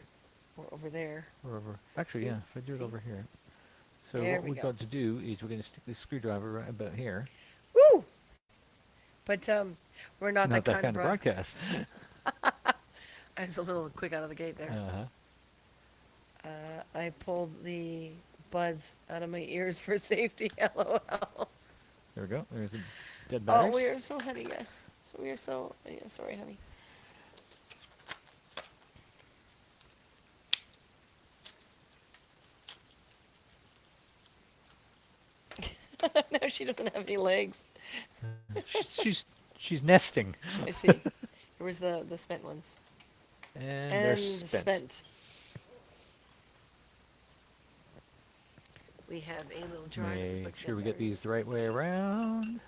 over there. Or over. Actually, See? yeah, if I do it See? over here. So There what we we've go. got to do is we're going to stick this screwdriver right about here. Woo! But we're not Not that kind of broadcast. I was a little quick out of the gate there. Uh-huh. I pulled the buds out of my ears for safety. LOL. There we go. There's the dead Oh, batteries. we are so honey. Yeah. So we are so yeah, sorry, honey. No, she doesn't have any legs. She's nesting. I see. Here was the spent ones. And they're And spent. spent. we have a little jar. that we Make put sure we get batteries these the right way around.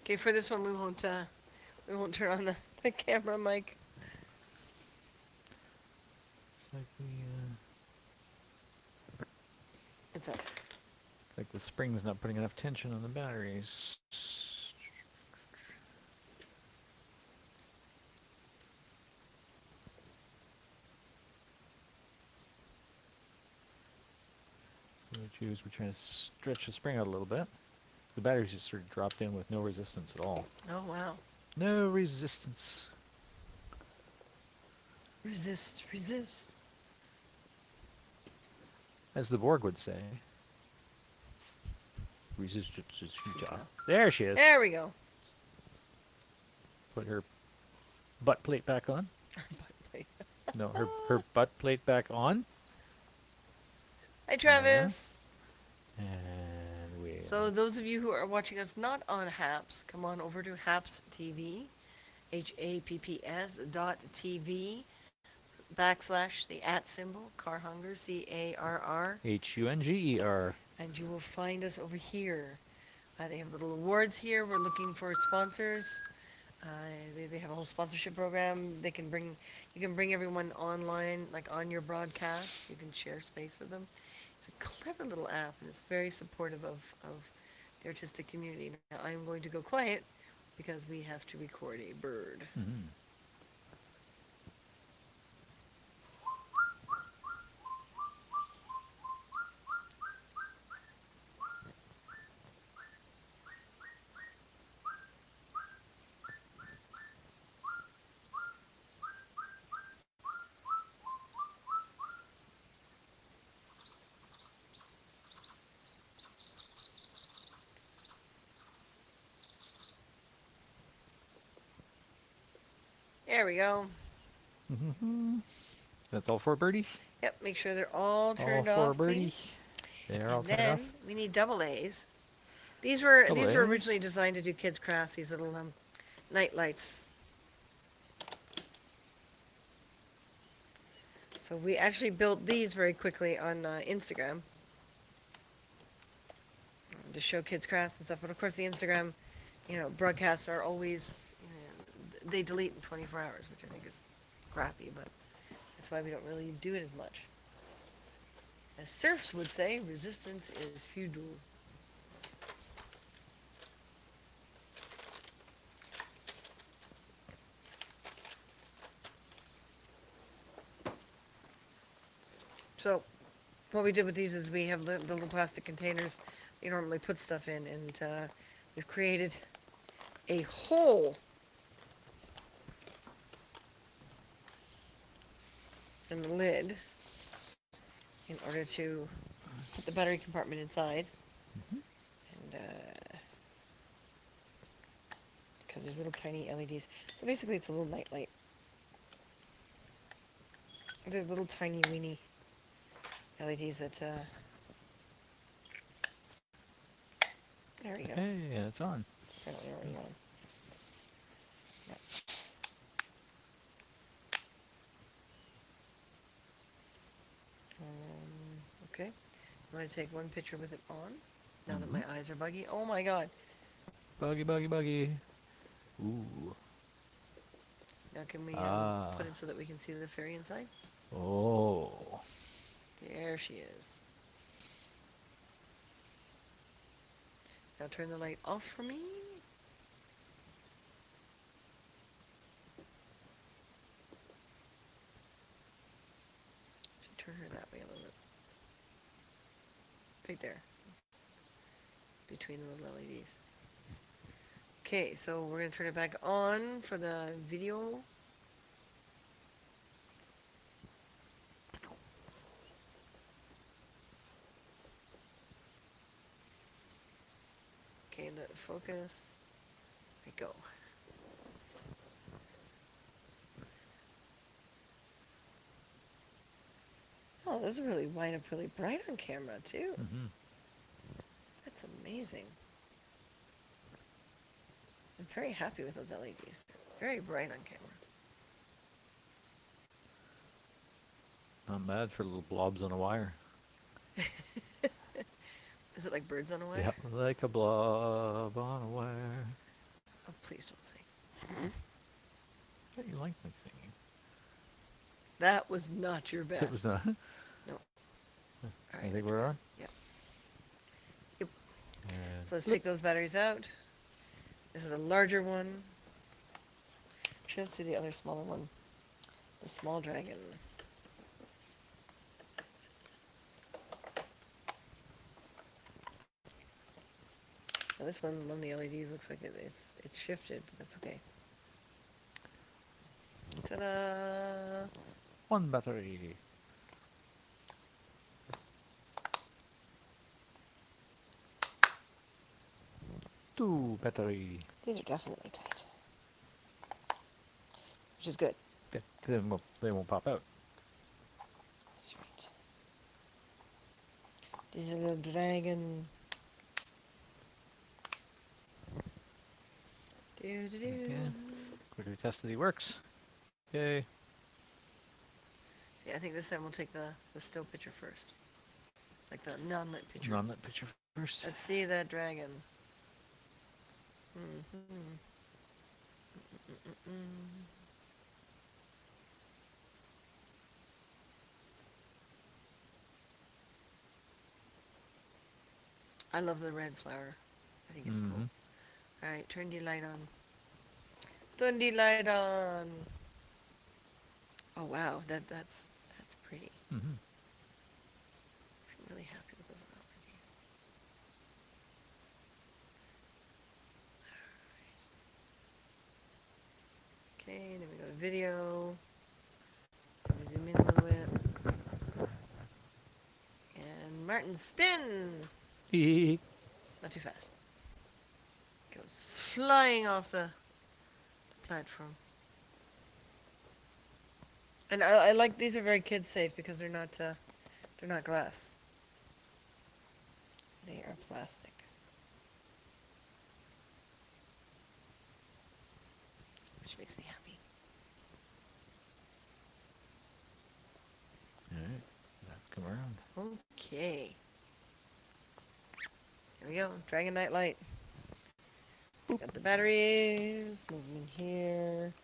Okay, for this one we won't turn on the camera mic. Like It's up. like the spring's not putting enough tension on the batteries. So we're trying to stretch the spring out a little bit. The batteries just sort of dropped in with no resistance at all. Oh wow. No resistance. Resist, resist. As the Borg would say. Resistance is futile. There she is. There we go. Put her butt plate back on. No, her butt plate back on. Hi Travis. And we. So those of you who are watching us not on HAPS, come on over to HAPS TV, HAPPS.TV, / the @ symbol, Car Hunger, CARR, HUNGER. and you will find us over here. They have little awards here. We're looking for sponsors. They have a whole sponsorship program. You can bring everyone online, like on your broadcast. You can share space with them. It's a clever little app, and it's very supportive of the artistic community. Now, I'm going to go quiet because we have to record a bird. Mm-hmm. There we go. Mm-hmm. That's all 4 birdies? Yep, make sure they're all All turned 4 off, birdies? please. They're all And turned then off? we need double A's. These were Double A's? originally designed to do kids' crafts. These little night lights. So we actually built these very quickly on Instagram to show kids crafts and stuff. But of course, the Instagram, broadcasts are always, they delete in 24 hours, which I think is crappy. But that's why we don't really do it as much. As serfs would say, resistance is futile. So what we did with these is we have the little plastic containers you normally put stuff in, and we've created a hole in the lid in order to put the battery compartment inside. And because there's little tiny LEDs. So basically it's a little night light. They're little tiny weeny LEDs that there we go. Hey, it's on. It's apparently already on. Yep. Okay. I'm going to take one picture with it on. Now that my eyes are buggy. Oh my god. Buggy, buggy, buggy. Ooh. Now can we Ah. put it so that we can see the fairy inside? Oh. There she is. Now turn the light off for me. Should turn her that way a little bit. Right there. Between the little LEDs. Okay, so we're going to turn it back on for the video. Okay, let it focus. There we go. Oh, those really wind up really bright on camera too. Mm-hmm. That's amazing. I'm very happy with those LEDs. They're very bright on camera. Not bad for little blobs on a wire. Is it like birds on a wire? Yeah, like a blob on a wire. Oh, please don't sing. But you like my singing. That was not your best. It was not. No. All I right, think that's we're good. on. Yep. Yep. And So let's take those batteries out. This is a larger one. Let's do the other smaller one. The small dragon. Now this one of the LEDs looks like it's shifted, but that's okay. Ta-da! one battery. Two battery. These are definitely tight, which is good. Yeah, 'cause they won't pop out. That's right. This is a little dragon. Do do do. Okay. Quickly test that he works. Yay. See, I think this time we'll take the still picture first, like the non-lit picture. Non-lit picture first. Let's see that dragon. Mm-hmm. Mm-mm-mm. I love the red flower. I think it's cool. All right, turn the light on. Turn the light on. Oh wow, that's pretty. Mm-hmm. I'm really happy with those LEDs. Okay, then we go to video. Let me zoom in a little bit. And Martin, spin! Not too fast. Goes flying off the platform. And I like these are very kid safe because they're not glass. They are plastic. Which makes me happy. Alright, let's come around. Okay. Here we go. Dragon Night Light. Got the batteries. Move them in here.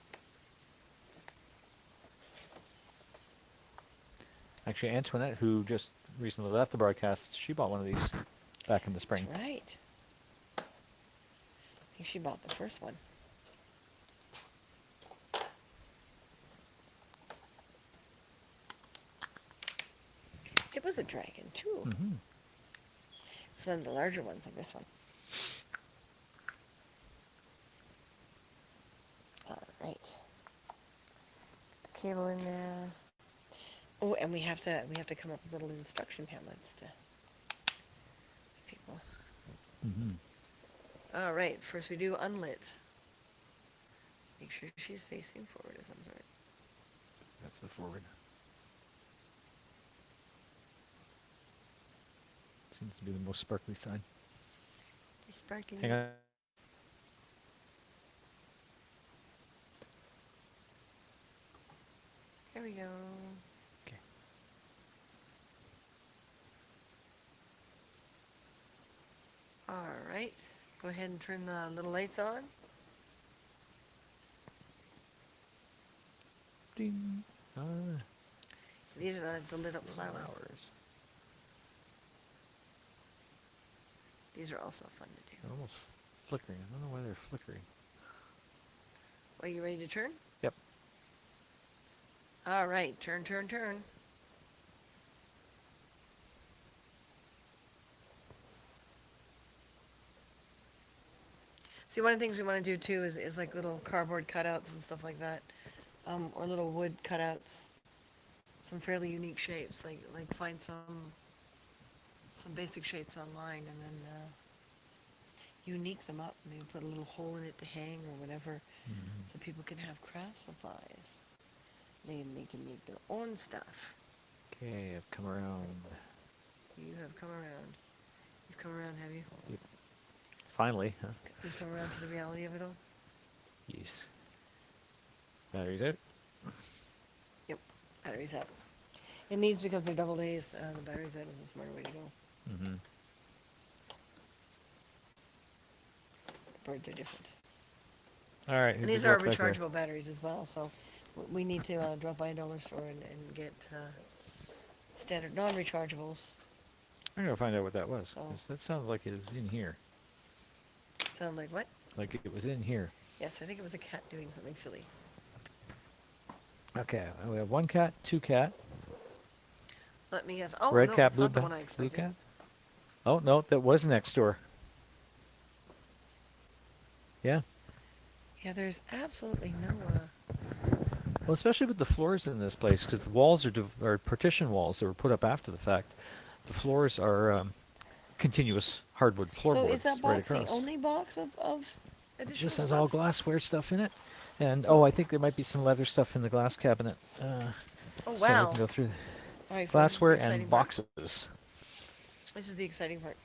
Actually, Antoinette, who just recently left the broadcast, she bought one of these back in the spring. That's right. I think she bought the first one. It was a dragon, too. Mm-hmm. It's one of the larger ones, like this one. All right. The cable in there. Oh, and we have to come up with little instruction pamphlets to people. Mm-hmm. All right. First, we do unlit. Make sure she's facing forward of some sort. That's the forward. Seems to be the most sparkly side. She's sparking. Hang on. There we go. Okay. All right. Go ahead and turn the little lights on. Ding. These are the lit up flowers. These are also fun to do. They're almost flickering. I don't know why they're flickering. Are you ready to turn? Yep. All right. Turn, turn, turn. See, one of the things we want to do too is like little cardboard cutouts and stuff like that, or little wood cutouts, some fairly unique shapes. Like find some basic shapes online and then unique them up. Maybe put a little hole in it to hang or whatever, so people can have craft supplies. They can make their own stuff. Okay, I've come around. You have come around. You've come around, have you? Finally, huh? You've come around to the reality of it all? Yes. Batteries out. Yep. Batteries out. And these, because they're double A's, the batteries out is a smarter way to go. Mm-hmm. Birds are different. All right. And these are rechargeable batteries as well, so we need to drop by a dollar store and get standard non-rechargeables. I'm gonna find out what that was. Oh. 'Cause that sounded like it was in here. Sound like what? Like it was in here. Yes, I think it was a cat doing something silly. Okay, we have one cat, two cat, Let me guess. Oh, red no, cat, it's blue, not the one I blue expected. cat. Oh no, that was next door. Yeah. Yeah, there's absolutely no. Well, especially with the floors in this place, because the walls are partition walls that were put up after the fact. The floors are continuous hardwood So floorboards is that right box the across. only box of additional This has stuff? all glassware stuff in it, and So- I think there might be some leather stuff in the glass cabinet. Oh, So we wow. can go through All right, folks, this is the glassware exciting and part. boxes. This is the exciting part.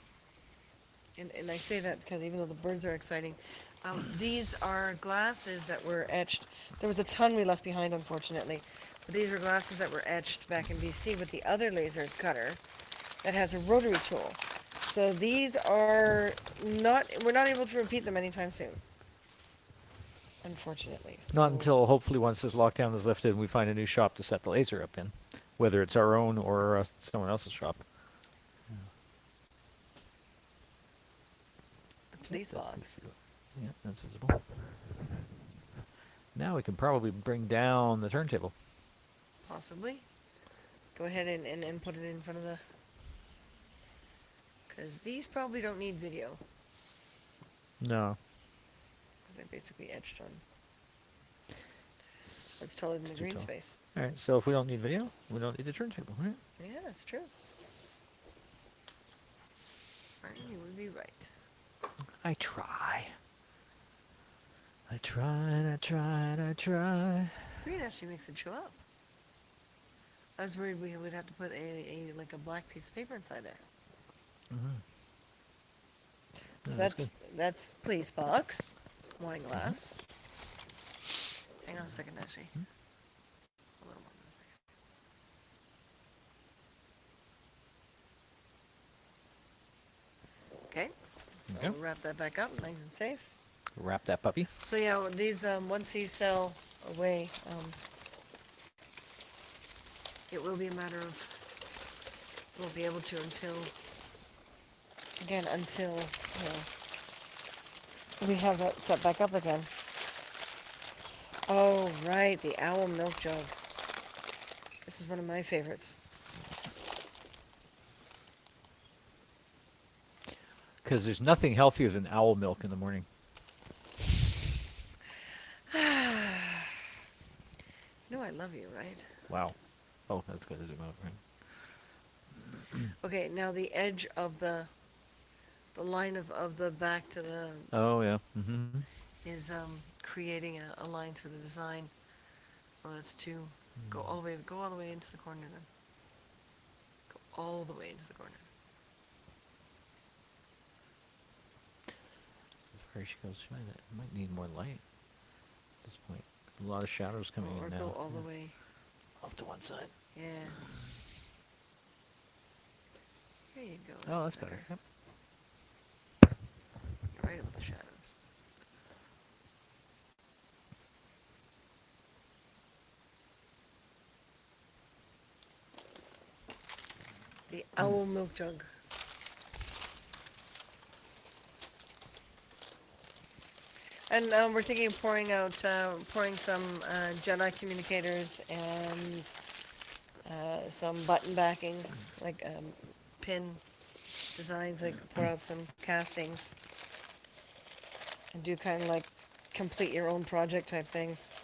And I say that because even though the birds are exciting, these are glasses that were etched. There was a ton we left behind, unfortunately. But these were glasses that were etched back in BC with the other laser cutter that has a rotary tool. So these are not, we're not able to repeat them anytime soon. Unfortunately. Not So- until hopefully once this lockdown is lifted and we find a new shop to set the laser up in, whether it's our own or someone else's shop. the police box. Yeah, that's visible. Now we can probably bring down the turntable. Possibly. Go ahead and put it in front of the... Because these probably don't need video. No. Because they're basically etched on. It's taller than It's the too green tall. space. All right, so if we don't need video, we don't need the turntable, right? Yeah, that's true. You would be right. I try. I tried, I tried, I tried. Green actually makes it show up. I was worried we would have to put like a black piece of paper inside there. Mm-hmm. So No, that's police box, wine glass. Hang on a second, actually. A little more than a second. Okay, so Okay. we'll wrap that back up, nice and safe. Wrap that puppy. So yeah, these once these sell away, it will be a matter of we won't be able to until we have that set back up again. Oh right, the owl milk jug. This is one of my favorites. Because there's nothing healthier than owl milk in the morning. No, I love you, right? Wow. Oh, that's good to zoom out, right? Okay, now the edge of the line of the back to the Oh, yeah. Mm-hmm. is creating a line through the design. Well, that's two. Go all the way into the corner then. Go all the way into the corner. As far as she goes, she might need more light at this point. A lot of shadows coming Or in go now. all the way. Off to one side. Yeah. There you go. Oh, that's better. Yep. You're right about the shadows. The owl milk jug. And we're thinking of pouring some Jedi communicators and some button backings, like pin designs, like pour out some castings. And do kind of like complete your own project type things.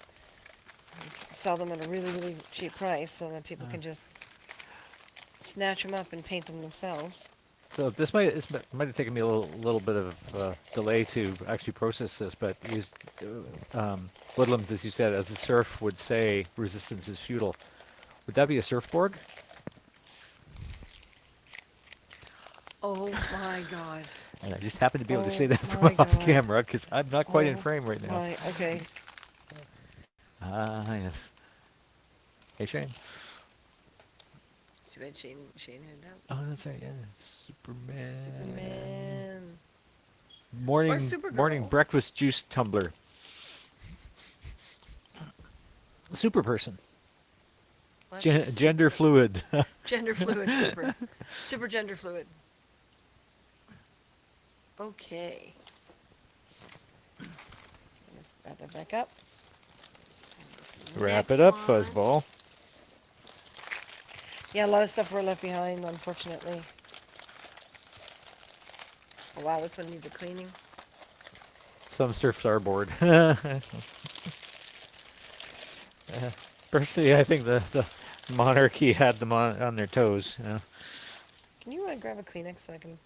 And sell them at a really, really cheap price so that people can just snatch them up and paint them themselves. So this might have taken me a little bit of delay to actually process this, but Woodlands, as you said, as the surf would say, resistance is futile. Would that be a surfboard? Oh my god. And I just happened to be able to say Oh that my from off God. camera because I'm not quite in Oh frame right now. my, okay. Ah, yes. Hey, Shane. Too bad Shane had out. Oh, that's right. Yeah, Superman. Superman. Or Morning Supergirl. breakfast juice tumbler. Super person. Well, that's just Gender super. fluid. Gender fluid, super. Super gender fluid. Okay. Wrap that back up. Wrap Next it up, one. fuzzball. Yeah, a lot of stuff were left behind, unfortunately. Oh, wow, this one needs a cleaning. Some surfs are bored. Personally, I think the monarchy had them on their toes. Can you grab a Kleenex so I can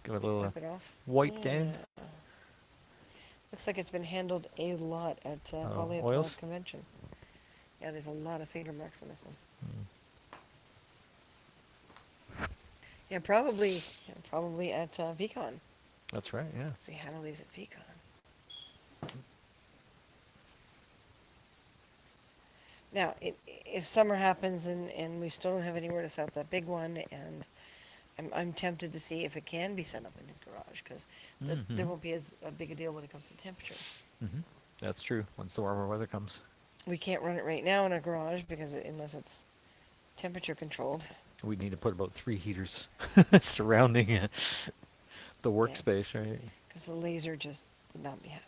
Give it a little wipe it off? wipe down. Yeah. Looks like it's been handled a lot at probably at the oils? last convention. Yeah, there's a lot of finger marks on this one. Yeah, probably at VCon. That's right, yeah. So we had all these at VCon. Now, if summer happens and we still don't have anywhere to set up that big one, and I'm tempted to see if it can be set up in his garage, because there won't be as big a deal when it comes to temperature. That's true. Once the warmer weather comes. We can't run it right now in a garage because unless it's temperature controlled. We need to put about 3 heaters surrounding the workspace, right? Because the laser just would not be happy.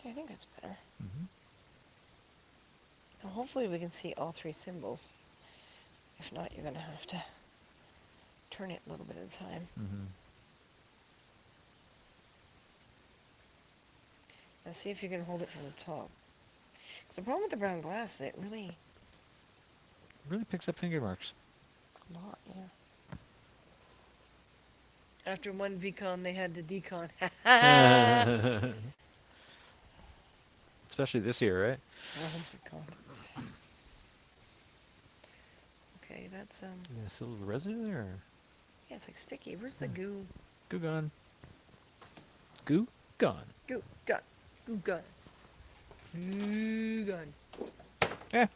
Okay, I think that's better. Now hopefully we can see all 3 symbols. If not, you're going to have to turn it a little bit at a time. Now see if you can hold it from the top. Because the problem with the brown glass, it really... Really picks up finger marks. A lot, yeah. After one VCon, they had to decon. Especially this year, right? Oh my god. Okay, that's Yeah, still a little residue there? yeah, it's like sticky. Where's the goo? Goo gone. Goo gone. Goo gun. Goo gun. Goo gun. Yeah.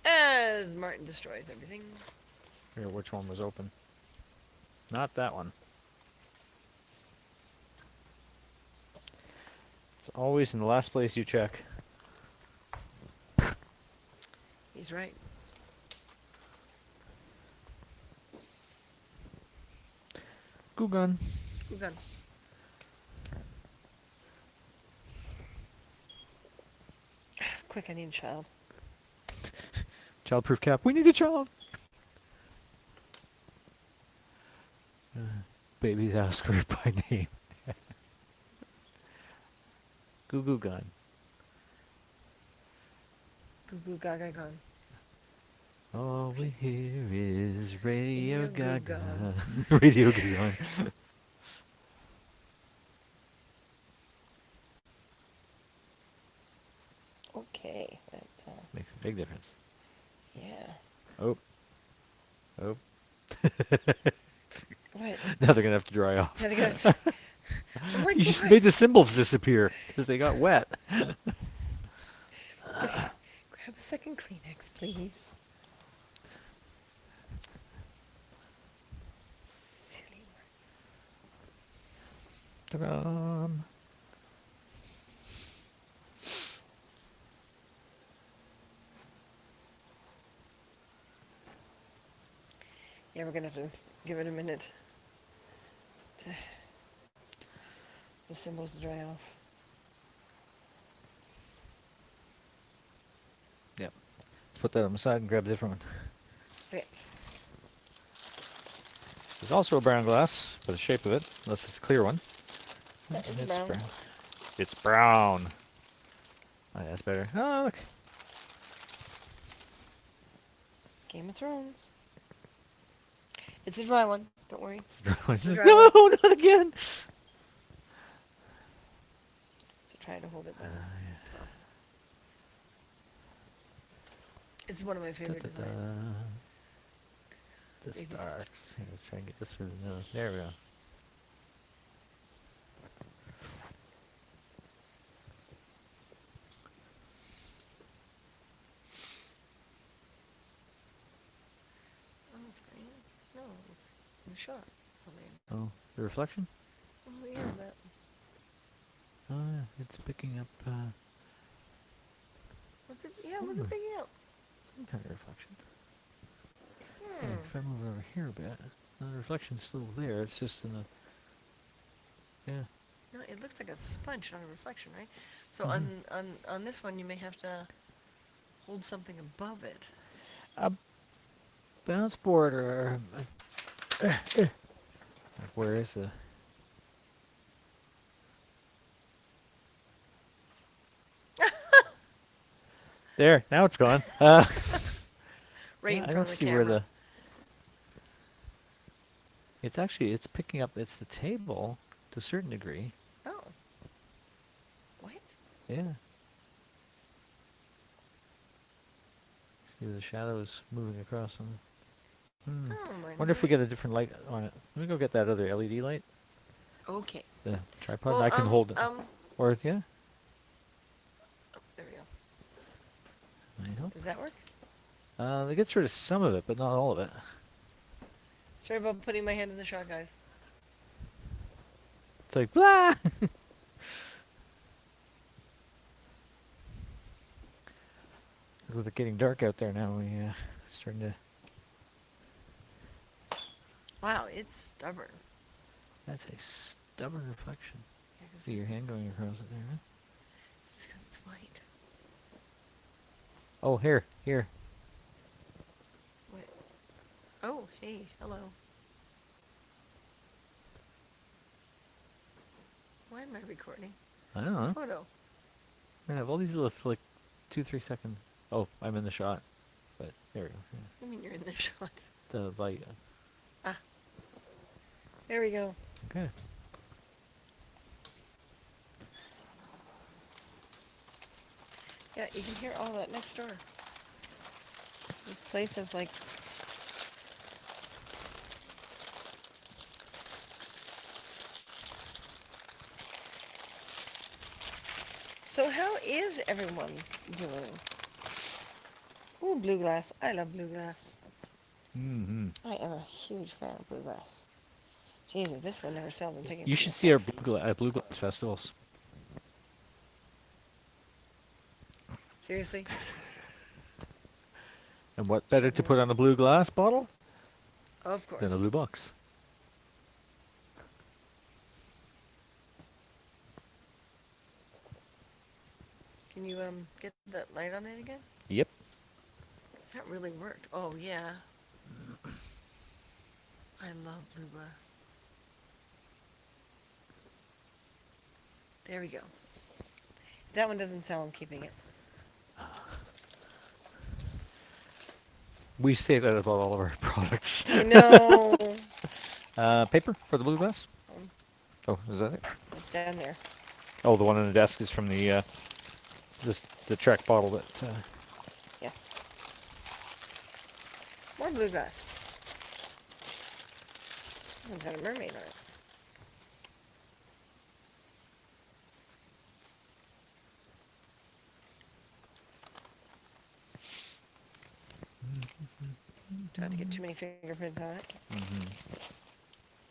As Martin destroys everything. Here, which one was open? Not that one. It's always in the last place you check. He's right. Goo gun. Goo gun. Quick, I need a child. Childproof cap. We need a child. Babies ask her by name. Goo goo gun. Goo goo gaga gun. All we hear is Radio Radio Goo Gaga. Gun. Radio Goo gun. Okay, that's Makes a big difference. yeah. Oh. Oh. What? Now they're gonna have to dry off. Now they're gonna have to... Oh my You just God. made the symbols disappear because they got wet. Grab a second Kleenex, please. Silly. Ta-da. Yeah, we're gonna have to give it a minute to the symbols to dry off. Yep. Let's put that on the side and grab a different one. Okay. This is also a brown glass, by the shape of it, unless it's a clear one. Yeah, it's brown. It's brown. Oh, that's better. Oh, look. Game of Thrones. It's a dry one. Don't worry. It's a dry no, one. not again. trying to hold it by the yeah. top. It's one of my favorite designs. The Maybe- stars. Here, let's try and get this through the nose. There we go. On the screen? No, it's in the shot. Oh, man. Oh, the reflection? Oh, yeah, that. Oh, yeah, it's picking up What's it? Yeah, what's it Some- picking up? some kind of reflection. Hmm. Yeah, if I move over here a bit, the reflection's still there. It's just in the. Yeah. No, it looks like a sponge, not a reflection, right? So Mhm. on this one, you may have to hold something above it. A bounce board or. Like, where is the. There, now it's gone. Right yeah, in I front don't of the see camera. where the. It's actually it's picking up. It's the table to a certain degree. Oh. What? Yeah. See where the shadows moving across on. Hmm. Oh, mine's Wonder if we right. get a different light on it. Let me go get that other LED light. Okay. The tripod. Well, I can hold it. Or yeah. oh, there we go. Might help. Does that work? It gets rid of some of it, but not all of it. Sorry about putting my hand in the shot, guys. It's like blah. With it getting dark out there now, we starting to. Wow, it's stubborn. That's a stubborn reflection. Yeah, 'cause See your hand going across it there, huh? it's because it's white. Oh, here. What? Oh, hey, hello. Why am I recording? I don't know. Photo. I have all these little like 2-3 second. Oh, I'm in the shot. But there we go. Yeah. I mean, you're in the shot. The light. There we go. Okay. Yeah, you can hear all that next door. This place has like. So how is everyone doing? Ooh, blue glass. I love blue glass. Mm-hmm. I am a huge fan of blue glass. Jesus, this one never sells. I'm taking. You should see our blue glass festivals. Seriously? And what better to put on a blue glass bottle Of course. than a blue box? Can you get that light on it again? Yep. 'Cause that really worked. Oh yeah. I love blue glass. There we go. That one doesn't sell. I'm keeping it. We say that about all of our products. I know. Paper for the blue glass? Um, Oh, is that it? It's down there. Oh, the one on the desk is from the the Trek bottle that. Yes. More blue glass. It's got a mermaid on it. Try not to get too many fingerprints on it.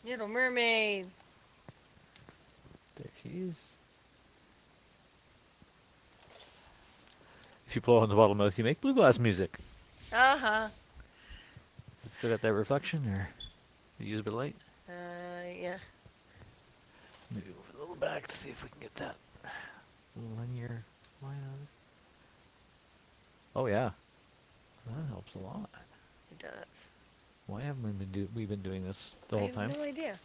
Little mermaid. There she is. If you blow on the bottle mouth, you make blue glass music. Uh-huh. Still got that reflection, or use a bit of light? Yeah. Maybe move it a little back to see if we can get that linear line on it. Oh yeah, that helps a lot. It does. Why haven't we been doing this the I whole have time? no idea.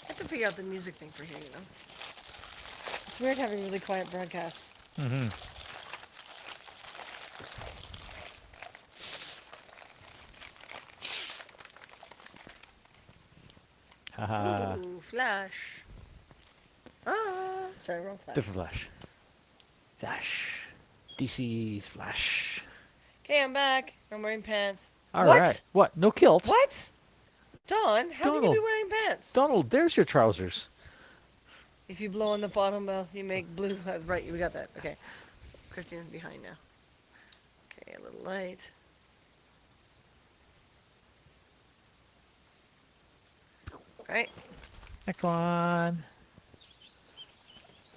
I have to figure out the music thing for here, you know. It's weird having really quiet broadcasts. Mm-hmm. Haha. Ooh, Flash. Ah, sorry, wrong Flash. Different Flash. Flash. DC's Flash. Okay, I'm back. I'm wearing pants. All What? right. What? No kilt? What? Dawn, how can you be Donald. wearing pants? Donald, there's your trousers. If you blow on the bottom mouth, you make blue. Right, we got that. Okay. Christine's behind now. Okay, a little light. Right. Next one.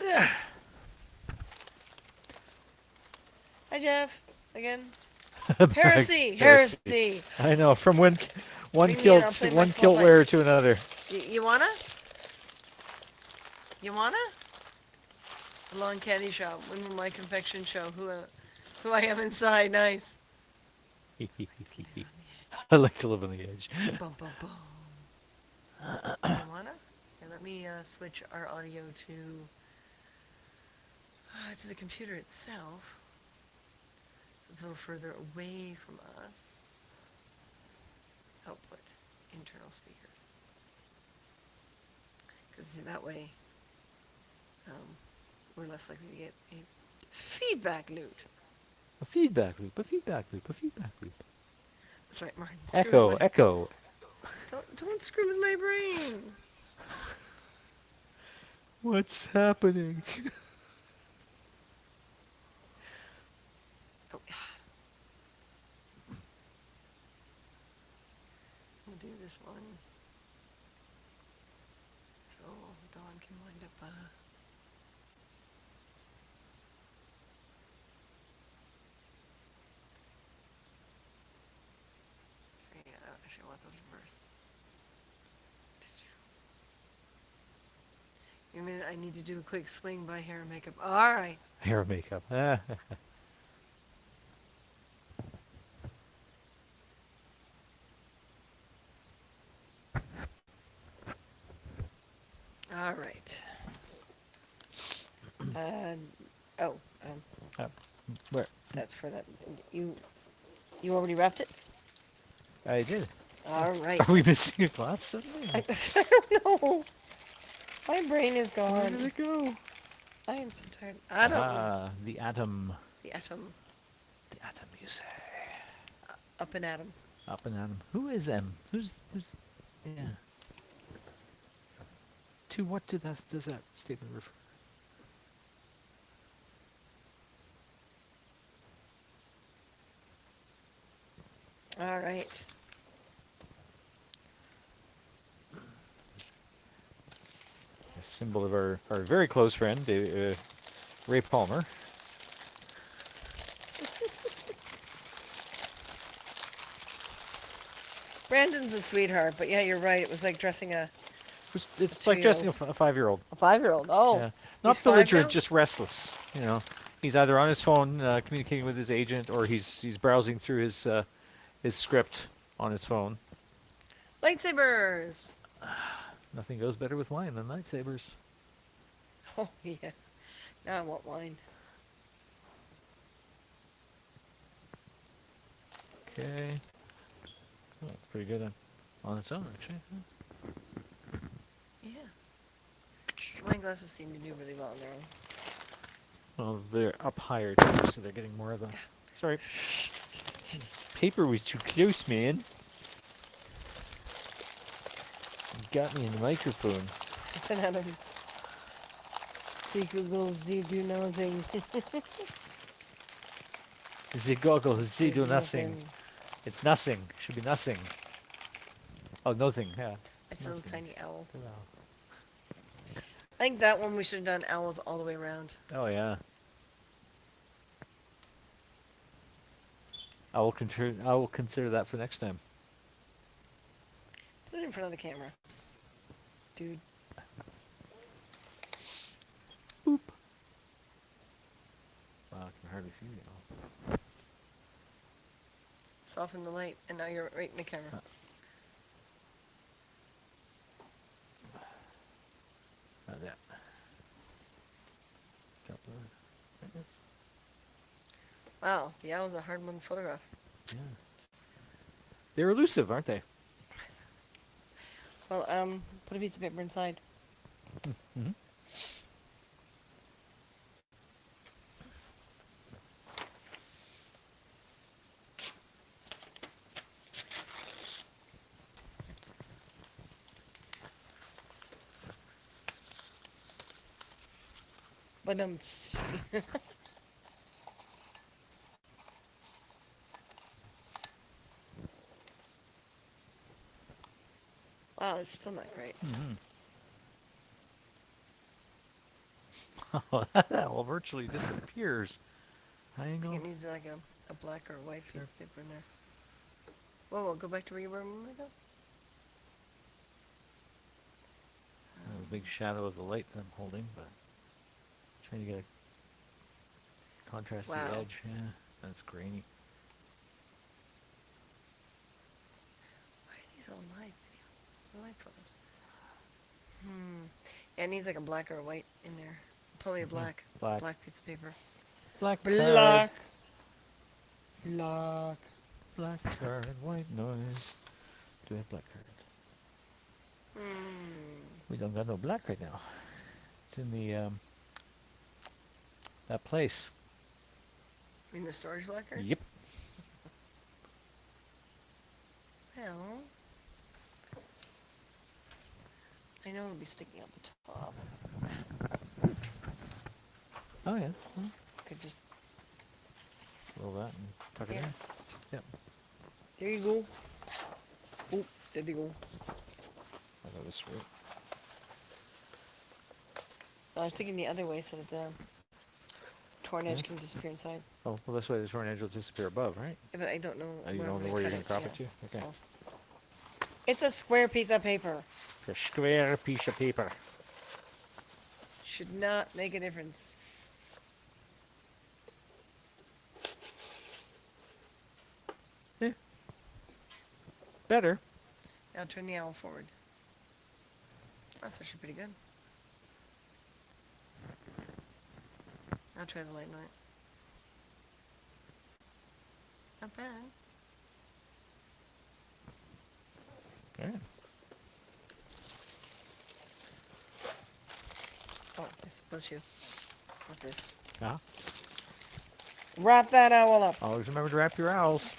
Yeah. Hi, Jeff. Again. Heresy! Heresy! I know. From one Bring me in, kilt I'll play my one small kilt wearer pipes. to another. You wanna? You wanna? The Lawn Candy Shop. When will my confection show who I am inside? Nice. I like to live on the edge. Bum, bum, bum. You wanna? Here, let me switch our audio to the computer itself. So it's a little further away from us. Output. Internal speakers. Because that way, we're less likely to get a feedback loop. A feedback loop, a feedback loop, a feedback loop. That's right, Martin. Echo, echo. Don't screw with my brain. What's happening? Oh, we'll do this one. So Dawn can wind up. Okay, actually, I want those reversed. You mean I need to do a quick swing by hair and makeup? All right. Hair makeup. All right. Oh, Where? that's for that. You already wrapped it? I did. All right. Are we missing a class suddenly? I don't know. My brain is Where did gone. it go? I am so tired. Atom. The atom. The atom. The atom, you say. Up and atom. Up and atom. Who is them? Who's yeah. To what does that statement refer? All right. A symbol of our very close friend, Ray Palmer. Brandon's a sweetheart, but yeah, you're right. It was like dressing a It's like dressing a 5-year-old. 5-year-old. Oh, Yeah. Not he's 5 belligerent, now? just restless. You know, he's either on his phone communicating with his agent, or he's browsing through his script on his phone. Lightsabers. Nothing goes better with wine than lightsabers. Oh yeah. Now I want wine. Okay. Oh, pretty good on its own, actually. Yeah. Wine glasses seem to do really well on their own. Well, they're up higher too, so they're getting more of a. Sorry. Paper was too close, man. You got me in the microphone. And Adam. See Google's do nosing. The goggles, they do nothing. It's nothing. Should be nothing. Oh, nothing, yeah. It's a little Nothing. tiny owl. Wow. I think that one we should have done owls all the way around. Oh, yeah. I will consider that for next time. Put it in front of the camera. Dude. Boop. Wow, I can hardly see you. Soften the light, and now you're right in the camera. That. Couple of seconds. Wow, the owl's a hard one to photograph. Yeah. They're elusive, aren't they? Well, put a piece of paper inside. Mhm. But wow, it's still not great. Mhm. Oh, that all virtually disappears. I think Triangle. it needs like a black or a white Sure. piece of paper in there. Whoa, go back to where you were a moment ago. A big shadow of the light that I'm holding, but trying to get a contrast to the Wow. edge. Yeah, that's grainy. Why are these all live videos? Or live photos? Yeah, it needs like a black or a white in there. Probably a black. Black. Black piece of paper. Black card. Black. Black. Black card. White noise. Do we have black card? We don't got no black right now. It's in the that place. In the storage locker? Yep. Well, I know it'll be sticking out the top. Oh yeah. Well, Could just. roll that and tuck it Yeah. in. Yep. There you go. Oh, there you go. I'll go this way. No, I was thinking the other way so that the torn edge Yeah. can disappear inside. Oh, well, this way the torn edge will disappear above, right? Yeah, but I don't know. Oh, you where don't I'm know where you're cut gonna crop it yeah, to? Okay. so. It's a square piece of paper. A square piece of paper. Should not make a difference. Better. Now turn the owl forward. That's actually pretty good. Now try the light on it. Not bad. Yeah. Oh, I suppose you want this. Ah. Wrap that owl up. Always remember to wrap your owls.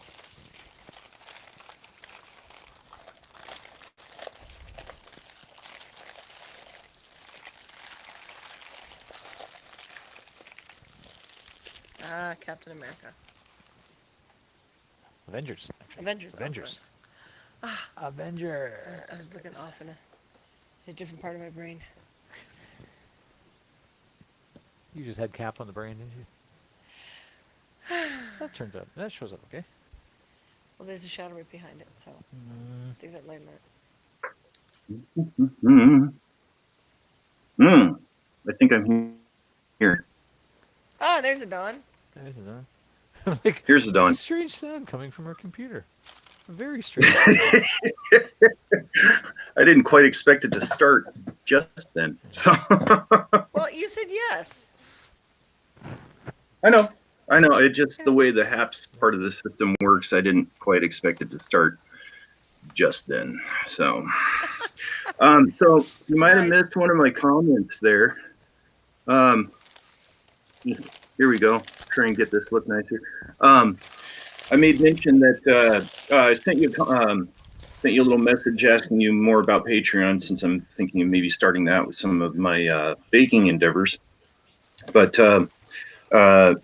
Ah, Captain America. Avengers. Actually. Avengers. Avengers. Ah, Avengers. I was looking off in a different part of my brain. You just had Cap on the brain, didn't you? That turns out. That shows up okay. Well, there's a shadow right behind it, so stick that light on it. I think I'm here. Ah, there's a dawn. There's another. I'm like, Here's the there's dawn. a strange sound coming from our computer. A very strange sound. I didn't quite expect it to start just then. So Well, you said yes. I know. It just the way the HAPS part of the system works, I didn't quite expect it to start just then. So, so you might have missed one of my comments there. Here we go. Try and get this look nicer. I made mention that I sent you a little message asking you more about Patreon, since I'm thinking of maybe starting that with some of my baking endeavors. But I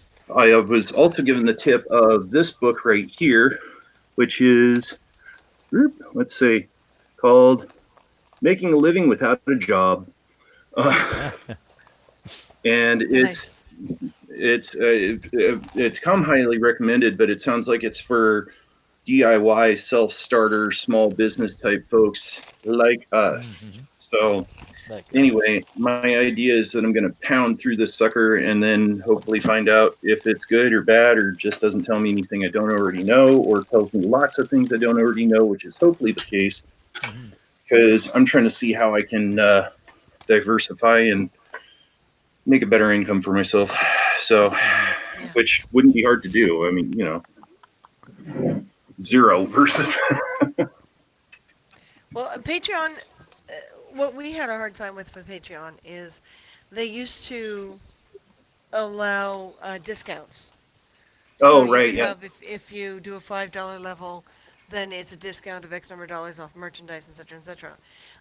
was also given the tip of this book right here, which is, let's see, called "Making a Living Without a Job," and Nice. it's come highly recommended, but it sounds like it's for DIY, self-starter, small business type folks like us. So Like, anyway, my idea is that I'm going to pound through this sucker and then hopefully find out if it's good or bad, or just doesn't tell me anything I don't already know, or tells me lots of things I don't already know, which is hopefully the case, because I'm trying to see how I can diversify and make a better income for myself. So, which wouldn't be hard to do. I mean, zero versus. Well, Patreon what we had a hard time with Patreon is they used to allow discounts. So Oh, you right, could yeah, have, if you do a $5 level, then it's a discount of X number of dollars off merchandise, etc., etc.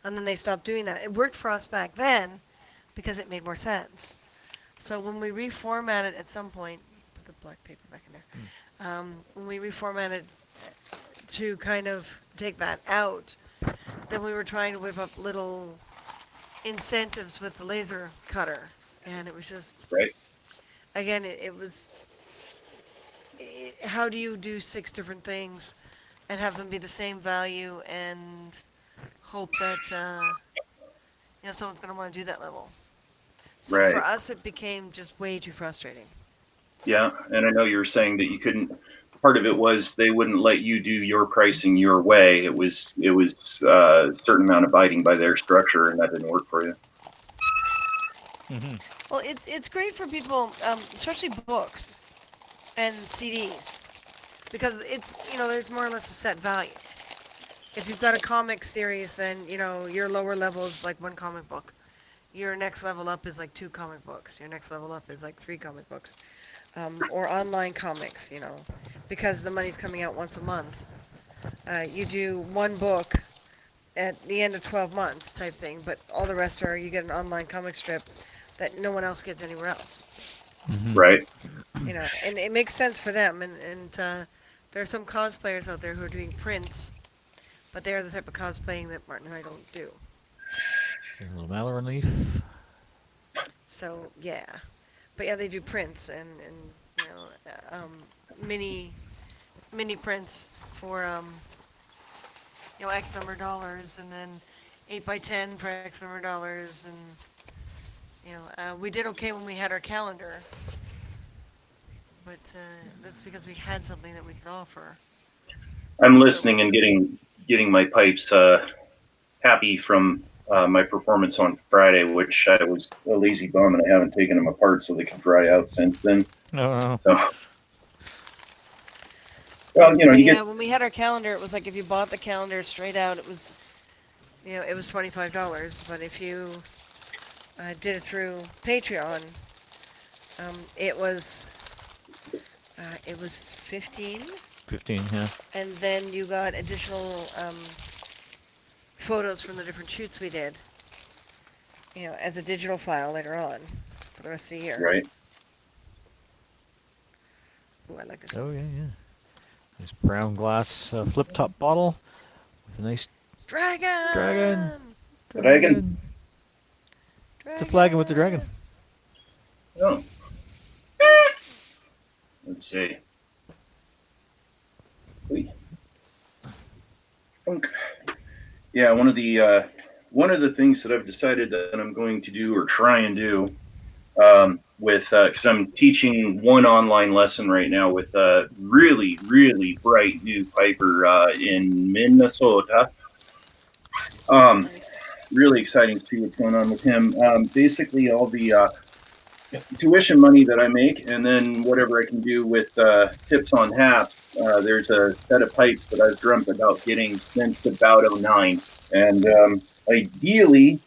And then they stopped doing that. It worked for us back then because it made more sense. So when we reformatted at some point, put the black paper back in there. When we reformatted to kind of take that out, then we were trying to whip up little incentives with the laser cutter, and it was just, right, again, how do you do 6 different things and have them be the same value and hope that someone's going to want to do that level? So for right. us, it became just way too frustrating. Yeah, and I know you were saying that you couldn't. Part of it was they wouldn't let you do your pricing your way. It was a certain amount abiding by their structure, and that didn't work for you. Mm-hmm. Well, it's great for people, especially books and CDs, because it's there's more or less a set value. If you've got a comic series, then your lower level is like 1 comic book. Your next level up is like 2 comic books. Your next level up is like 3 comic books, or online comics. Because the money's coming out once a month. You do 1 book at the end of 12 months type thing, but all the rest are you get an online comic strip that no one else gets anywhere else. Mm-hmm. Right. And it makes sense for them. And there are some cosplayers out there who are doing prints, but they are the type of cosplaying that Martin and I don't do. A little Mallory leaf. So yeah, but yeah, they do prints and mini prints for X number of dollars, and then 8x10 for X number of dollars, and we did okay when we had our calendar, but that's because we had something that we could offer. I'm listening and getting my pipes happy from my performance on Friday, which I was a lazy bum and I haven't taken them apart so they can dry out since then. No. So, well, you Yeah, get when we had our calendar, it was like if you bought the calendar straight out, it was $25. But if you did it through Patreon, it was 15, 15, yeah. and then you got additional photos from the different shoots we did, as a digital file later on for the rest of the year. right. Ooh, I like this. Oh, yeah. This brown glass flip-top bottle with a nice Dragon. Dragon. It's a flagon with the dragon. Oh. Let's see. Yeah, one of the things that I've decided that I'm going to do or try and do because I'm teaching one online lesson right now with a really, really bright new piper in Minnesota. Nice. Really exciting to see what's going on with him. Basically, all the tuition money that I make, and then whatever I can do with tips on haps. There's a set of pipes that I've dreamt about getting since about 09. And ideally,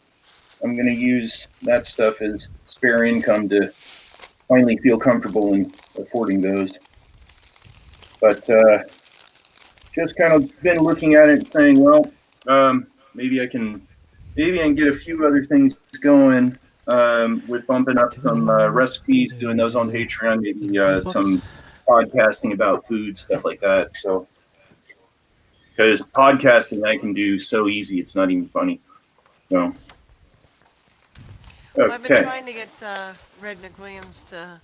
I'm going to use that stuff as spare income to finally feel comfortable in affording those. But just kind of been looking at it and saying, well, maybe I can get a few other things going with bumping up some recipes, doing those on Patreon, maybe some podcasting about food, stuff like that. So, because podcasting I can do so easy, it's not even funny. So, Well, I've been okay. trying to get Red McWilliams to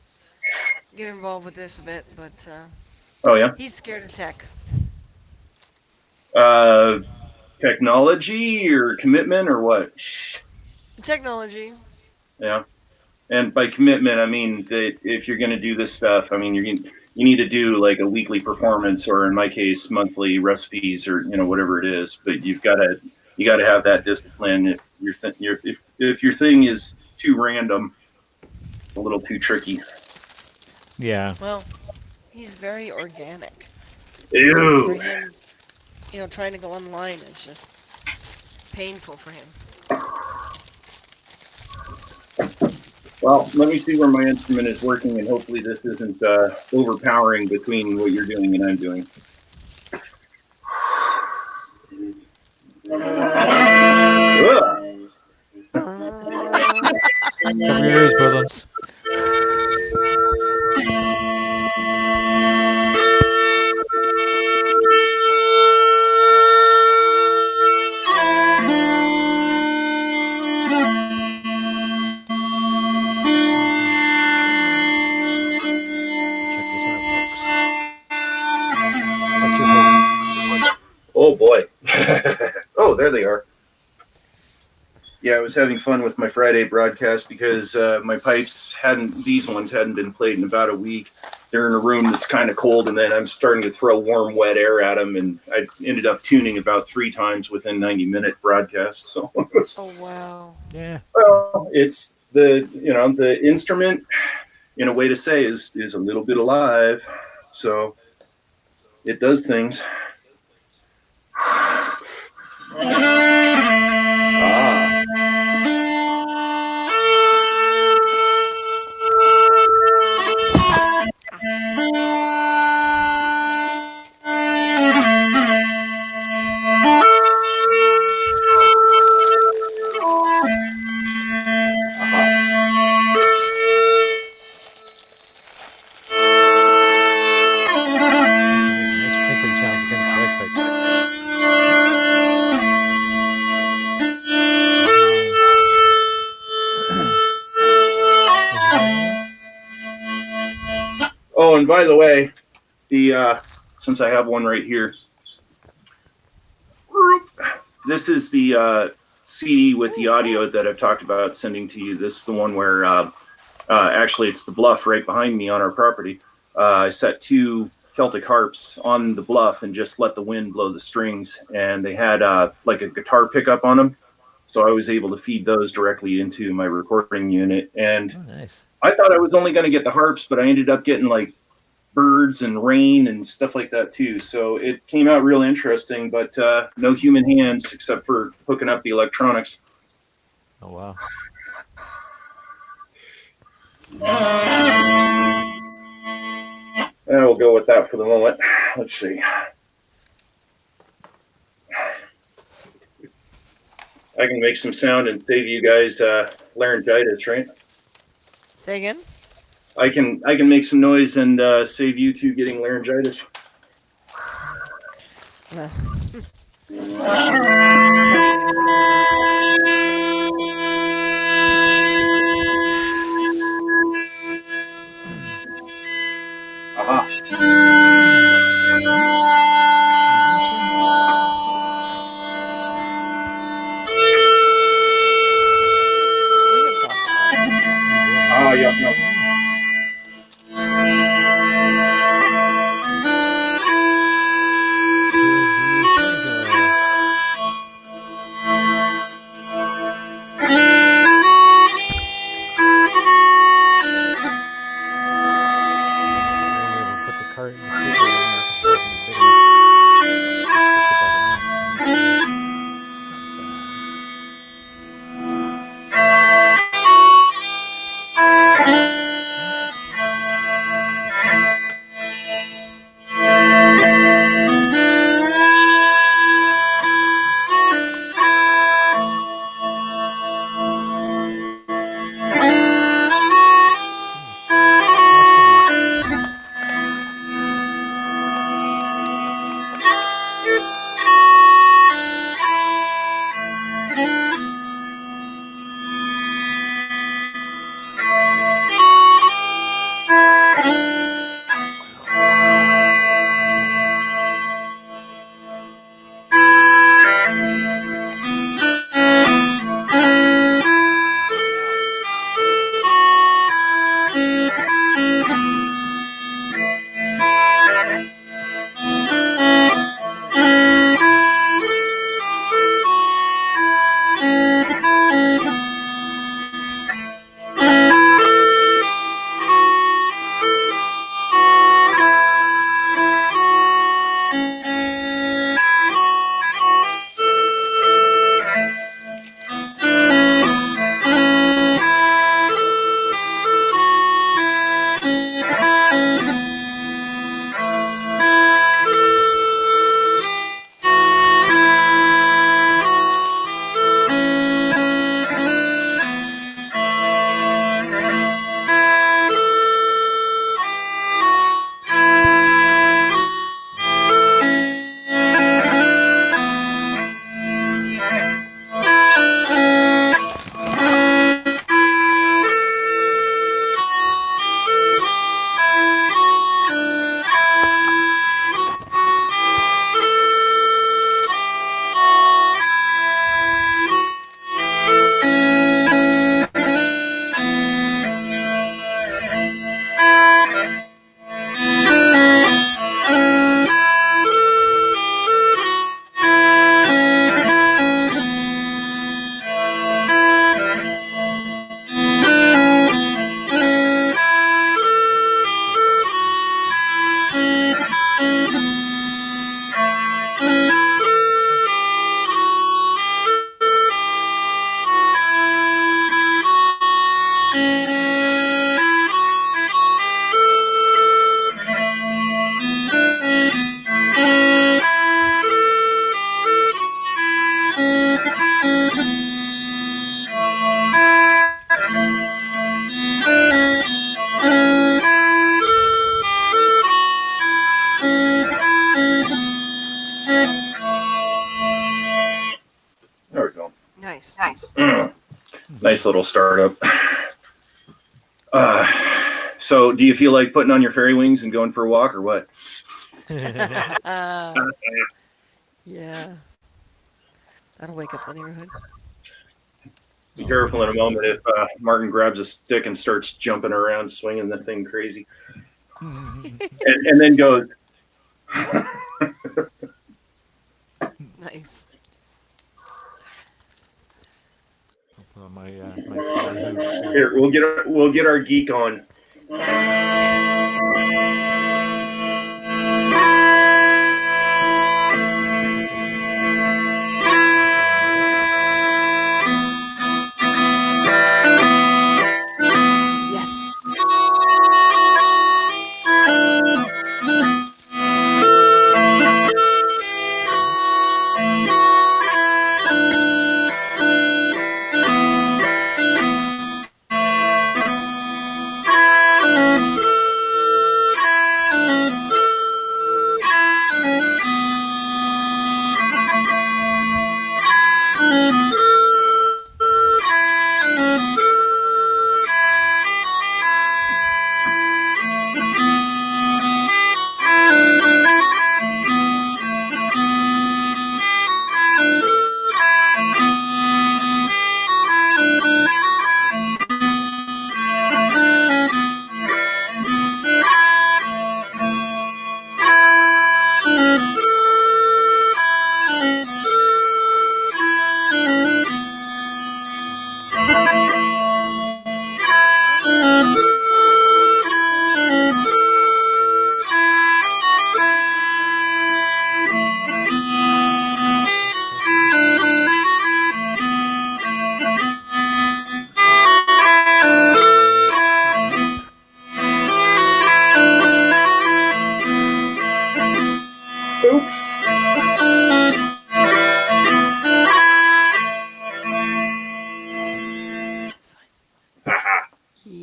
get involved with this a bit, but Oh yeah. he's scared of tech. Technology or commitment or what? Technology. Yeah. And by commitment, I mean that if you're going to do this stuff, I mean you need to do like a weekly performance, or in my case, monthly recipes, or whatever it is. But you got to have that discipline. If your thing is too random, it's a little too tricky. Yeah. Well, he's very organic. Ew. For him, trying to go online is just painful for him. Well, let me see where my instrument is working, and hopefully this isn't overpowering between what you're doing and I'm doing. Ugh. Cover your ears, problems. Check this out, folks. What's your favorite? Oh boy. Oh, there they are. Yeah, I was having fun with my Friday broadcast because my pipes these ones hadn't been played in about a week. They're in a room that's kind of cold, and then I'm starting to throw warm, wet air at them, and I ended up tuning about 3 times within 90-minute broadcast. So, Oh wow. Yeah. well, it's the instrument, in a way to say, is a little bit alive. So it does things. Ah. Nice crinkling sounds against the bagpipes. Oh, and by the way, since I have one right here, this is the CD with the audio that I've talked about sending to you. This is the one where actually it's the bluff right behind me on our property. I set 2 Celtic harps on the bluff and just let the wind blow the strings, and they had like a guitar pickup on them. So I was able to feed those directly into my recording unit. And Oh, nice. I thought I was only going to get the harps, but I ended up getting like birds and rain and stuff like that too. So it came out real interesting, but no human hands except for hooking up the electronics. Oh, wow. And we'll go with that for the moment. Let's see. I can make some sound and save you guys laryngitis, right? Say again. I can make some noise and save you two getting laryngitis. Well, Aha. we would talk about it. Ah, yep, yep. Nice. Nice little startup. So do you feel like putting on your fairy wings and going for a walk or what? Yeah. That'll wake up the neighborhood. Be careful in a moment if Martin grabs a stick and starts jumping around, swinging the thing crazy, and then goes. Nice. My fly hoops. Here, we'll get our geek on. Yes.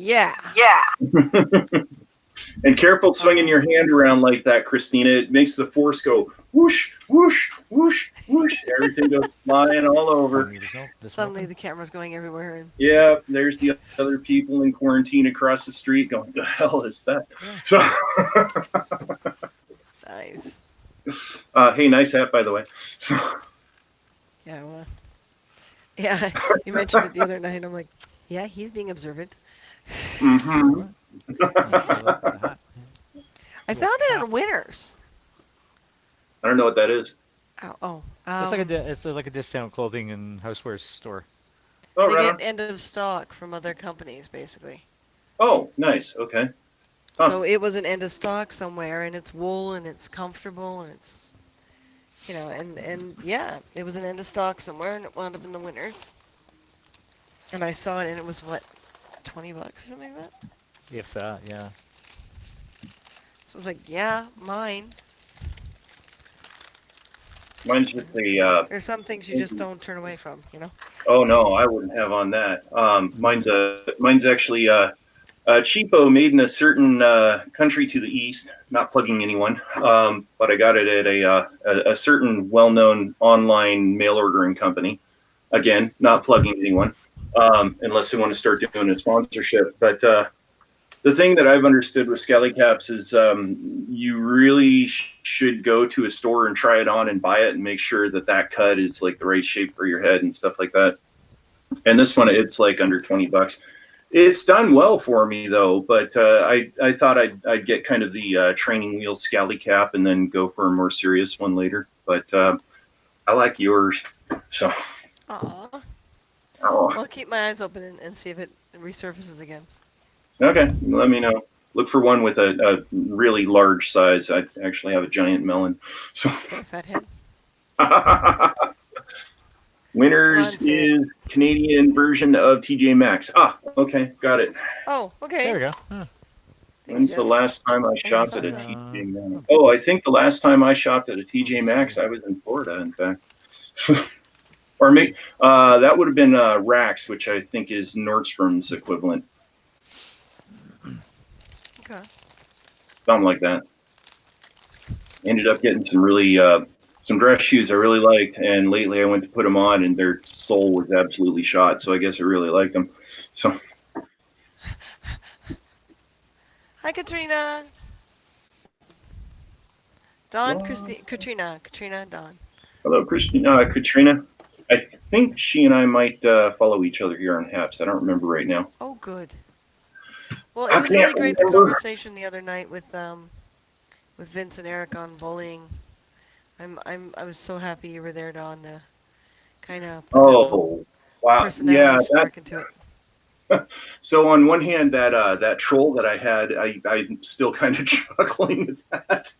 Yeah. And careful swinging your hand around like that, Christina. It makes the force go whoosh, whoosh, whoosh, whoosh. Everything goes flying all over. Suddenly the camera's going everywhere. And Yeah, there's the other people in quarantine across the street going, "The hell is that?" nice. Hey, nice hat, by the way. Yeah. Well, yeah. You mentioned it the other night. I'm like, yeah, he's being observant. Mm-hmm. I found it at Winners. I don't know what that is. It's like a discount clothing and housewares store. Oh, they right get on. end of stock from other companies, basically. Oh, nice. Okay. Huh. So it was an end of stock somewhere, and it's wool, and it's comfortable, and it's, and yeah, it was an end of stock somewhere, and it wound up in the Winners. And I saw it, and it was what, $20 or something like that. If that, yeah. So I was like, yeah, mine. Mine's just a. There's some things you just don't turn away from, Oh no, I wouldn't have on that. Mine's actually a cheapo made in a certain country to the east. Not plugging anyone, but I got it at a certain well-known online mail ordering company. Again, not plugging anyone, unless they want to start doing a sponsorship. But the thing that I've understood with Scally Caps is you really should go to a store and try it on and buy it and make sure that that cut is like the right shape for your head and stuff like that. And this one, it's like under $20. It's done well for me though, but I thought I'd get kind of the training wheel Scally Cap and then go for a more serious one later. But I like yours, so. Aw. Oh. I'll keep my eyes open and see if it resurfaces again. Okay, let me know. Look for one with a really large size. I actually have a giant melon. So. Fat head. Winners is Canadian version of TJ Maxx. Ah, okay, got it. Oh, okay. There we go. Huh. When's the last time I shopped at a TJ Maxx? Oh, I think the last time I shopped at a TJ Maxx, I was in Florida, in fact. Or maybe that would have been Rax, which I think is Nordstrom's equivalent. Okay. Something like that. Ended up getting some some dress shoes I really liked, and lately I went to put them on, and their sole was absolutely shot. So I guess I really liked them. So Hi, Katrina. Dawn, well, Katrina, Dawn. hello, Katrina. I think she and I might follow each other here on Haps. I don't remember right now. Oh, good. Well, it I was can't really great the remember. conversation the other night with Vince and Eric on bullying. I was so happy you were there, Dawn, to kind of put that little Oh, wow. Yeah, personality spark into it. so on one hand, that troll that I had, I'm still kind of struggling with that.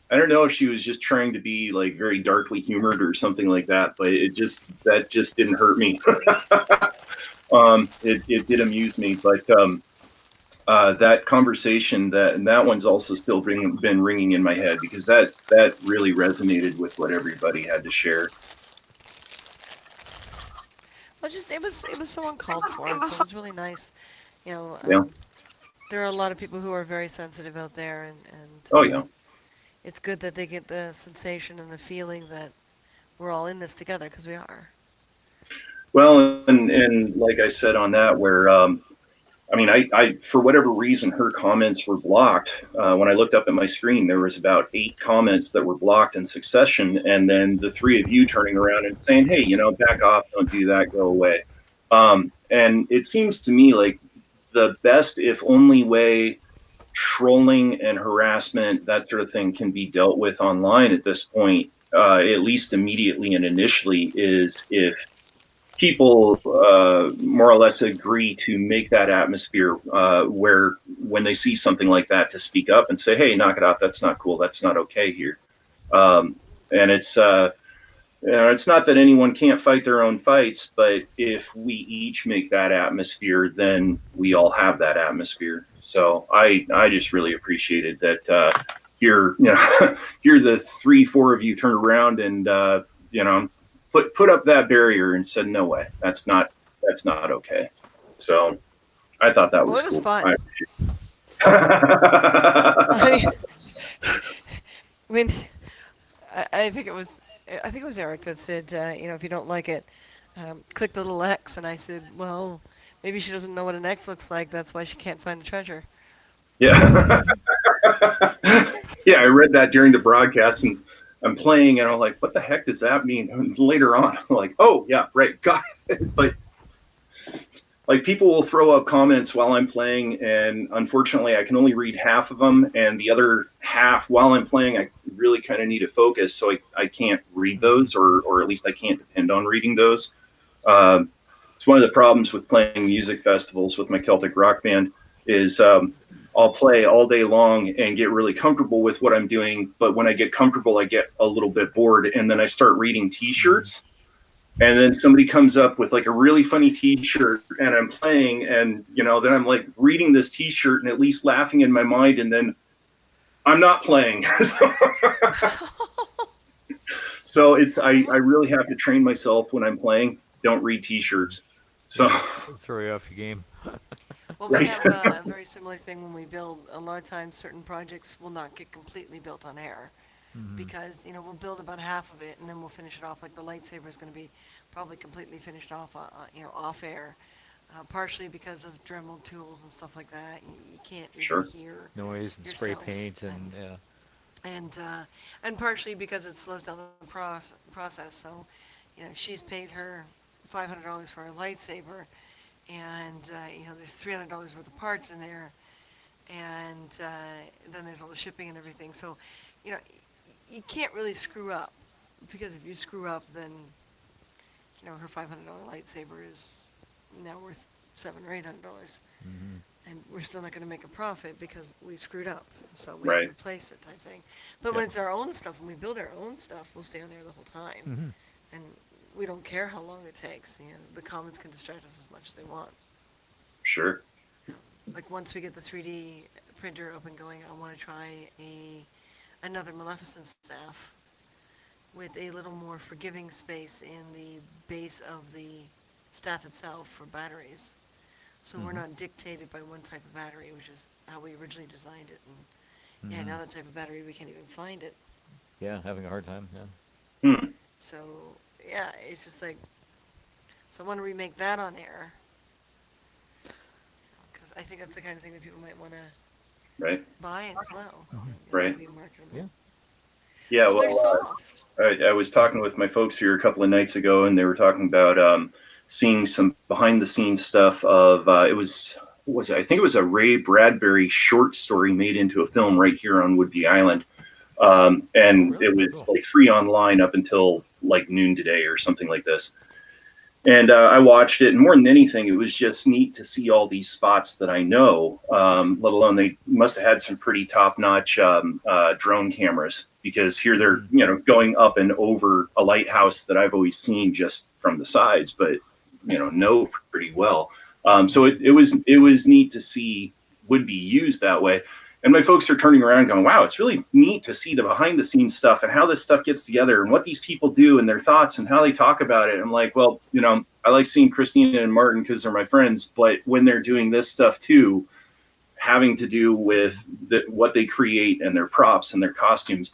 I don't know if she was just trying to be like very darkly humored or something like that, but that just didn't hurt me. It did amuse me, but that conversation that one's also still been ringing in my head because that really resonated with what everybody had to share. Well, just it was so uncalled for, so it was really nice. You know, Yeah. there are a lot of people who are very sensitive out there, and Oh yeah. it's good that they get the sensation and the feeling that we're all in this together because we are. Well, and like I said on that, where I mean, I for whatever reason, her comments were blocked. When I looked up at my screen, there was about 8 comments that were blocked in succession, and then the 3 of you turning around and saying, "Hey, back off, don't do that, go away." And it seems to me like the best, if only way, trolling and harassment, that sort of thing, can be dealt with online at this point, at least immediately and initially, is if people more or less agree to make that atmosphere where when they see something like that to speak up and say, hey, knock it off, that's not cool, that's not okay here. And it's not that anyone can't fight their own fights, but if we each make that atmosphere, then we all have that atmosphere. So I just really appreciated that here, here the 3-4 of you turned around and put up that barrier and said, no way, that's not okay. So I thought that Well, was it was cool. fun. I I appreciate mean, when I think it was Eric that said, if you don't like it, click the little X, and I said, well, maybe she doesn't know what an X looks like. That's why she can't find the treasure. Yeah. Yeah, I read that during the broadcast, and I'm playing, and I'm like, what the heck does that mean? And later on, I'm like, oh, yeah, right, got it. But like, people will throw up comments while I'm playing, and unfortunately, I can only read half of them, and the other half, while I'm playing, I really kind of need to focus, so I can't read those, or at least I can't depend on reading those. It's one of the problems with playing music festivals with my Celtic rock band is I'll play all day long and get really comfortable with what I'm doing. But when I get comfortable, I get a little bit bored. And then I start reading T-shirts. And then somebody comes up with like a really funny T-shirt and I'm playing. And, then I'm like reading this T-shirt and at least laughing in my mind. And then I'm not playing. So I really have to train myself when I'm playing. Don't read T-shirts. So Throw you off your game. Well, we Right. have a very similar thing when we build. A lot of times, certain projects will not get completely built on air because we'll build about half of it and then we'll finish it off. Like the lightsaber is going to be probably completely finished off, off air. Partially because of Dremel tools and stuff like that. You can't even Sure. hear Noise and spray yourself. paint and yeah. And partially because it slows down the process. So, she's paid her $500 for a lightsaber, and there's $300 worth of parts in there, and then there's all the shipping and everything. So, you know, you can't really screw up, because if you screw up, then her $500 lightsaber is now worth $700 or $800, and we're still not going to make a profit because we screwed up. So we have to Right. replace it, type thing. But when it's our own stuff, when we build our own stuff, we'll stay on there the whole time, and we don't care how long it takes. The comments can distract us as much as they want. Sure. Like once we get the 3D printer up and going, I want to try another Maleficent staff with a little more forgiving space in the base of the staff itself for batteries. So we're not dictated by one type of battery, which is how we originally designed it. And Yeah, Mhm. now that type of battery, we can't even find it. Yeah, having a hard time. Yeah. So, yeah, it's just like, so I want to remake that on air. Because I think that's the kind of thing that people might want to Right. buy as well. Mhm. It Right. might be marketable. Yeah. Yeah. Well, they're Well, soft. I was talking with my folks here a couple of nights ago, and they were talking about seeing some behind the scenes stuff of was it? I think it was a Ray Bradbury short story made into a film right here on Woodby Island, and really? it was Cool. like free online up until like noon today or something like this. And I watched it, and more than anything, it was just neat to see all these spots that I know. Let alone they must have had some pretty top-notch drone cameras, because here they're going up and over a lighthouse that I've always seen just from the sides, but know pretty well. So it was neat to see Would Be used that way. And my folks are turning around going, wow, it's really neat to see the behind the scenes stuff and how this stuff gets together and what these people do and their thoughts and how they talk about it. I'm like, well, I like seeing Christina and Martin because they're my friends, but when they're doing this stuff too, having to do with what they create and their props and their costumes,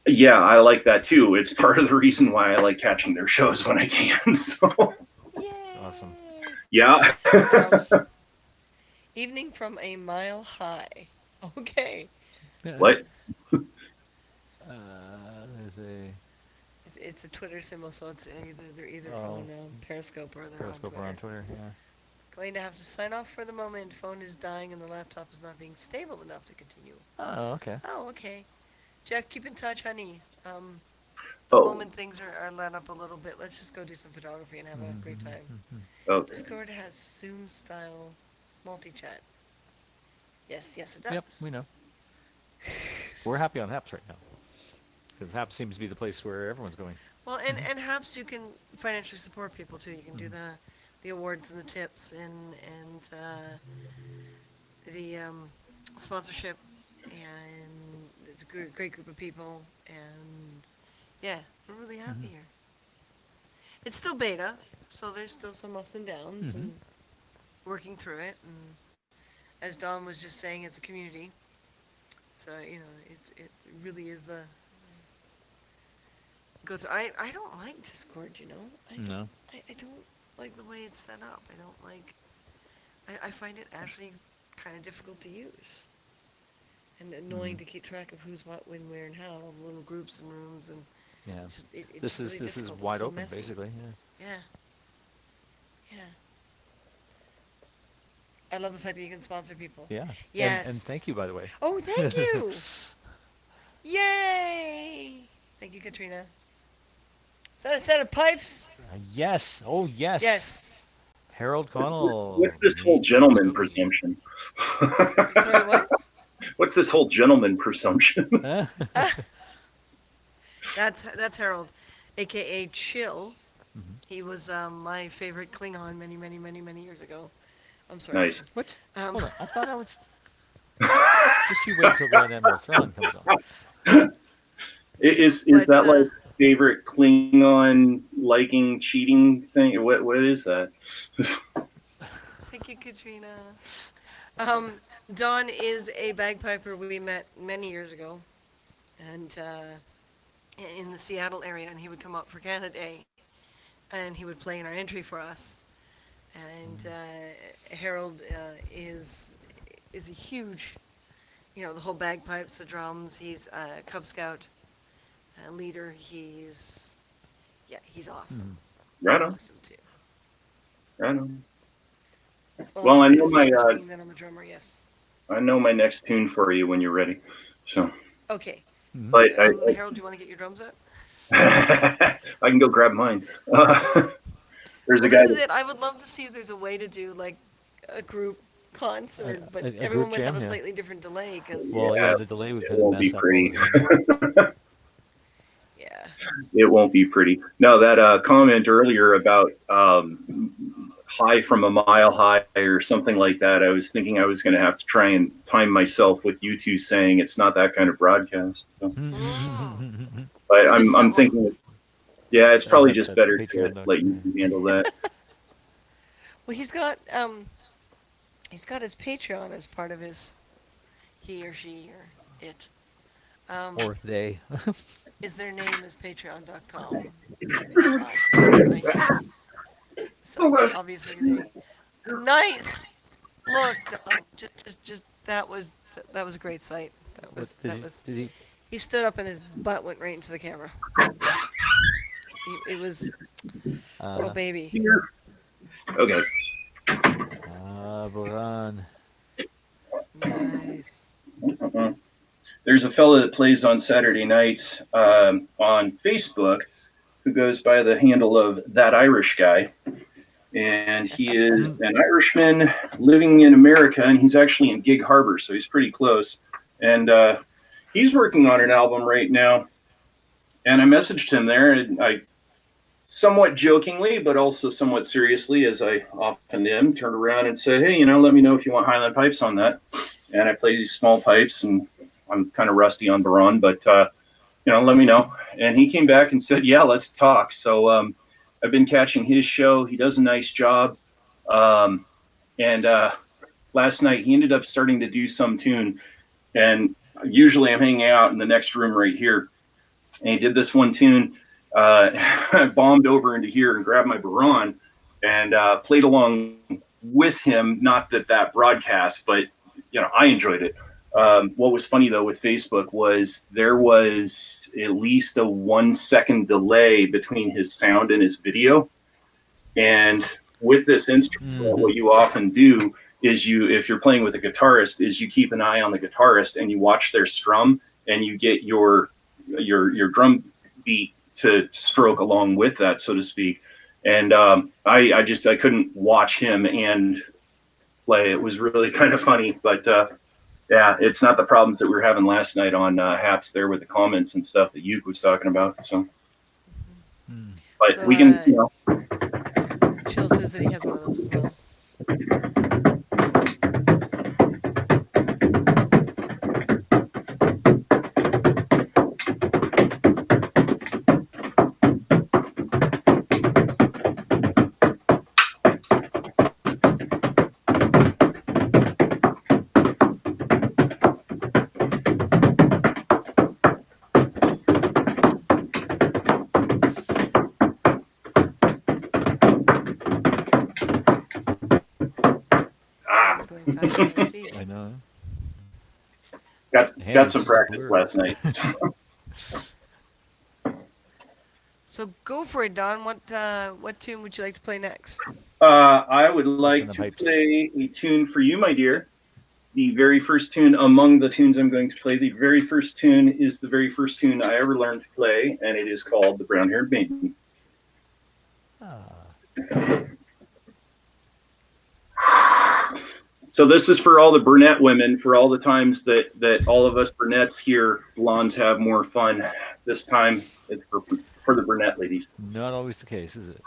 yeah, I like that too. It's part of the reason why I like catching their shows when I can. So, Yay! Awesome. yeah. Evening from a mile high. Okay. Yeah. What? There's a It's a Twitter symbol, so it's they're either Oh. on Periscope or they're Periscope or on Twitter. Yeah. Going to have to sign off for the moment. Phone is dying and the laptop is not being stable enough to continue. Oh, okay. Oh, okay. Jeff, keep in touch, honey. The Oh, moment things are let up a little bit, let's just go do some photography and have a great time. okay. Discord has Zoom style multi-chat. Yes, it does. Yep, we know. We're happy on Haps right now, because Haps seems to be the place where everyone's going. Well, and Haps, you can financially support people too. You can do the awards and the tips and the sponsorship, and it's a great group of people, and yeah, we're really happy here. It's still beta, so there's still some ups and downs, and working through it. And as Don was just saying, it's a community, so it really is the go through. I don't like Discord, I just No. I don't like the way it's set up. I don't like. I find it actually kind of difficult to use, and annoying to keep track of who's what, when, where, and how. Little groups and rooms, and Yeah. it's just it's This is really this is difficult. It's wide so open, messy. basically. Yeah. Yeah. I love the fact that you can sponsor people. Yeah. Yes. And thank you, by the way. Oh, thank you! Yay! Thank you, Katrina. Is that a set of pipes? Yes. Oh, yes. Yes. Harold Connell. What's this whole gentleman presumption? Sorry, what? What's this whole gentleman presumption? Huh? That's Harold, aka Chill. He was my favorite Klingon many years ago. I'm sorry. Nice. What? Um, Hold on. I thought I was. Just you wait till Grand Admiral Thrawn comes on. Is But, that like favorite Klingon liking cheating thing? What is that? Thank you, Katrina. Don is a bagpiper we met many years ago, and in the Seattle area, and he would come up for Canada Day, and he would play in our entry for us. And Harold is a huge, the whole bagpipes, the drums. He's a Cub Scout leader. He's awesome. Right He's on. awesome too. Right on. Well, I know it's my interesting that I'm a drummer. Yes. I know my next tune for you when you're ready. So, Okay. but Harold, do you want to get your drums out? I can go grab mine. There's a Well, guy. this is it. I would love to see if there's a way to do like a group concert, but a everyone group would have jam, a yeah. slightly different delay because Well, Yeah, yeah, the delay would it kind of won't be mess up. pretty. yeah. It won't be pretty. No, that comment earlier about high from a mile high or something like that. I was thinking I was going to have to try and time myself with you two saying it's not that kind of broadcast. So. But I missed that I'm one. thinking, yeah, it's probably that- just that better to Patreon let you handle that. Well, he's got his Patreon as part of his he or she or it. Um, Or they. is their name is patreon.com. Anyway, so obviously they nice. Look, just that was a great sight. That What was did that he? was. Did he? He stood up and his butt went right into the camera. It was oh baby. Here. Okay. Baran. Nice. There's a fella that plays on Saturday nights on Facebook who goes by the handle of That Irish Guy. And he is an Irishman living in America, and he's actually in Gig Harbor, so he's pretty close. And he's working on an album right now. And I messaged him there, and I somewhat jokingly, but also somewhat seriously, as I often am, turned around and said, hey, let me know if you want Highland pipes on that. And I play these small pipes, and I'm kind of rusty on Baran, but, let me know. And he came back and said, yeah, let's talk. So I've been catching his show. He does a nice job. And last night he ended up starting to do some tune. And usually I'm hanging out in the next room right here. And he did this one tune. I bombed over into here and grabbed my Baran and played along with him. Not that broadcast, but I enjoyed it. What was funny though with Facebook was there was at least a 1 second delay between his sound and his video. And with this instrument, what you often do is if you're playing with a guitarist, is you keep an eye on the guitarist and you watch their strum and you get your drum beat to stroke along with that, so to speak. And I couldn't watch him and play. It was really kind of funny, but yeah, it's not the problems that we were having last night on Haps there with the comments and stuff that Yuke was talking about. So, but So, we can, Chill says that he has one of those as well. It's going faster than his feet. I know. got some practice last night. So go for it, Don. What tune would you like to play next? I would like the to pipes? play a tune for you, my dear. The very first tune among the tunes I'm going to play. The very first tune is the very first tune I ever learned to play, and it is called The Brown-Haired Maiden. So this is for all the brunette women, for all the times that all of us brunettes here, blondes have more fun. This time it's for the brunette ladies. Not always the case, is it?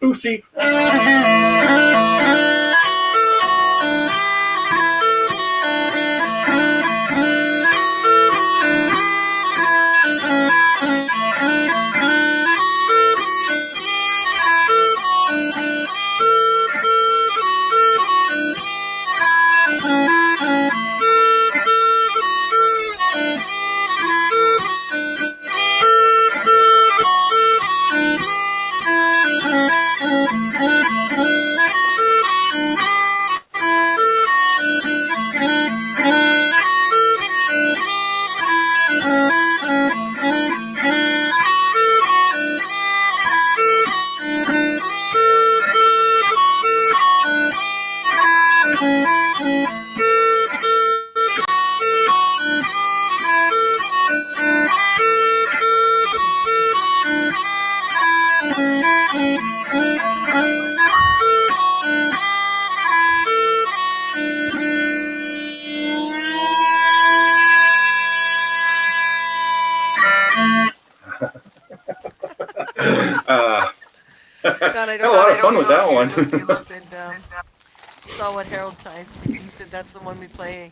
Oopsie. God, I Had a lot of fun with that know one. if you listened, saw what Harold typed. He said that's the one we play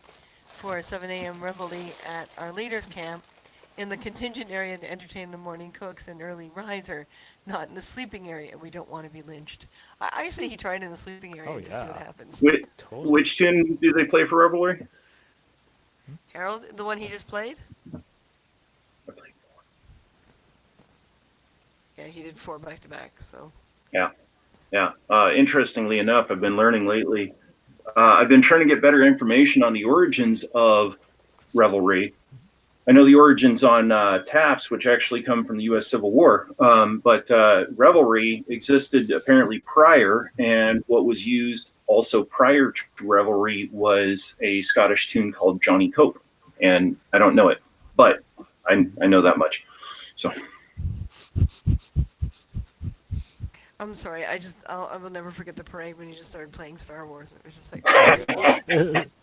for 7 a.m. reveille at our leaders camp in the contingent area to entertain the morning cooks and early riser, not in the sleeping area. We don't want to be lynched. I say he tried in the sleeping area Oh, to see what yeah. happens. Totally. Which tune do they play for Revelry? Harold, the one he just played? Yeah, he did 4 back to back, so. Yeah. Interestingly enough, I've been learning lately. I've been trying to get better information on the origins of Revelry. I know the origins on taps, which actually come from the U.S. Civil War, but Revelry existed apparently prior, and what was used also prior to Revelry was a Scottish tune called Johnny Cope, and I don't know it, but I know that much. So. I'm sorry, I will never forget the parade when you just started playing Star Wars. It was just like, yes.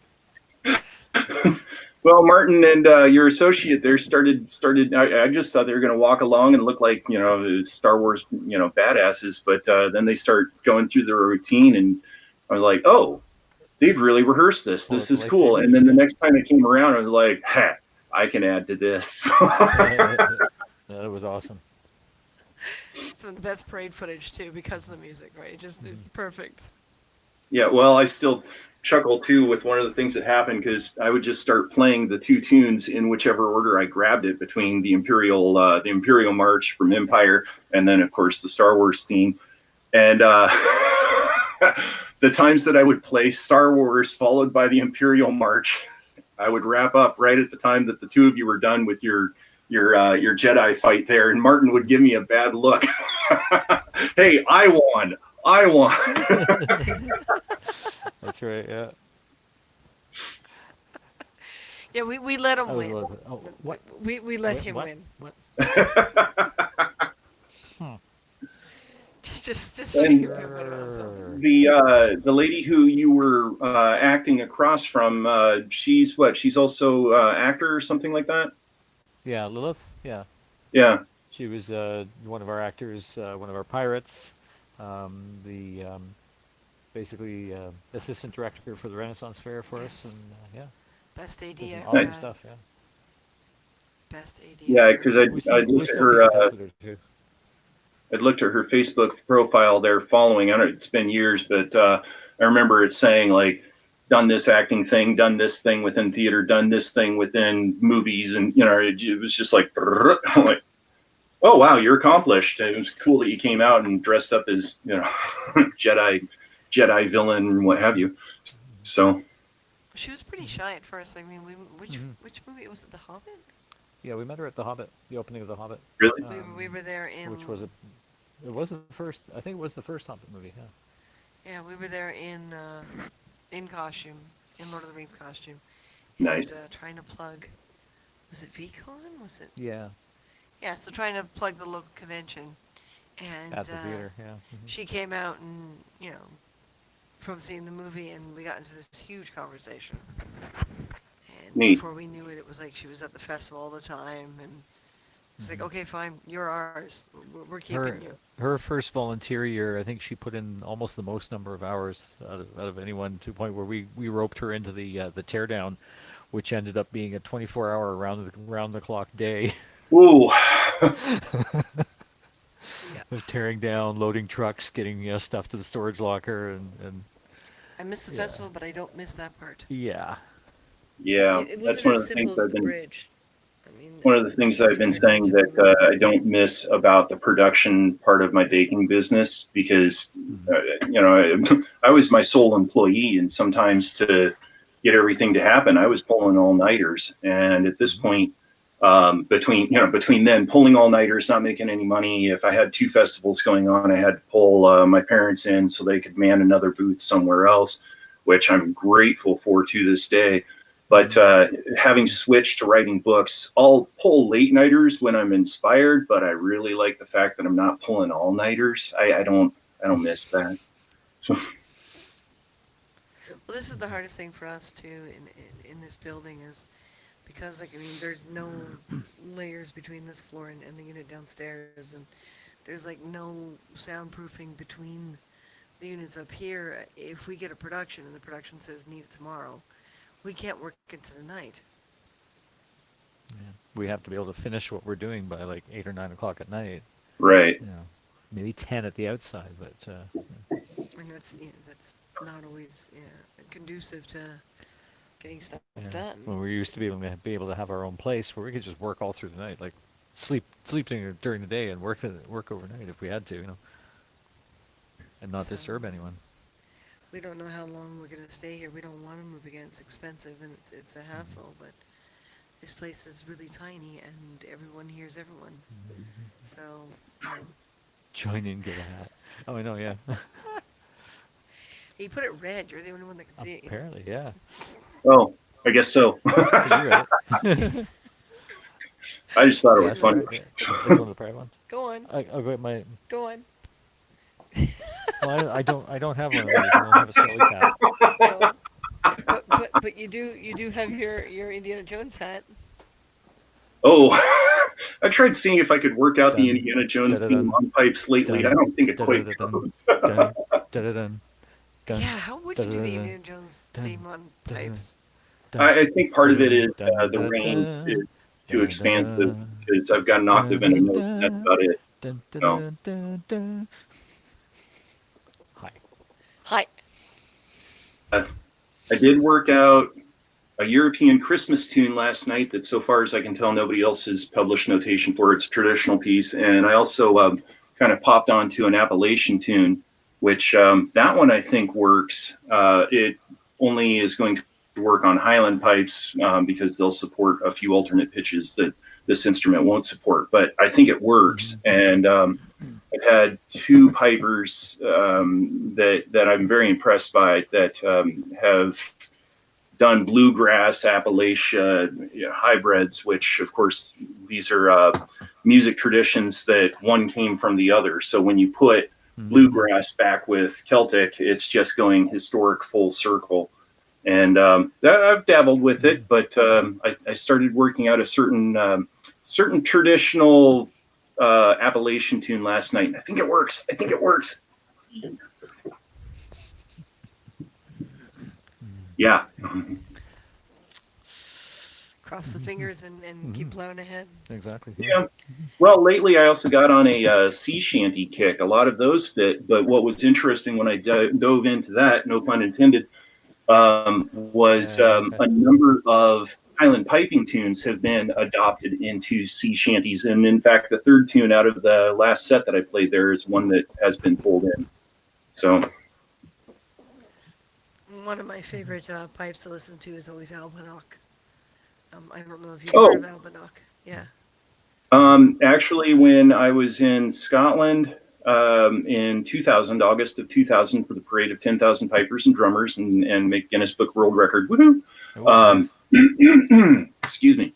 Well, Martin and your associate there started. I just thought they were going to walk along and look like Star Wars badasses, but then they start going through their routine, and I was like, oh, they've really rehearsed this. This is cool. And then the next time it came around, I was like, ha, I can add to this. That was awesome. Some of the best parade footage too, because of the music, right? It's perfect. Yeah, well, I still chuckle too with one of the things that happened, because I would just start playing the 2 tunes in whichever order I grabbed it, between the Imperial March from Empire and then of course the Star Wars theme. And the times that I would play Star Wars followed by the Imperial March, I would wrap up right at the time that the 2 of you were done with your Jedi fight there, and Martin would give me a bad look. Hey, I won. That's right, yeah. Yeah, we let him I was win. a little bit- oh, what? We let What? him What? win. What? Just so he can feel better about himself. The lady who you were acting across from, she's what? She's also actor or something like that? Yeah, Lilith. Yeah, Yeah. she was one of our actors, one of our pirates. Basically assistant director for the Renaissance Fair for us, and yeah, Best AD did some ever. awesome stuff. Yeah. Best AD. Yeah, ever. because We still, I we looked at still keep in her. touch with her too. I'd looked at her Facebook profile there following. I don't know, it's been years, but I remember it saying like, done this acting thing, done this thing within theater, done this thing within movies, and it was just like, I'm like, oh wow, you're accomplished. It was cool that you came out and dressed up as Jedi villain and what have you. So She was pretty shy at first. I mean, which Mhm. which movie was it? The Hobbit. Yeah, we met her at The Hobbit, the opening of The Hobbit. really, We were there in. Which was it was the first, I think it was the first Hobbit movie, yeah. Yeah, we were there in costume, in Lord of the Rings costume, Nice. and trying to plug. Was it VCon? Was it? Yeah, Yeah, so trying to plug the local convention, and at the theater, yeah. she came out and from seeing the movie, and we got into this huge conversation. And Neat. before we knew it, it was like she was at the festival all the time, and it's like, okay, fine, you're ours. We're keeping Her you. her first volunteer year, I think she put in almost the most number of hours out of anyone, to the point where we roped her into the teardown, which ended up being a 24-hour round the clock day Ooh. of tearing down, loading trucks, getting stuff to the storage locker, and I miss the Yeah. festival, but I don't miss that part. yeah. Yeah, It that's wasn't one as of the simple things as I've the bin bridge. I mean, one of the things I've been saying that I don't miss about the production part of my baking business, because I was my sole employee, and sometimes to get everything to happen, I was pulling all-nighters. And at this point, between then pulling all-nighters, not making any money, if I had 2 festivals going on, I had to pull my parents in so they could man another booth somewhere else, which I'm grateful for to this day. But having switched to writing books, I'll pull late-nighters when I'm inspired, but I really like the fact that I'm not pulling all-nighters. I don't miss that. Well, this is the hardest thing for us too in this building, is because, like, I mean, there's no layers between this floor and the unit downstairs, and there's like no soundproofing between the units up here. If we get a production and the production says need it tomorrow, we can't work into the night. Yeah. We have to be able to finish what we're doing by like 8 or 9 o'clock at night. Right. Maybe 10 at the outside, but And that's not always conducive to getting stuff yeah. done. When we used to be able to have our own place where we could just work all through the night, like sleep during the day and work overnight if we had to, and not So- disturb anyone. We don't know how long we're gonna stay here. We don't want to move again. It's expensive and it's a hassle, but this place is really tiny and everyone hears everyone. So Join in, get a hat. Oh, I know, yeah. you put it red. You're the only one that can see it. Apparently, yeah. Oh, I guess so. You're right. I just thought it Yeah, was that's funny. right, yeah. That's one of the private ones. Go on, I'll go get my. go on. Well, I don't have one of these. I don't have a skelly cap. No. But you do have your Indiana Jones hat. Oh, I tried seeing if I could work out the Dun, Indiana Jones dun-dun-dun, theme on pipes lately. dun, I don't think it quite dun-dun-dun, goes. Dun, dun, dun, Yeah, how would you do the dun-dun-dun, Indiana Jones dun, theme on dun-dun. pipes? I think part of it is Dun, the dun, range dun, is too expansive, dun, because I've got an octave and a note, and that's about it. dun, dun, No. dun, dun, dun. Hi. Hi. I did work out a European Christmas tune last night that, so far as I can tell, nobody else has published notation for. It's a traditional piece. And I also kind of popped onto an Appalachian tune, which that one I think works. It only is going to work on Highland pipes because they'll support a few alternate pitches that this instrument won't support. But I think it works. And I've had 2 pipers that I'm very impressed by that have done bluegrass, Appalachia hybrids, which of course these are music traditions that one came from the other. So when you put bluegrass back with Celtic, it's just going historic full circle. And I've dabbled with it, but I started working out a certain traditional Appalachian tune last night. And I think it works. Yeah. Cross the fingers and keep plowing ahead. Exactly. Yeah. Well, lately I also got on a sea shanty kick. A lot of those fit, but what was interesting when I dove into that, no pun intended, was Okay. a number of Highland piping tunes have been adopted into sea shanties. And in fact, the third tune out of the last set that I played there is one that has been pulled in. So, One of my favorite pipes to listen to is always Albanock. I don't know if you've oh, heard of Albanock. Yeah. actually, when I was in Scotland in 2000, August of 2000, for the parade of 10,000 pipers and drummers and make Guinness Book World Record, woohoo! Oh, nice. Excuse me.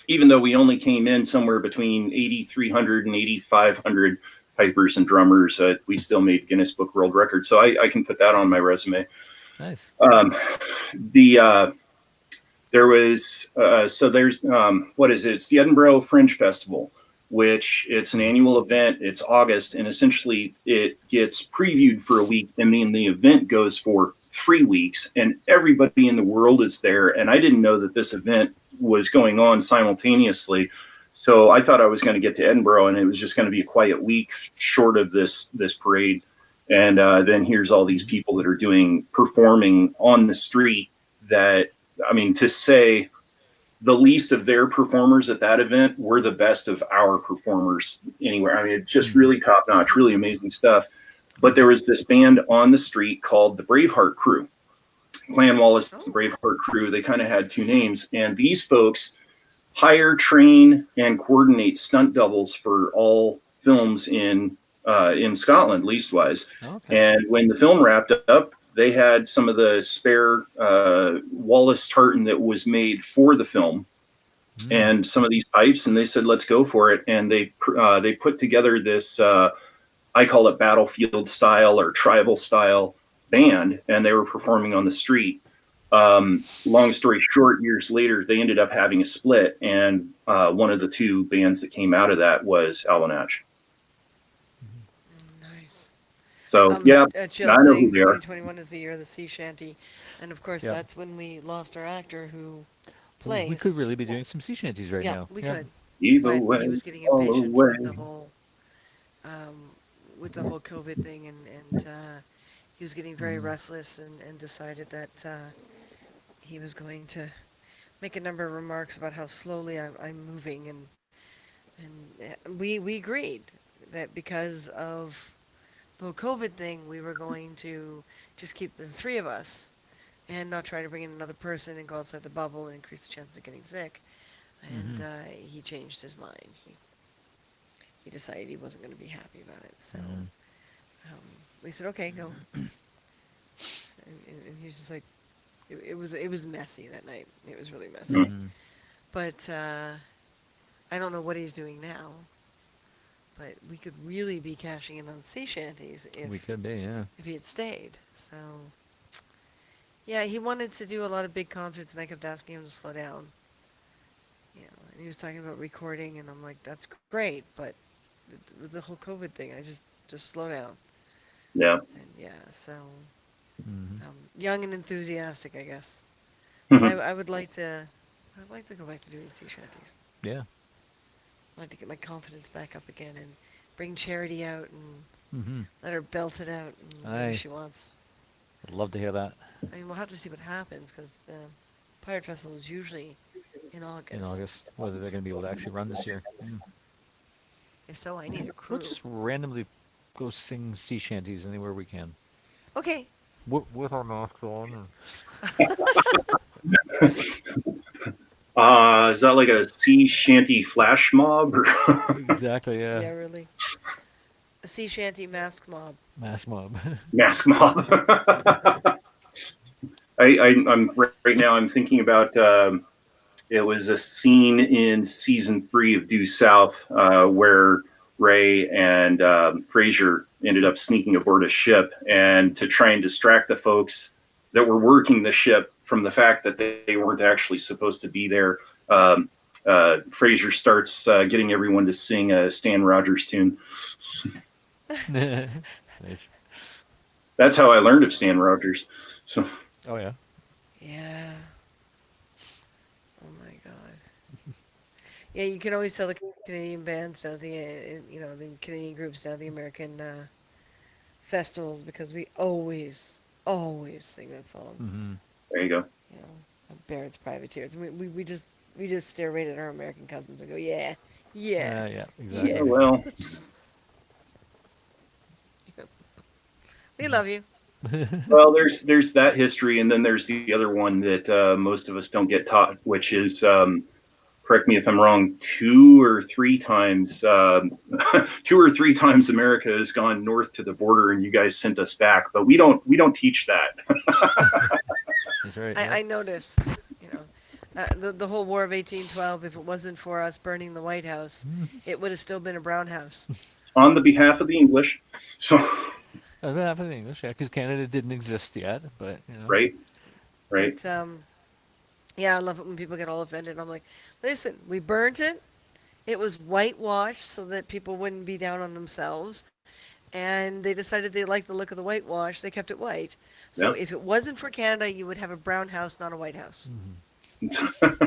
Even though we only came in somewhere between 8,300 and 8,500 pipers and drummers, we still made Guinness Book World Record. So I can put that on my resume. Nice. There was so there's what is it? It's the Edinburgh Fringe Festival, which it's an annual event. It's August, and essentially it gets previewed for a week, and then the event goes for 3 weeks, and everybody in the world is there. And I didn't know that this event was going on simultaneously, so I thought I was going to get to Edinburgh, and it was just going to be a quiet week short of this parade. And then here's all these people that are performing on the street. That, I mean, to say the least of their performers at that event were the best of our performers anywhere. I mean, it's just really top notch, really amazing stuff. But there was this band on the street called the Braveheart Crew. Clan Wallace, the Braveheart Crew, they kind of had two names. And these folks hire, train, and coordinate stunt doubles for all films in Scotland, leastwise. Okay. And when the film wrapped up, they had some of the spare Wallace tartan that was made for the film, and some of these pipes, and they said, "Let's go for it." And they put together this, I call it battlefield style or tribal style band, and they were performing on the street. Long story short, years later, they ended up having a split, and one of the two bands that came out of that was Alvanach. Nice. So yeah, Jill I know who saying they are. 2021 is the year of the sea shanty, and of course Yeah. that's when we lost our actor who We plays. could really be doing some sea shanties right yeah, now. we Yeah. could. Either But way, he was getting all impatient away. um, with the whole COVID thing, and he was getting very restless, and decided that he was going to make a number of remarks about how slowly I'm moving, and we agreed that because of the whole COVID thing, we were going to just keep the three of us and not try to bring in another person and go outside the bubble and increase the chances of getting sick. And he changed his mind. He decided he wasn't going to be happy about it. So we said, okay, no. And he's just like, it was messy that night. It was really messy. Mhm. But I don't know what he's doing now. But we could really be cashing in on sea shanties We could be, yeah. if he had stayed. So yeah, he wanted to do a lot of big concerts, and I kept asking him to slow down. You know, and he was talking about recording, and I'm like, that's great, but with the whole COVID thing, I just slow down. Yeah. And yeah, so Mhm. young and enthusiastic, I guess. Mhm. But I'd like to go back to doing sea shanties. Yeah. I'd like to get my confidence back up again and bring Charity out and Mm-hmm. let her belt it out and Aye. whatever she wants. I'd love to hear that I mean, we'll have to see what happens, because the Pirate Festival is usually in August. in August, whether they're going to be able to actually run this year. If so, I need a crew. We'll just randomly go sing sea shanties anywhere we can. Okay. With our masks on. Is that like a sea shanty flash mob? Or Exactly, Yeah, yeah. really. A sea shanty mask mob. Mask mob. mask mob? I'm right now. I'm thinking about. It was a scene in season 3 of Due South where Ray and Frasier ended up sneaking aboard a ship, and to try and distract the folks that were working the ship from the fact that they weren't actually supposed to be there. Frasier starts getting everyone to sing a Stan Rogers tune. Nice. That's how I learned of Stan Rogers. So Oh, yeah. Yeah. Oh my god. Yeah, you can always tell the Canadian bands down at the, the Canadian groups down at the American festivals, because we always always sing that song. Mm-hmm. There you go. You know, Barrett's Privateers. We just stare right at our American cousins and go, yeah, yeah, Yeah, Yeah, exactly. yeah. well, We love you. well, there's that history, and then there's the other one that most of us don't get taught, which is correct me if I'm wrong, two or three times America has gone north to the border, and you guys sent us back, but we don't teach that. That's right. I noticed, you know, the whole War of 1812, if it wasn't for us burning the White House, it would have still been a brown house. On the behalf of the English, so Half of English, yeah, because Canada didn't exist yet, but you know. right, right, But, yeah, I love it when people get all offended. I'm like, listen, we burnt it. It was whitewashed so that people wouldn't be down on themselves. And they decided they liked the look of the whitewash. They kept it white. So yeah. if it wasn't for Canada, you would have a brown house, not a white house.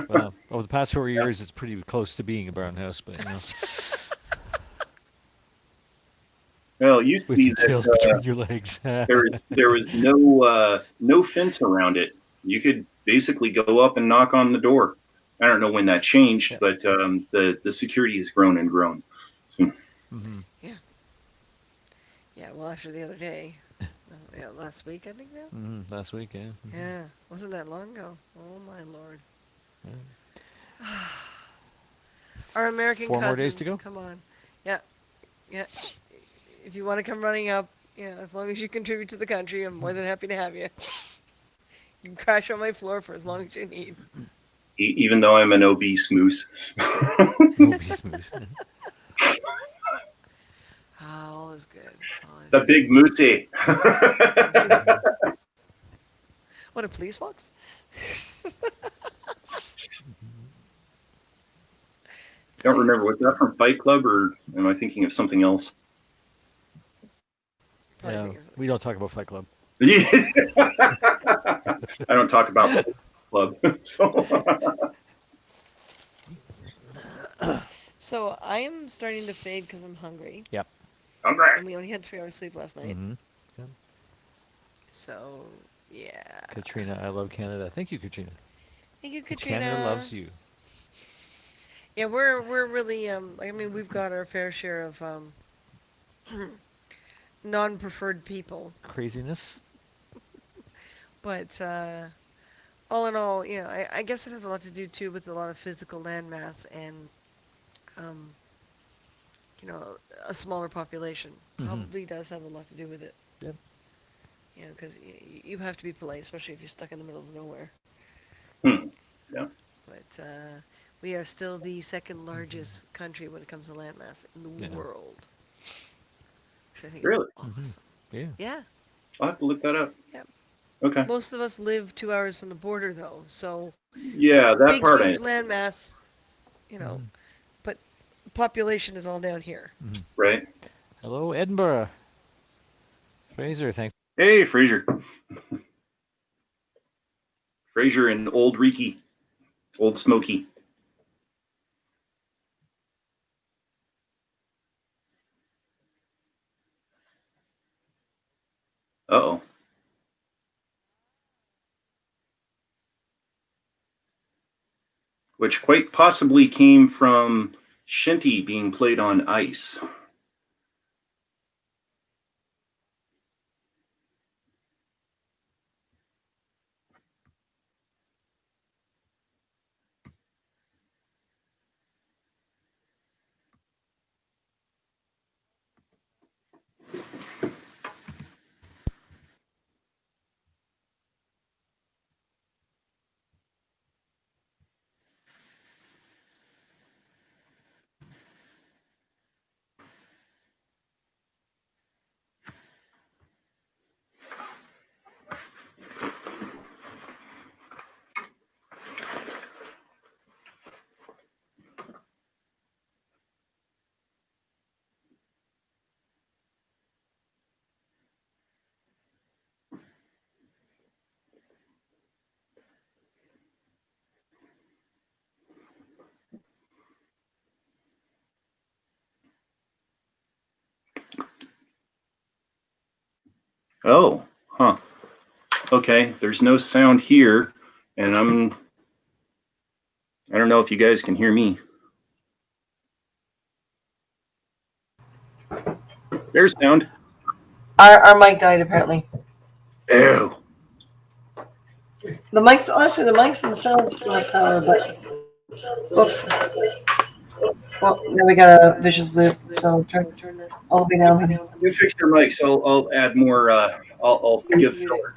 Well, over the past 4 years, it's pretty close to being a brown house, but you know, Well, it used to with be your tail that between your legs. there was no fence around it. You could basically go up and knock on the door. I don't know when that changed, Yeah. but the security has grown and grown. So, Mm-hmm. Yeah, well, after the other day, yeah, last week, I think now. Mm-hmm. Last week, yeah. Yeah, wasn't that long ago. Oh my lord. Our American 4 more cousins, days to go? come on. Yeah, yeah. If you want to come running up, yeah, as long as you contribute to the country, I'm more than happy to have you. You can crash on my floor for as long as you need. even though I'm an obese moose. Will be smooth. Ah, all is good. All is The good. big moosey. What a police box? Don't remember, was that from Fight Club, or am I thinking of something else? Probably Yeah, think of- we don't talk about Fight Club. I don't talk about Fight Club. So. So I am starting to fade because I'm hungry, Hungry. and we only had 3 hours sleep last night. Mm-hmm. So yeah. Katrina, I love Canada. Thank you, Katrina. Thank you, Katrina. Canada loves you. Yeah, we're really I mean we've got our fair share of non-preferred people, Craziness. but all in all, you know, I guess it has a lot to do too with a lot of physical landmass and um, you know, a smaller population. Mhm. Probably does have a lot to do with it. Yep. You know, because you have to be polite, especially if you're stuck in the middle of nowhere. Yeah. But we are still the second largest country when it comes to landmass in the Yeah. world. Which I think Really? is awesome. Yeah. Yeah. I'll have to look that up. Yep. Okay. Most of us live 2 hours from the border, though, so Yeah, that big, part. huge landmass, you know, but population is all down here. Right. Hello, Edinburgh. Fraser, thank. Hey, Fraser. Fraser and Old Reeky, Old Smoky. Uh-oh. Which quite possibly came from Shinty being played on ice. Oh, huh. Okay, there's no sound here, and I don't know if you guys can hear me. There's sound. Our mic died apparently. Ew. The mics themselves still have power, but whoops. Well, now we got a vicious loop, so turn that all the way down, honey. You fix your mics. I'll add more. I'll give filler.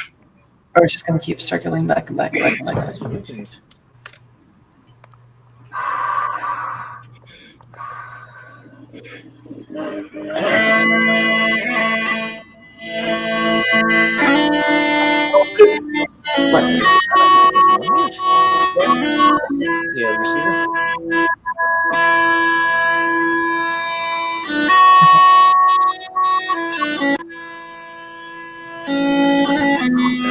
Or it's just gonna keep circling back and back and back and back. Yeah, receiver.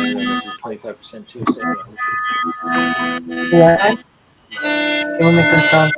And this is 25% too, so Yeah. We'll make this dance.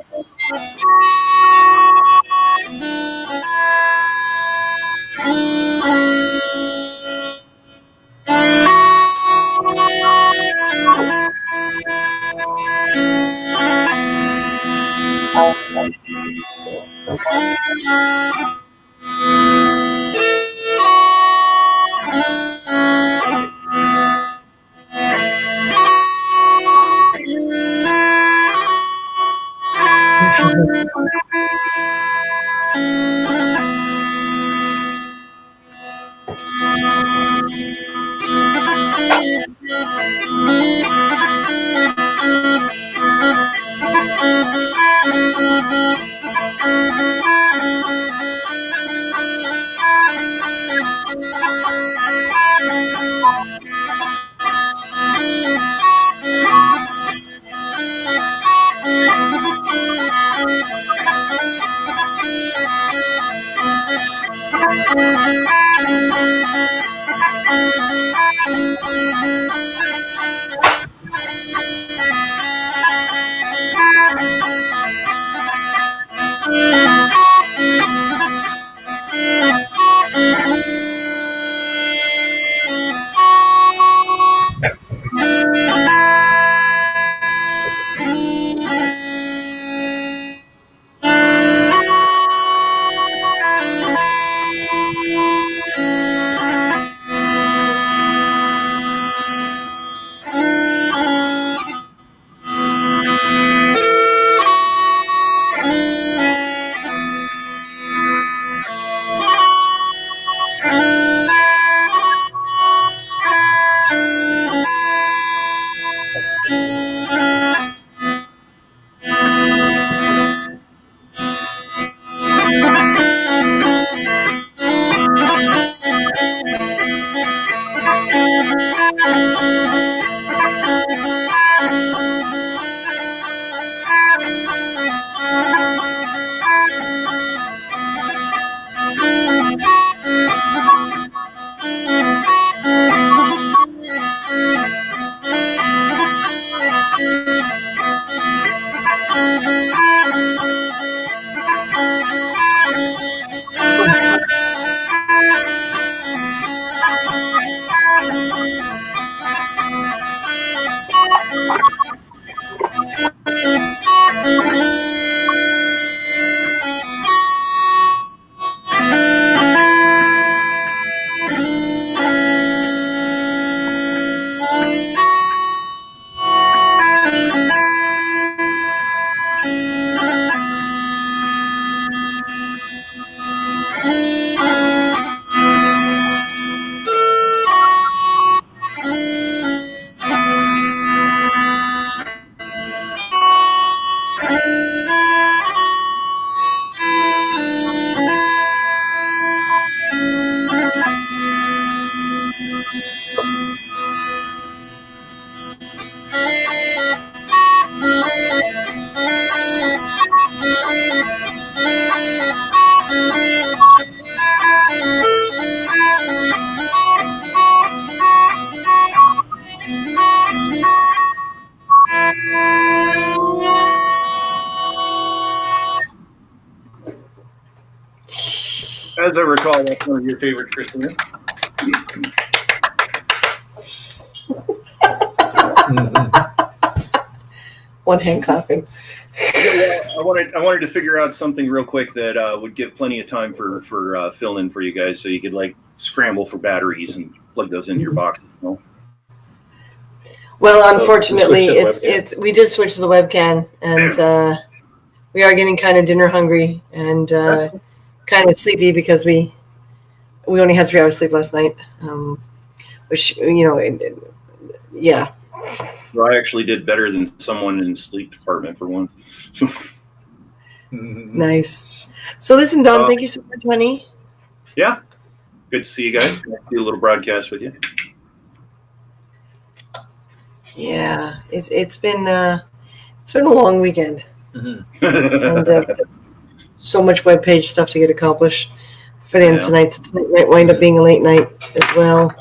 As I recall, that's one of your favorites, Christina. One hand clapping. Yeah, well, I wanted to figure out something real quick that would give plenty of time for fill-in for you guys, so you could like scramble for batteries and plug those into your boxes. You know? Well, unfortunately, switch to the webcam. it's we did switch to the webcam, and we are getting kind of dinner hungry and kind of sleepy because we only had 3 hours sleep last night, which yeah. So I actually did better than someone in the sleep department for once. Nice. So listen, Don, thank you so much, honey. Yeah, good to see you guys. I'll do a little broadcast with you. Yeah, it's been a long weekend and so much webpage stuff to get accomplished for the end of tonight. So tonight might wind up being a late night as well.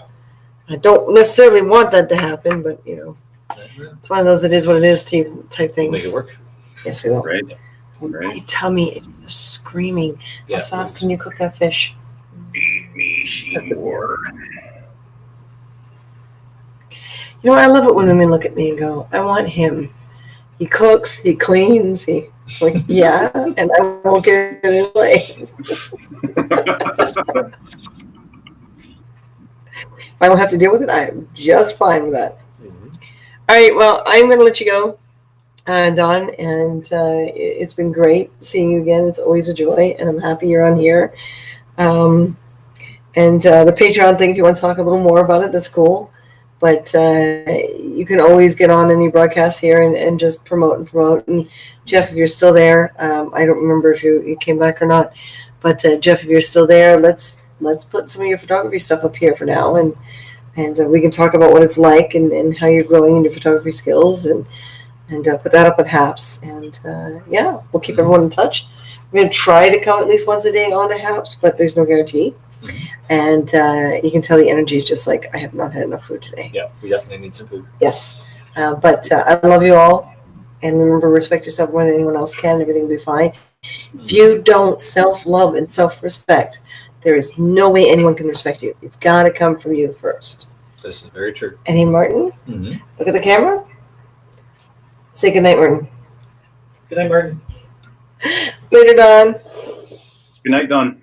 I don't necessarily want that to happen, but it's one of those "it is what it is" type things. Make it work. Yes, we will. Right. My tummy is screaming. Yeah, How fast can you cook that fish? Feed me, Seymour. I love it when women look at me and go, "I want him. He cooks, he cleans, he like yeah, and I won't get in his way. If I don't have to deal with it, I'm just fine with that." All right, well, I'm going to let you go, Don, and it's been great seeing you again. It's always a joy, and I'm happy you're on here. And the Patreon thing, if you want to talk a little more about it, that's cool. But you can always get on any broadcast here and just promote. And Jeff, if you're still there, I don't remember if you came back or not. But Jeff, if you're still there, let's put some of your photography stuff up here for now, and we can talk about what it's like and how you're growing in your photography skills, and put that up with Haps. And we'll keep everyone in touch. We're going to try to come at least once a day on to Haps, but there's no guarantee. And you can tell the energy is just like, I have not had enough food today. Yeah, we definitely need some food. Yes. But I love you all. And remember, respect yourself more than anyone else can. Everything will be fine. If you don't self-love and self-respect, there is no way anyone can respect you. It's got to come from you first. This is very true. And hey, Martin, look at the camera. Say goodnight, Martin. Good night, Martin. Later, Don. Good night, Don.